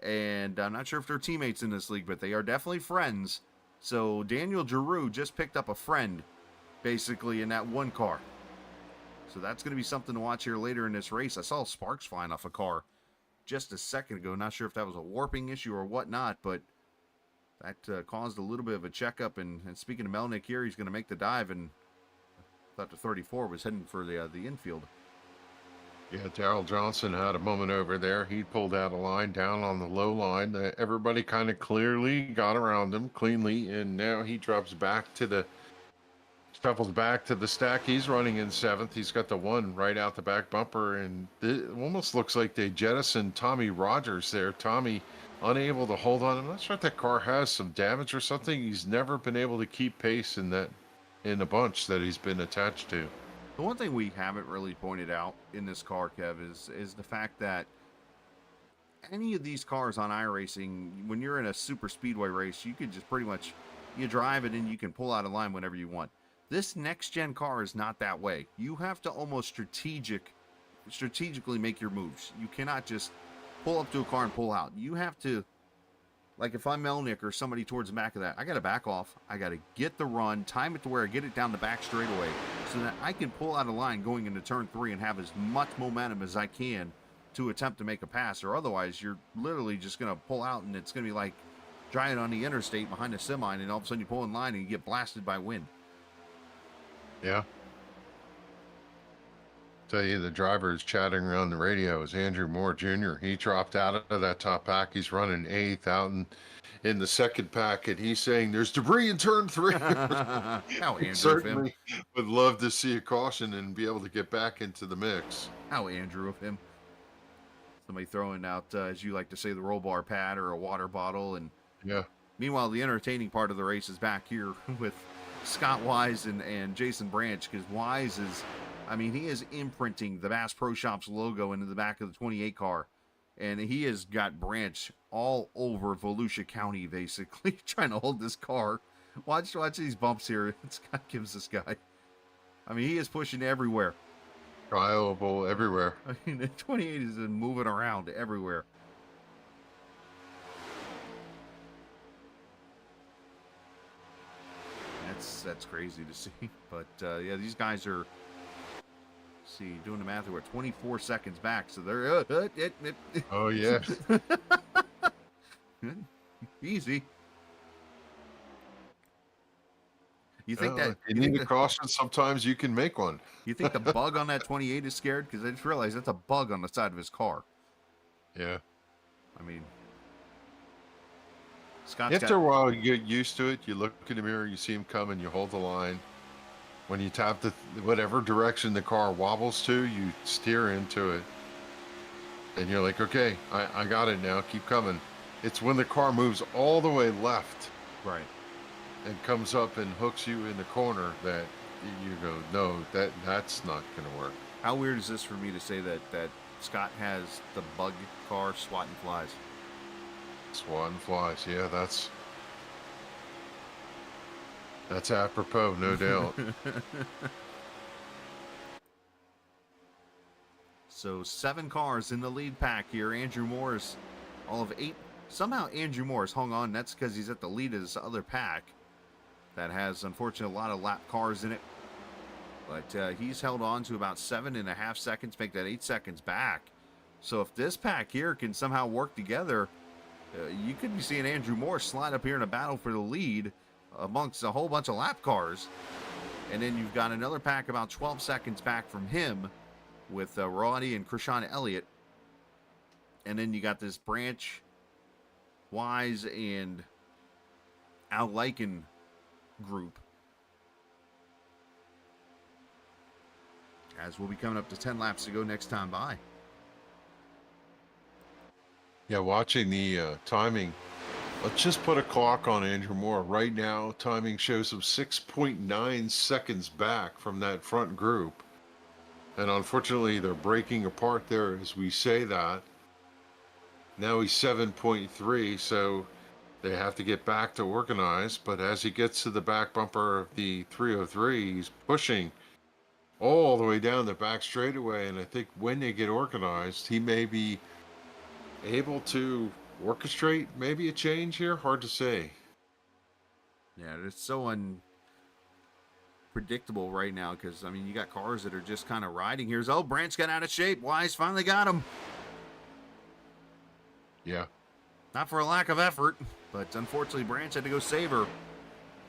and I'm not sure if they're teammates in this league, but they are definitely friends. So Daniel Giroux just picked up a friend, basically, in that one car. So that's going to be something to watch here later in this race. I saw sparks flying off a car just a second ago. Not sure if that was a warping issue or whatnot, but that caused a little bit of a checkup. And speaking of Melnick here, he's going to make the dive, and I thought the 34 was heading for the infield. Yeah, Darrell Johnson had a moment over there. He pulled out a line down on the low line. Everybody kind of clearly got around him cleanly, and now he drops back to the shuffles back to the stack. He's running in seventh. He's got the one right out the back bumper, and it almost looks like they jettisoned Tommy Rogers there. Tommy unable to hold on. I'm not sure if that car has some damage or something. He's never been able to keep pace in the bunch that he's been attached to. The one thing we haven't really pointed out in this car, Kev, is the fact that any of these cars on iRacing, when you're in a super speedway race, you can just pretty much, you drive it and you can pull out a line whenever you want. This next-gen car is not that way. You have to almost strategically make your moves. You cannot just pull up to a car and pull out. You have to, like if I'm Melnick or somebody towards the back of that, I got to back off. I got to get the run, time it to where I get it down the back straightaway so that I can pull out a line going into turn 3 and have as much momentum as I can to attempt to make a pass. Or otherwise, you're literally just going to pull out, and it's going to be like driving on the interstate behind a semi, and all of a sudden you pull in line and you get blasted by wind. Yeah. Tell you, the driver is chatting around the radio is Andrew Moore Jr. He dropped out of that top pack. He's running 8th out in the second pack, and he's saying there's debris in turn 3. How Andrew Certainly would love to see a caution and be able to get back into the mix. How Andrew of him. Somebody throwing out, as you like to say, the roll bar pad or a water bottle. And yeah. Meanwhile, the entertaining part of the race is back here with Scott Wise and Jason Branch, because Wise is, I mean, he is imprinting the Bass Pro Shops logo into the back of the 28 car, and he has got Branch all over Volusia County, basically, trying to hold this car. Watch these bumps here. Scott gives this guy. I mean, he is pushing everywhere. Trialable everywhere. I mean, the 28 is moving around everywhere. That's crazy to see, but yeah, these guys are, see, doing the math, we're 24 seconds back, so they're Oh yeah. Easy. You think that you need a caution? Sometimes you can make one. You think the bug on that 28 is scared? Because I just realized that's a bug on the side of his car. Yeah. I mean, Scott's after a while, you get used to it. You look in the mirror, you see him coming, you hold the line. When you tap the whatever direction the car wobbles to, you steer into it. And you're like, okay, I got it now. Keep coming. It's when the car moves all the way left, right, and comes up and hooks you in the corner that you go, no, that's not going to work. How weird is this for me to say that Scott has the bug car swatting flies? Swatting flies, yeah, that's apropos, no doubt. So 7 cars in the lead pack here. Andrew Moore's all of 8. Somehow Andrew Moore's hung on. That's because he's at the lead of this other pack that has, unfortunately, a lot of lap cars in it. But he's held on to about 7.5 seconds, make that 8 seconds back. So if this pack here can somehow work together, you could be seeing Andrew Moore slide up here in a battle for the lead amongst a whole bunch of lap cars. And then you've got another pack about 12 seconds back from him with Roddy and Krishan Elliott. And then you got this Branch, Wise, and Al Lycan group. As we'll be coming up to 10 laps to go next time by. Yeah, watching the timing. Let's just put a clock on Andrew Moore. Right now, timing shows him 6.9 seconds back from that front group. And unfortunately, they're breaking apart there as we say that. Now he's 7.3, so they have to get back to organize. But as he gets to the back bumper of the 303, he's pushing all the way down the back straightaway. And I think when they get organized, he may be able to orchestrate maybe a change here. Hard to say. Yeah, it's so unpredictable right now because, I mean, you got cars that are just kind of riding here. Oh, Branch got out of shape. Wise finally got him. Yeah. Not for a lack of effort, but unfortunately Branch had to go save her.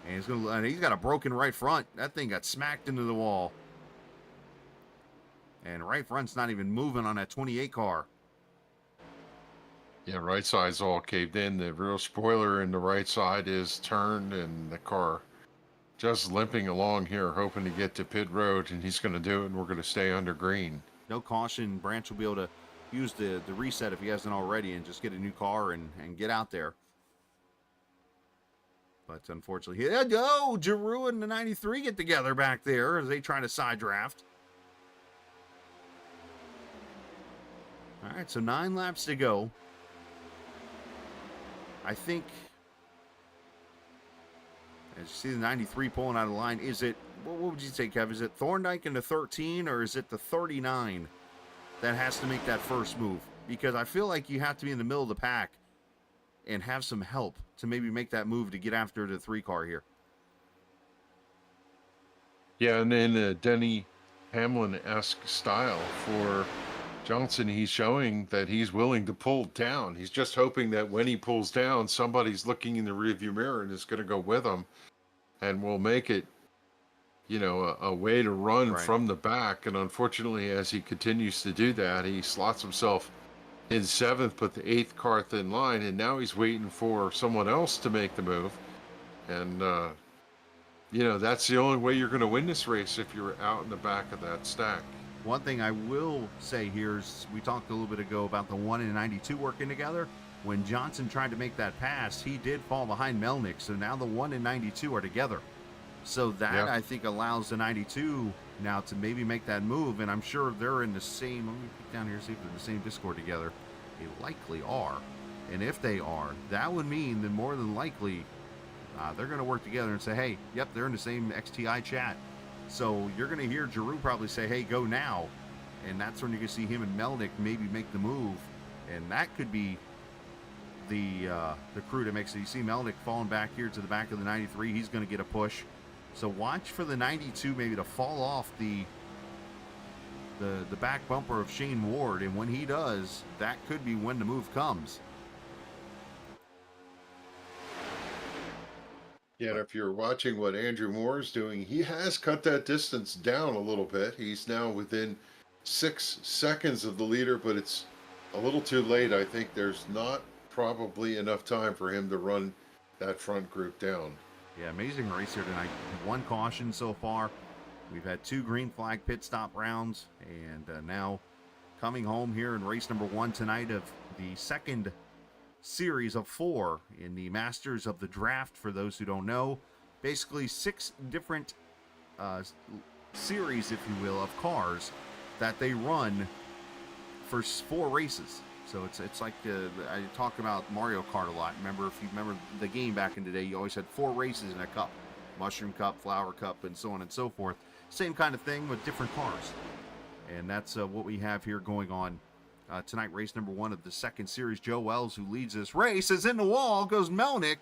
And he's got a broken right front. That thing got smacked into the wall. And right front's not even moving on that 28 car. Yeah, right side's all caved in. The rear spoiler in the right side is turned, and the car just limping along here, hoping to get to pit road, and he's going to do it, and we're going to stay under green. No caution. Branch will be able to use the reset if he hasn't already and just get a new car and get out there. But unfortunately, Giroux and the 93 get together back there as they try to side draft. All right, so 9 laps to go. I think, as you see the 93 pulling out of the line, is it, what would you say, Kev? Is it Thorndike in the 13 or is it the 39 that has to make that first move? Because I feel like you have to be in the middle of the pack and have some help to maybe make that move to get after the 3 car here. Yeah, and in a Denny Hamlin-esque style for Johnson, he's showing that he's willing to pull down. He's just hoping that when he pulls down, somebody's looking in the rearview mirror and is going to go with him and will make it, you know, a way to run from the back. And unfortunately, as he continues to do that, he slots himself in 7th, but the 8th car in line, and now he's waiting for someone else to make the move. And, you know, that's the only way you're going to win this race if you're out in the back of that stack. One thing I will say here is we talked a little bit ago about the 1 and 92 working together. When Johnson tried to make that pass, he did fall behind Melnick. So now the 1 and 92 are together. So that, I think, allows the 92 now to maybe make that move. And I'm sure they're in the same, let me pick down here, see if they're in the same Discord together. They likely are. And if they are, that would mean that more than likely they're going to work together and say, hey, yep, they're in the same XTI chat. So you're going to hear Giroux probably say, hey, go now. And that's when you can see him and Melnick maybe make the move. And that could be the crew that makes it. You see Melnick falling back here to the back of the 93. He's going to get a push. So watch for the 92 maybe to fall off the back bumper of Shane Ward. And when he does, that could be when the move comes. Yeah, and if you're watching what Andrew Moore is doing, he has cut that distance down a little bit. He's now within 6 seconds of the leader, but it's a little too late. I think there's not probably enough time for him to run that front group down. Yeah, amazing race here tonight. 1 caution so far. We've had 2 green flag pit stop rounds, and now coming home here in race number 1 tonight of the second series of 4 in the Masters of the Draft. For those who don't know, basically 6 different series, if you will, of cars that they run for 4 races. So it's like I talk about Mario Kart a lot. Remember, if you remember the game back in the day, you always had 4 races in a cup: Mushroom Cup, Flower Cup, and so on and so forth. Same kind of thing with different cars, and that's what we have here going on. Tonight, race number 1 of the second series. Joe Wells, who leads this race, is in the wall. Goes Melnick.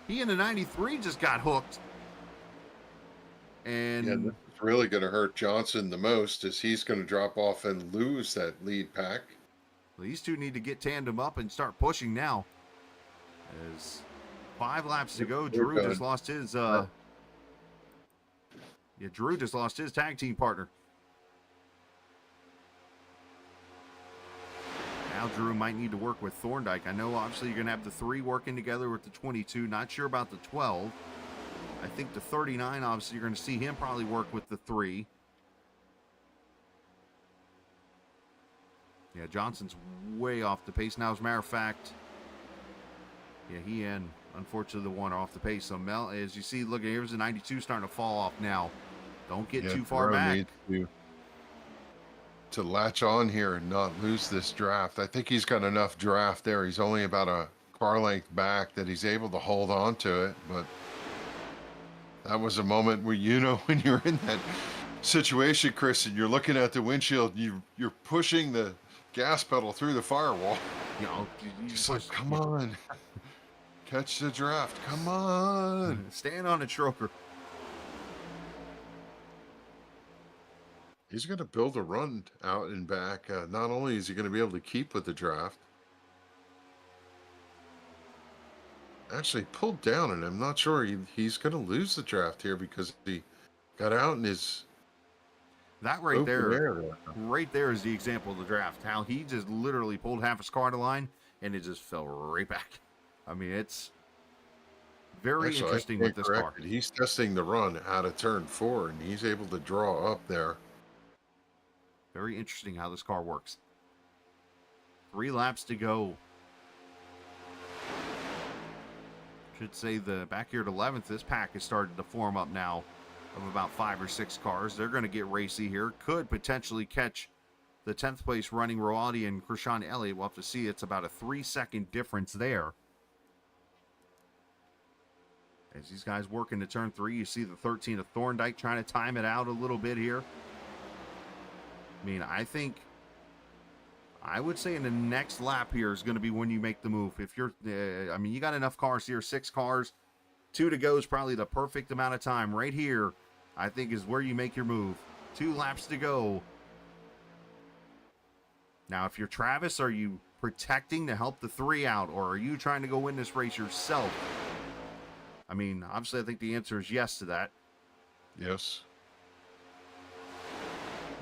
He in the 93 just got hooked. And yeah, this is really going to hurt Johnson the most, as he's going to drop off and lose that lead pack. These two need to get tandem up and start pushing now. As 5 laps to go, Giroux just lost his. Giroux just lost his tag team partner. Now Drew might need to work with Thorndike. I know obviously you're going to have the 3 working together with the 22. Not sure about the 12. I think the 39, obviously, you're going to see him probably work with the 3. Yeah, Johnson's way off the pace now. As a matter of fact, yeah, he and unfortunately the 1 are off the pace. So Mel, as you see, look, here's the 92 starting to fall off now. Don't get too far back. To latch on here and not lose this draft. I think he's got enough draft there. He's only about a car length back that he's able to hold on to it. But that was a moment where, you know, when you're in that situation, Chris, and you're looking at the windshield, you're pushing the gas pedal through the firewall. You know, Just like, come on. Catch the draft. Come on. Stand on it, Schroeder. He's going to build a run out and back. Not only is he going to be able to keep with the draft, actually pulled down, and I'm not sure he's going to lose the draft here because he got out in his that right there, area. Right there is the example of the draft. How he just literally pulled half his car to line, and it just fell right back. I mean, it's very interesting with this car. He's testing the run out of turn 4, and he's able to draw up there. Very interesting how this car works. 3 laps to go. Should say the back here at 11th, this pack has started to form up now of about 5 or 6 cars. They're going to get racy here. Could potentially catch the 10th place running Roaldi and Krishan Elliott. We'll have to see. It's about a 3-second difference there. As these guys work into turn 3, you see the 13 of Thorndike trying to time it out a little bit here. I mean, I would say in the next lap here is going to be when you make the move. If you're, I mean, you got enough cars here, 6 cars, 2 to go is probably the perfect amount of time. Right here, I think, is where you make your move. 2 laps to go. Now, if you're Travis, are you protecting to help the 3 out, or are you trying to go win this race yourself? I mean, obviously, I think the answer is yes to that. Yes.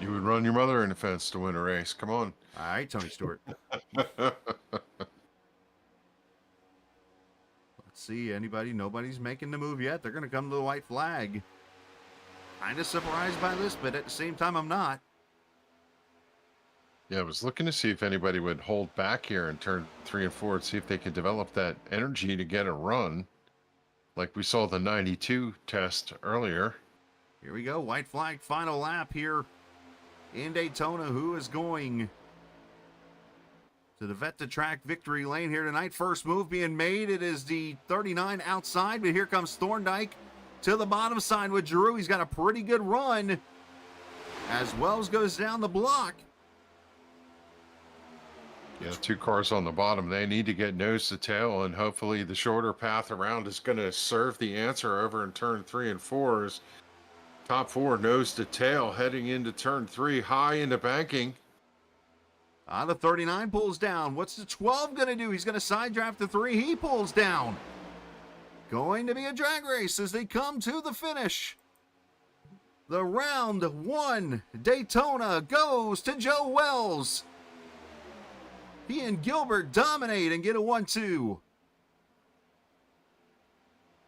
You would run your mother in the fence to win a race. Come on. All right, Tony Stewart. Let's see. Anybody? Nobody's making the move yet. They're going to come to the white flag. Kind of surprised by this, but at the same time, I'm not. Yeah, I was looking to see if anybody would hold back here in turn 3 and 4 and see if they could develop that energy to get a run. Like we saw the 92 test earlier. Here we go. White flag, final lap here in Daytona. Who is going to the Vet to Track victory lane here tonight? First move being made. It is the 39 outside, but here comes Thorndike to the bottom side with Drew. He's got a pretty good run as Wells goes down the block. Yeah, 2 cars on the bottom. They need to get nose to tail, and hopefully the shorter path around is going to serve the answer over in turn 3 and 4. Is top 4 nose to tail heading into turn 3, high into banking. The 39 pulls down. What's the 12 going to do? He's going to side draft the 3. He pulls down. Going to be a drag race as they come to the finish. The round 1 Daytona goes to Joe Wells. He and Gilbert dominate and get a 1-2.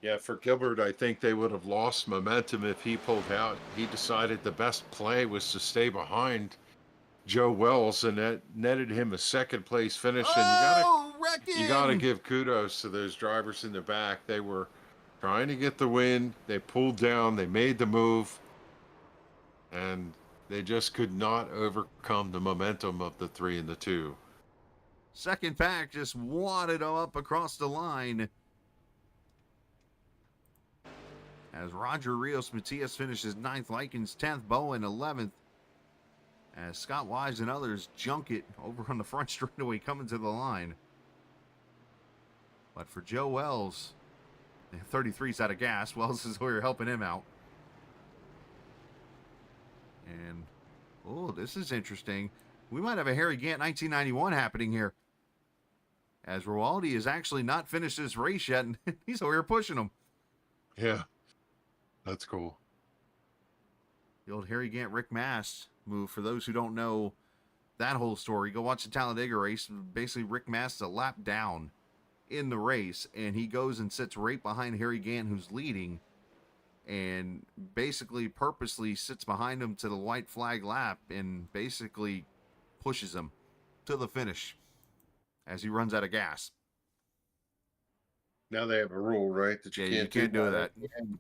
Yeah, for Gilbert, I think they would have lost momentum if he pulled out. He decided the best play was to stay behind Joe Wells, and that netted him a 2nd place finish. And you gotta give kudos to those drivers in the back. They were trying to get the win. They pulled down. They made the move, and they just could not overcome the momentum of the 3 and the 2. Second pack just wadded up across the line. As Roger Rios Matias finishes 9th, Likens 10th, Bowen 11th. As Scott Wise and others junk it over on the front straightaway coming to the line. But for Joe Wells, 33's out of gas. Wells is where you're helping him out. And, oh, this is interesting. We might have a Harry Gant 1991 happening here. As Roaldi has actually not finished this race yet, and he's over here pushing him. Yeah, that's cool. The old Harry Gant Rick Mast move. For those who don't know that whole story, go watch the Talladega race. Basically, Rick Mast's a lap down in the race, and he goes and sits right behind Harry Gant, who's leading, and basically purposely sits behind him to the white flag lap and basically pushes him to the finish as he runs out of gas. Now they have a rule, right? That you can't do that.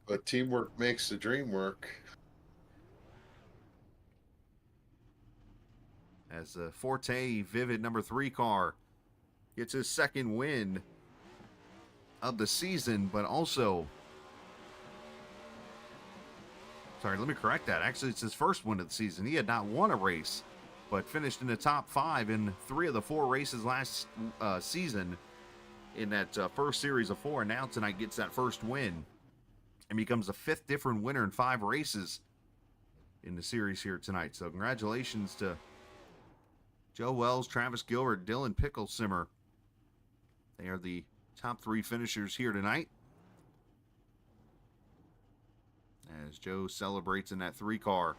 But teamwork makes the dream work. As the Forte Vivid number 3 car gets his second win of the season, but also, sorry, let me correct that. Actually, it's his first win of the season. He had not won a race, but finished in the top 5 in 3 of the 4 races last season in that first series of 4. And now tonight gets that first win and becomes the 5th different winner in 5 races in the series here tonight. So congratulations to Joe Wells, Travis Gilbert, Dylan Picklesimmer. They are the top 3 finishers here tonight. As Joe celebrates in that 3 car.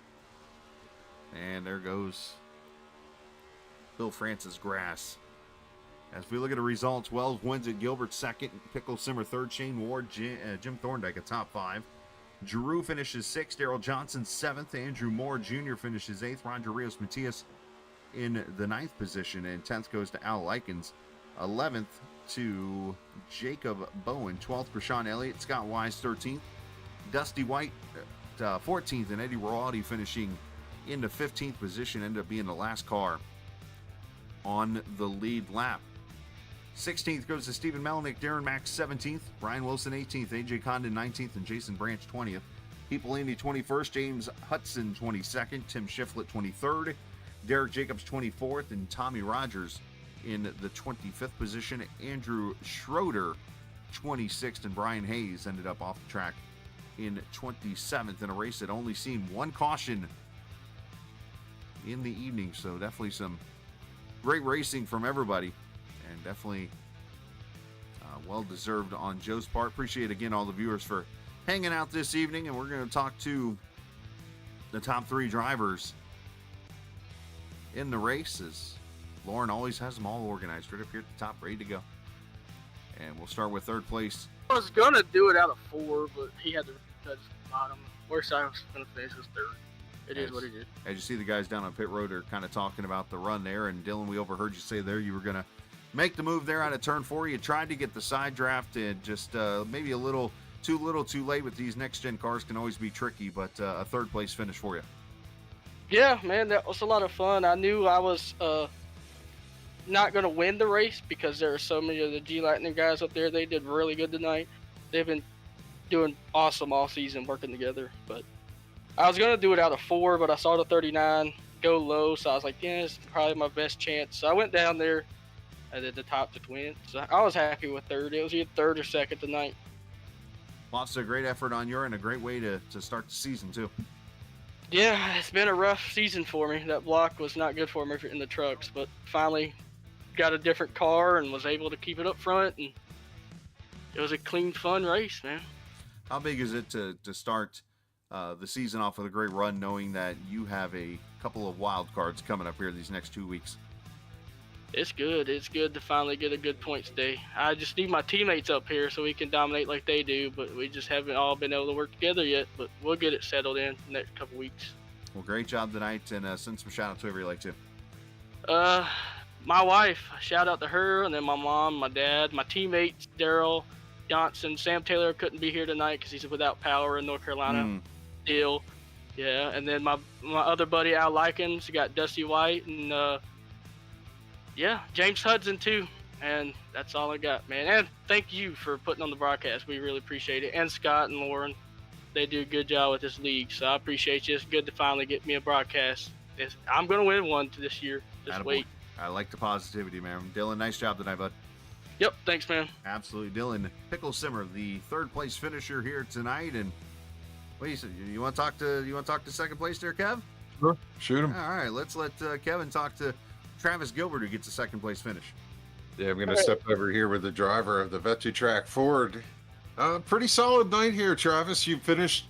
And there goes Bill Francis grass. As we look at the results, Wells wins at Gilbert second, Picklesimmer third, Shane Ward, Jim Thorndike at top 5. Giroux finishes 6th, Darrell Johnson 7th, Andrew Moore Jr. finishes 8th, Roger Rios Matias in the 9th position, and 10th goes to Al Likens, 11th to Jacob Bowen, 12th Rashawn Elliott, Scott Wise 13th, Dusty White 14th, and Eddie Rowaldi finishing in the 15th position, ended up being the last car on the lead lap. 16th goes to Stephen Melnick, Darren Max 17th, Brian Wilson 18th, AJ Condon 19th, and Jason Branch 20th. Pete Bellini 21st, James Hudson 22nd, Tim Shiflett 23rd, Derek Jacobs 24th, and Tommy Rogers in the 25th position. Andrew Schroeder 26th, and Brian Hayes ended up off the track in 27th in a race that only seen 1 caution in the evening. So definitely some great racing from everybody, and definitely well deserved on Joe's part. Appreciate again all the viewers for hanging out this evening, and we're going to talk to the top 3 drivers in the races. Lauren always has them all organized right up here at the top, ready to go. And we'll start with 3rd place. I was going to do it out of 4, but he had to touch the bottom. Worst I was going to finish was 3rd. It is what it is. As you see, the guys down on pit road are kind of talking about the run there. And Dylan, we overheard you say there you were going to make the move there out of turn 4. You tried to get the side draft, and just maybe a little too late with these next-gen cars can always be tricky, but a 3rd place finish for you. Yeah, man, that was a lot of fun. I knew I was not going to win the race because there are so many of the G Lightning guys up there. They did really good tonight. They've been doing awesome all season working together. But I was going to do it out of 4, but I saw the 39 go low, so I was like, yeah, it's probably my best chance. So I went down there at the top to win. So I was happy with 3rd. It was either 3rd or 2nd tonight. Lots of great effort on your end, a great way to start the season, too. Yeah, it's been a rough season for me. That block was not good for me in the trucks, but finally got a different car and was able to keep it up front, and it was a clean, fun race, man. How big is it to start the season off with a great run, knowing that you have a couple of wild cards coming up here these next 2 weeks? It's good. It's good to finally get a good points day. I just need my teammates up here so we can dominate like they do, but we just haven't all been able to work together yet, but we'll get it settled in the next couple weeks. Well, great job tonight, and send some shout-outs to whoever you like to. My wife, shout out to her, and then my mom, my dad, my teammates, Darrell Johnson. Sam Taylor couldn't be here tonight because he's without power in North Carolina. Deal. Yeah, and then my other buddy, Al Likens, got Dusty White, and James Hudson too. And that's all I got, man. And thank you for putting on the broadcast. We really appreciate it. And Scott and Lauren, they do a good job with this league, so I appreciate you. It's good to finally get me a broadcast. I'm going to win one this year. Just wait. I like the positivity, man. Dylan, nice job tonight, bud. Yep, thanks, man. Absolutely. Dylan Picklesimmer, the 3rd place finisher here tonight. And what do you say? You want to talk to 2nd place there, Kev? Sure. Shoot him. All right, let's let Kevin talk to Travis Gilbert, who gets a 2nd place finish. Yeah, I'm going to step over here with the driver of the VetuTrack Ford. Pretty solid night here, Travis. You finished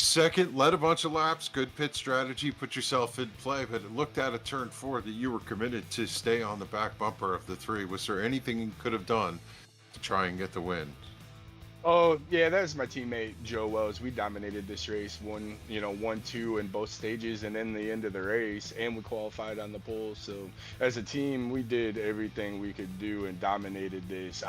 Second, led a bunch of laps, good pit strategy, put yourself in play, but it looked out of turn 4 that you were committed to stay on the back bumper of the 3. Was there anything you could have done to try and get the win? Oh yeah, that was my teammate Joe Wells. We dominated this race, won 1-2 in both stages, and then the end of the race, and we qualified on the pole. So as a team, we did everything we could do and dominated this.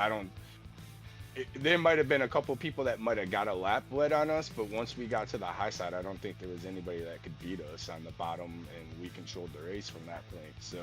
There might have been a couple people that might have got a lap led on us, but once we got to the high side, I don't think there was anybody that could beat us on the bottom, and we controlled the race from that point. So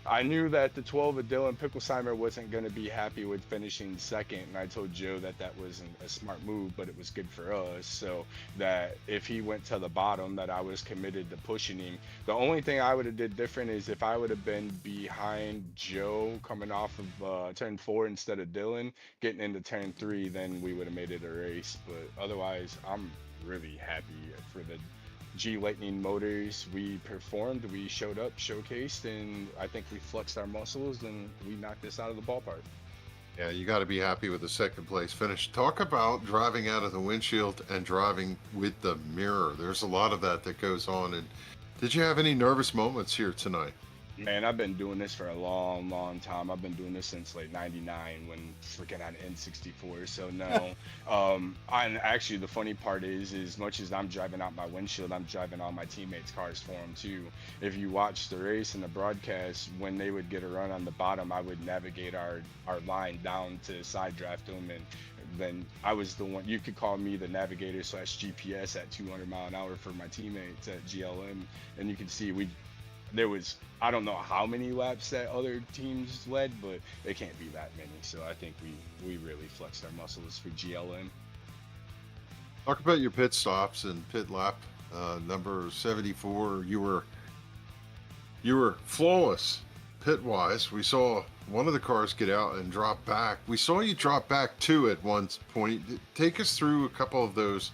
I knew that the 12 of Dylan Picklesheimer wasn't going to be happy with finishing second, and I told Joe that that wasn't a smart move, but it was good for us. So that if he went to the bottom, that I was committed to pushing him. The only thing I would have did different is if I would have been behind Joe coming off of turn 4 instead of Dylan getting into turn 3, then we would have made it a race. But otherwise, I'm really happy for the G Lightning motors. We performed, we showed up, showcased, and I think we flexed our muscles and we knocked this out of the ballpark. Yeah, you got to be happy with the second place finish. Talk about driving out of the windshield and driving with the mirror. There's a lot of that goes on. And did you have any nervous moments here tonight? Man, I've been doing this for a long, long time. I've been doing this since like '99 when freaking on N64. So no, and actually the funny part is, as much as I'm driving out my windshield, I'm driving all my teammates' cars for them too. If you watch the race and the broadcast, when they would get a run on the bottom, I would navigate our line down to side draft them, and then I was the one. You could call me the navigator / GPS at 200 mile an hour for my teammates at GLM, and you can see there was, I don't know how many laps that other teams led, but it can't be that many. So I think we really flexed our muscles for GLM. Talk about your pit stops and pit lap number 74. You were flawless pit wise. We saw one of the cars get out and drop back. We saw you drop back 2 at one point. Take us through a couple of those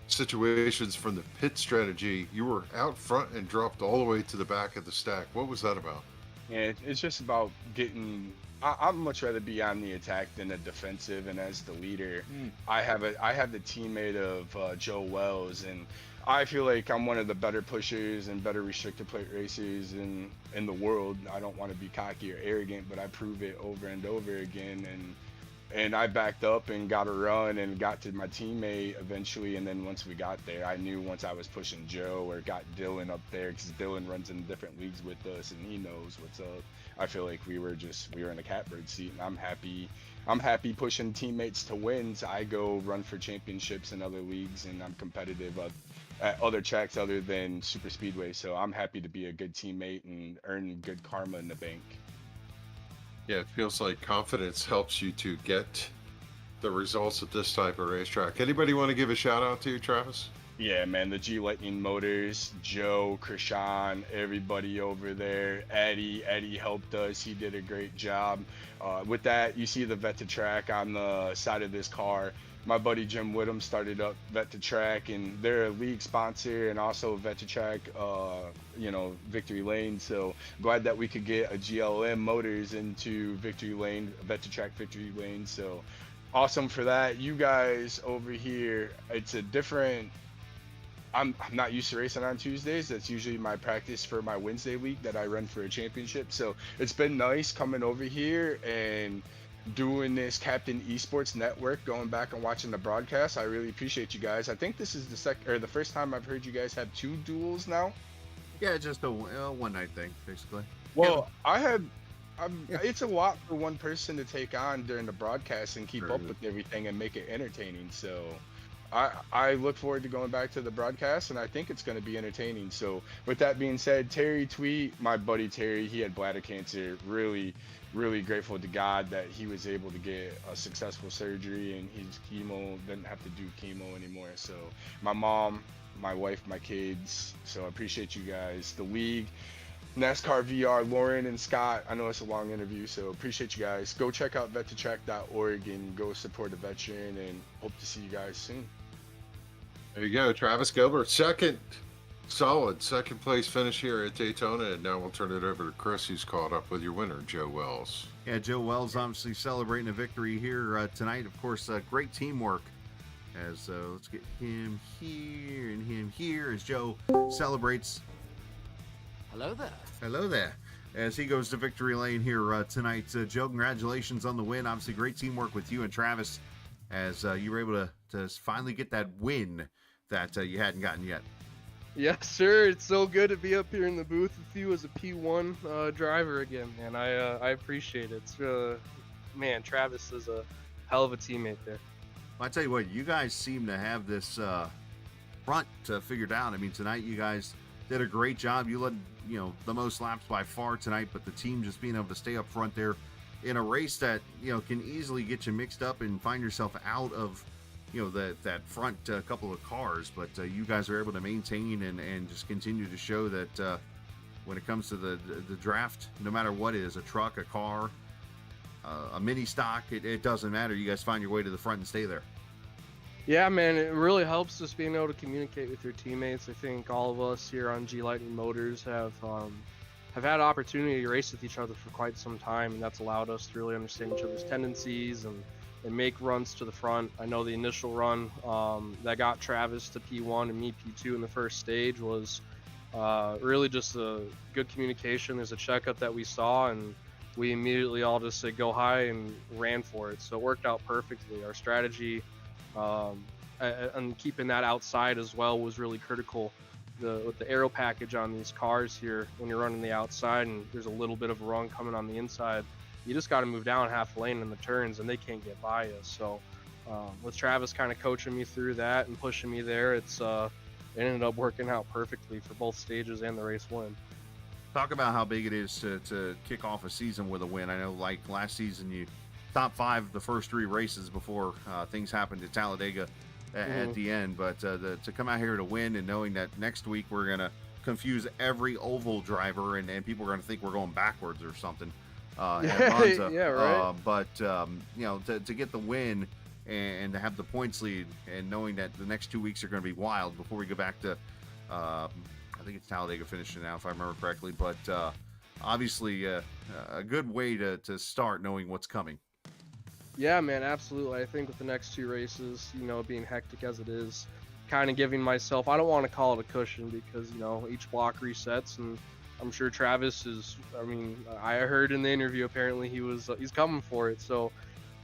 situations from the pit strategy. You were out front and dropped all the way to the back of the stack. What was that about? Yeah, it's just about getting. I'd much rather be on the attack than a defensive, and as the leader, I have the teammate of Joe Wells, and I feel like I'm one of the better pushers and better restrictor plate racers in the world. I don't want to be cocky or arrogant, but I prove it over and over again, and I backed up and got a run and got to my teammate eventually. And then once we got there, I knew once I was pushing Joe or got Dylan up there, because Dylan runs in different leagues with us and he knows what's up. I feel like we were in a catbird seat, and I'm happy pushing teammates to wins. I go run for championships in other leagues, and I'm competitive at other tracks other than super speedway. So I'm happy to be a good teammate and earn good karma in the bank. Yeah, it feels like confidence helps you to get the results at this type of racetrack. Anybody want to give a shout out to you, Travis? Yeah, man, the G Lightning motors, Joe, Krishan, everybody over there. Eddie helped us. He did a great job. With that, you see the Vet to Track on the side of this car. My buddy Jim Whittam started up Vet to Track, and they're a league sponsor and also Vet to Track, Victory Lane. So glad that we could get a GLM Motors into Victory Lane, Vet to Track Victory Lane. So awesome for that. You guys over here, it's a different. I'm not used to racing on Tuesdays. That's usually my practice for my Wednesday week that I run for a championship. So it's been nice coming over here and doing this Captain Esports Network, going back and watching the broadcast. I really appreciate you guys. I think this is the first time I've heard you guys have 2 duels now. Yeah, just a one night thing, basically. Well, it's a lot for one person to take on during the broadcast and keep up with everything and make it entertaining. So I look forward to going back to the broadcast, and I think it's going to be entertaining. So with that being said, Terry Tweet, my buddy Terry, he had bladder cancer. Really, really grateful to God that he was able to get a successful surgery and his chemo didn't have to do chemo anymore. So my mom, my wife, my kids. So I appreciate you guys. The league, NASCAR VR, Lauren and Scott. I know it's a long interview, so appreciate you guys. Go check out vettotrack.org and go support a veteran, and hope to see you guys soon. There you go, Travis Gilbert. Second place finish here at Daytona, and now we'll turn it over to Chris, who's caught up with your winner, Joe Wells. Yeah, Joe Wells obviously celebrating a victory here tonight. Of course, great teamwork As let's get him here and him here as Joe celebrates. Hello there. Hello there. As he goes to victory lane here tonight. Joe, congratulations on the win. Obviously, great teamwork with you and Travis as you were able to finally get that win that you hadn't gotten yet. Yes, sir. It's so good to be up here in the booth with you as a P1 driver again, man. I appreciate it. It's, man, Travis is a hell of a teammate there. Well, I tell you what, you guys seem to have this front figured out. I mean, tonight you guys did a great job. You led, the most laps by far tonight, but the team just being able to stay up front there in a race that, can easily get you mixed up and find yourself out of, that front couple of cars. But you guys are able to maintain and just continue to show that when it comes to the draft, no matter what it is, a truck, a car, a mini stock, it doesn't matter. You guys find your way to the front and stay there. Yeah, man, it really helps just being able to communicate with your teammates. I think all of us here on G Lightning Motors have had opportunity to race with each other for quite some time, and that's allowed us to really understand each other's tendencies and make runs to the front. I know the initial run that got Travis to P1 and me P2 in the first stage was really just a good communication. There's a checkup that we saw, and we immediately all just said go high and ran for it. So it worked out perfectly. Our strategy and keeping that outside as well was really critical. With the aero package on these cars here, when you're running the outside and there's a little bit of a run coming on the inside, you just got to move down half lane in the turns and they can't get by us. So with Travis kind of coaching me through that and pushing me there, it ended up working out perfectly for both stages and the race win. Talk about how big it is to kick off a season with a win. I know, like last season, you top 5 the first 3 races before things happened at Talladega at the end. But to come out here to win and knowing that next week we're going to confuse every oval driver and people are going to think we're going backwards or something at Monza. Yeah, right. But to get the win and to have the points lead and knowing that the next 2 weeks are going to be wild before we go back to I think it's Talladega finishing now, if I remember correctly. But obviously a good way to start knowing what's coming. Yeah, man, absolutely. I think with the next 2 races, being hectic as it is, kind of giving myself, I don't want to call it a cushion because, each block resets, and I'm sure Travis is, I heard in the interview, apparently he's coming for it. So,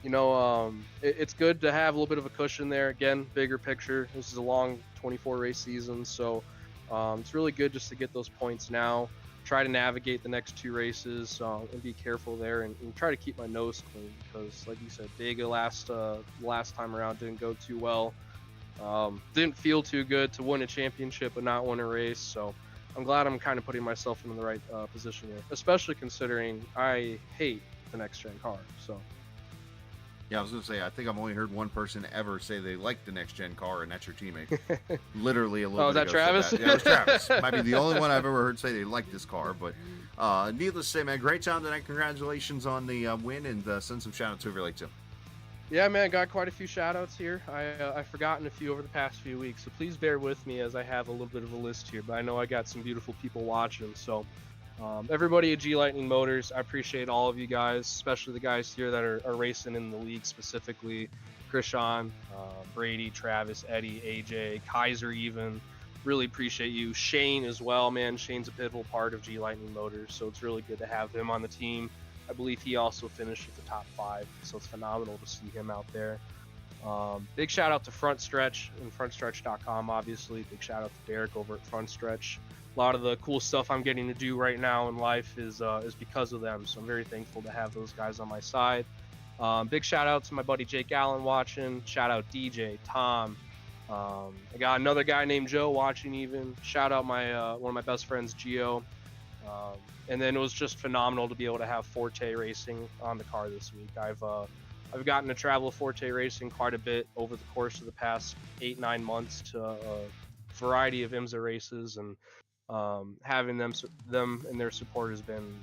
it's good to have a little bit of a cushion there. Again, bigger picture. This is a long 24 race season. So it's really good just to get those points now. Try to navigate the next 2 races and be careful there and try to keep my nose clean because, like you said, Dega last time around didn't go too well. Didn't feel too good to win a championship but not win a race. So I'm glad I'm kind of putting myself in the right position here, especially considering I hate the next gen car. So. Yeah, I was going to say, I think I've only heard one person ever say they like the next-gen car, and that's your teammate. Literally a little bit is that Travis? That. Yeah, it was Travis. Might be the only one I've ever heard say they like this car. But needless to say, man, great job tonight. Congratulations on the win, and send some shout-outs over like too. Yeah, man, got quite a few shout-outs here. I've forgotten a few over the past few weeks, so please bear with me as I have a little bit of a list here. But I know I got some beautiful people watching, so... everybody at G Lightning Motors, I appreciate all of you guys, especially the guys here that are racing in the league specifically. Krishan, Brady, Travis, Eddie, AJ, Kaiser even. Really appreciate you. Shane as well, man. Shane's a pivotal part of G Lightning Motors, so it's really good to have him on the team. I believe he also finished with the top 5, so it's phenomenal to see him out there. Big shout out to Front Stretch and frontstretch.com, obviously. Big shout out to Derek over at Front Stretch. A lot of the cool stuff I'm getting to do right now in life is because of them. So I'm very thankful to have those guys on my side. Big shout out to my buddy Jake Allen watching. Shout out DJ, Tom. I got another guy named Joe watching even. Shout out my one of my best friends, Gio. And then it was just phenomenal to be able to have Forte Racing on the car this week. I've gotten to travel Forte Racing quite a bit over the course of the past 8-9 months to a variety of IMSA races, and having them and their support has been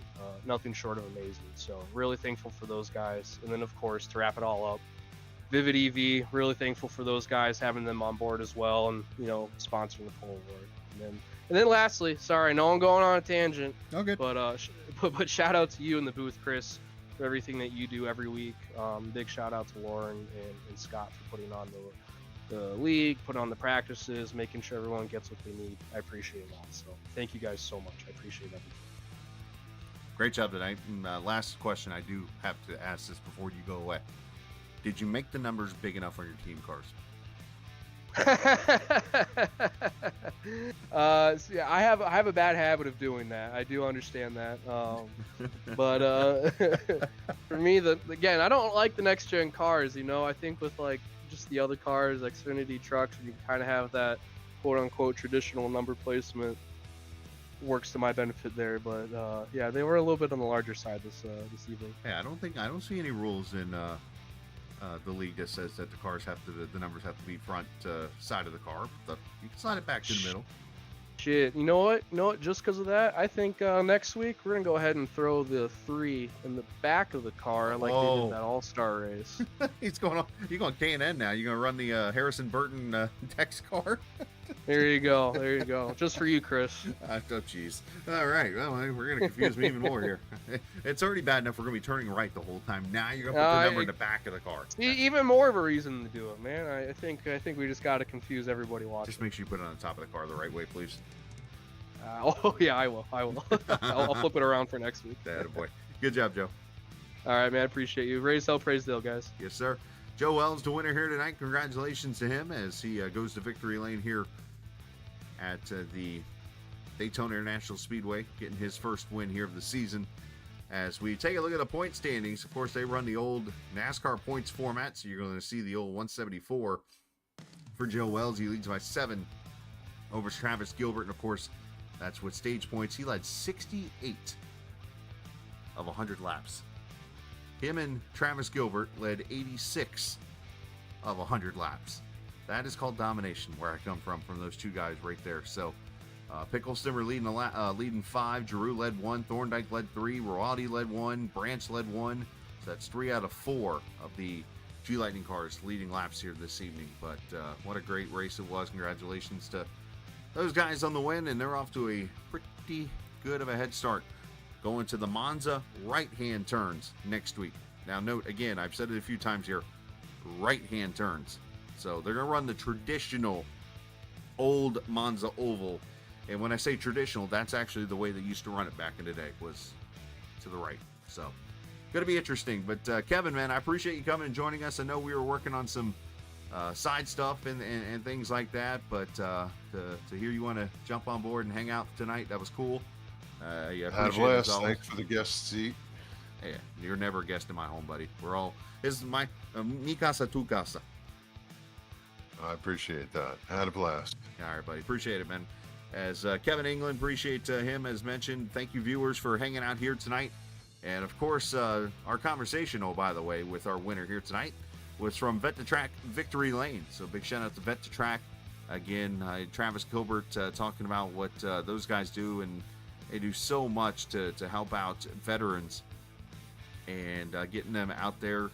nothing short of amazing. So really thankful for those guys. And then of course, to wrap it all up, Vivid EV, really thankful for those guys, having them on board as well, and sponsoring the pole award. And then lastly, sorry, I know I'm going on a tangent. Okay. But shout out to you in the booth, Chris, for everything that you do every week. Big shout out to Lauren and Scott for putting on the league, putting on the practices, making sure everyone gets what they need. I appreciate it all. So thank you guys so much. I appreciate everything. Great job tonight. And last question, I do have to ask this before you go away. Did you make the numbers big enough on your team cars? Yeah, I have a bad habit of doing that. I do understand that. But for me, again, I don't like the next gen cars. I think with like just the other cars, Xfinity trucks, you kind of have that quote unquote traditional number placement. Works to my benefit there, but yeah, they were a little bit on the larger side this evening. Yeah, I don't see any rules in the league that says that the numbers have to be front side of the car. But you can slide it back to the middle. Shit, you know what? Just because of that, I think next week we're gonna go ahead and throw the 3 in the back of the car like they did that All-Star race. You're going K&N now. You're gonna run the Harrison Burton Tex car. There you go. Just for you, Chris. Oh, jeez. All right. Well, we're going to confuse me even more here. It's already bad enough we're going to be turning right the whole time. Now you're going to put the number in the back of the car. Even more of a reason to do it, man. I think we just got to confuse everybody watching. Just make sure you put it on the top of the car the right way, please. Oh, yeah, I will. I'll flip it around for next week. Attaboy. Good job, Joe. All right, man. Appreciate you. Raise hell, praise Dale, guys. Yes, sir. Joe Wells, the winner here tonight. Congratulations to him as he goes to victory lane here at the Daytona International Speedway, getting his first win here of the season. As we take a look at the point standings, of course, they run the old NASCAR points format, so you're going to see the old 174 for Joe Wells. He leads by 7 over Travis Gilbert, and of course, that's with stage points. He led 68 of 100 laps. Him and Travis Gilbert led 86 of 100 laps. That is called domination, where I come from those two guys right there. So, Pickle-Stimmer leading 5, Giroux led 1, Thorndike led 3, Rowaldi led 1, Branch led 1. So that's 3 out of 4 of the G Lightning cars leading laps here this evening. But what a great race it was. Congratulations to those guys on the win, and they're off to a pretty good of a head start going to the Monza right-hand turns next week. Now note, again, I've said it a few times here, right-hand turns. So they're going to run the traditional old Monza oval. And when I say traditional, that's actually the way they used to run it back in the day, was to the right. So going to be interesting. But Kevin, man, I appreciate you coming and joining us. I know we were working on some side stuff and things like that, but to hear you want to jump on board and hang out tonight, that was cool. Yeah, had a blast. Thanks for the guest seat. Yeah, you're never a guest in my home, buddy. This is my mi casa, tu casa. I appreciate that. Had a blast. All right, buddy. Appreciate it, man. As Kevin England, appreciate him as mentioned. Thank you, viewers, for hanging out here tonight. And of course, our conversation, by the way, with our winner here tonight was from Vet to Track Victory Lane. So big shout out to Vet to Track. Again, Travis Gilbert talking about what those guys do, and they do so much to help out veterans and getting them out there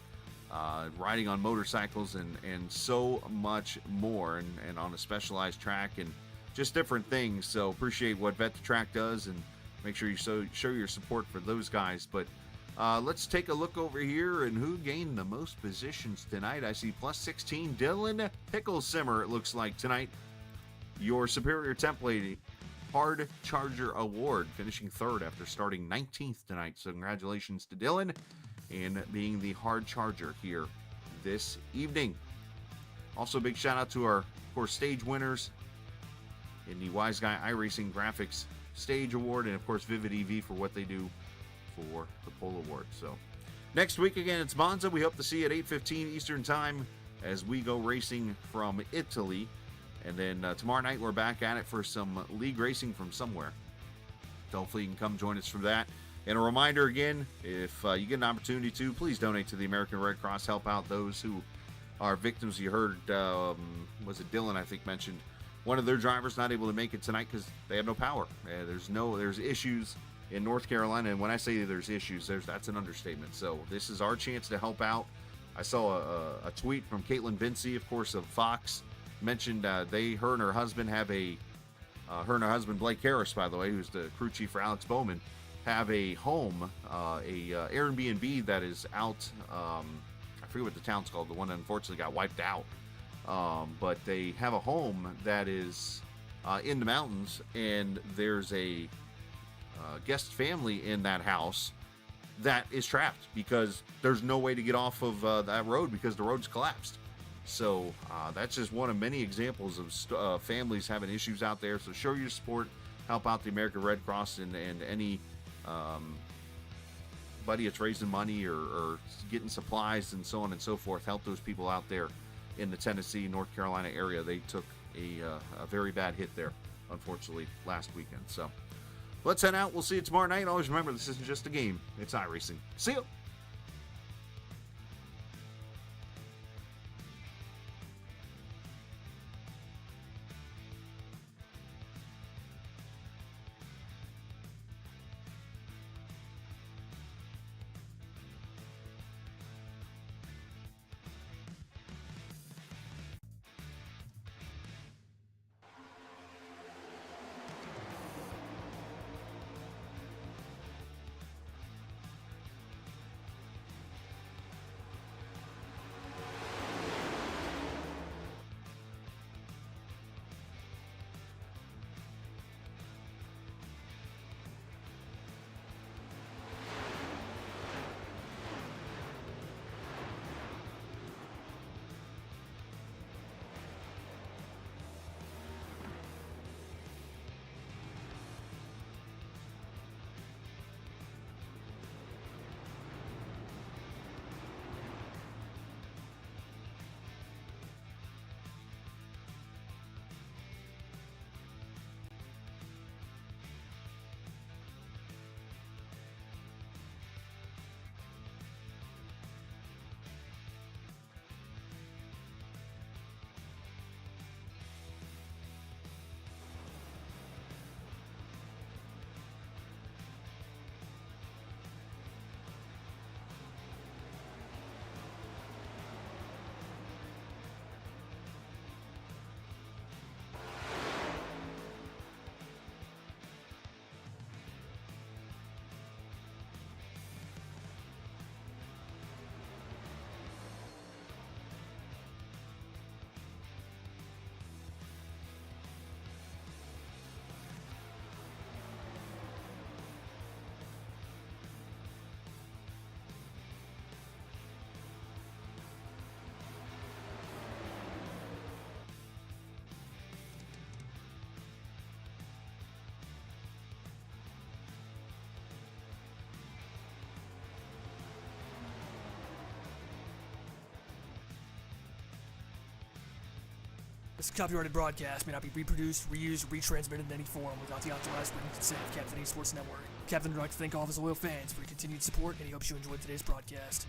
riding on motorcycles and so much more, and on a specialized track and just different things. So appreciate what Vet to Track does, and make sure you show your support for those guys. But let's take a look over here and who gained the most positions tonight. I see plus 16, Dylan Pickle-Simmer, it looks like tonight. Your Superior Template Hard Charger Award, finishing 3rd after starting 19th tonight. So congratulations to Dylan and being the Hard Charger here this evening. Also, big shout out to our, of course, stage winners in the Wise Guy iRacing Graphics Stage Award, and of course Vivid EV for what they do for the Pole Award. So next week again, it's Monza. We hope to see you at 8:15 Eastern Time as we go racing from Italy. And then tomorrow night we're back at it for some league racing from somewhere. So hopefully you can come join us for that. And a reminder again, if you get an opportunity to, please donate to the American Red Cross. Help out those who are victims. You heard, was it Dylan, I think, mentioned one of their drivers not able to make it tonight because they have no power. There's issues in North Carolina. And when I say there's issues, that's an understatement. So this is our chance to help out. I saw a tweet from Caitlin Vincey, of course, of Fox, mentioned her and her husband have her and her husband Blake Harris, by the way, who's the crew chief for Alex Bowman, have a home, Airbnb that is out. I forget what the town's called, the one that unfortunately got wiped out but they have a home that is in the mountains, and there's a guest family in that house that is trapped because there's no way to get off of that road because the road's collapsed. So that's just one of many examples of families having issues out there. So show your support, help out the American Red Cross and any buddy that's raising money or getting supplies and so on and so forth. Help those people out there in the Tennessee, North Carolina area. They took a very bad hit there, unfortunately, last weekend. So let's head out. We'll see you tomorrow night. Always remember, this isn't just a game. It's iRacing. See you. This copyrighted broadcast may not be reproduced, reused, or retransmitted in any form without the authorized written consent of Captain eSports Network. Captain would like to thank all of his loyal fans for your continued support, and he hopes you enjoyed today's broadcast.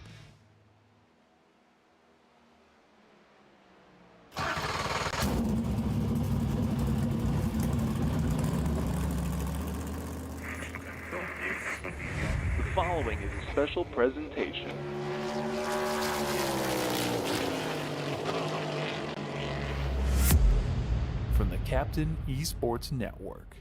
The following is a special presentation. From the Captain eSports Network.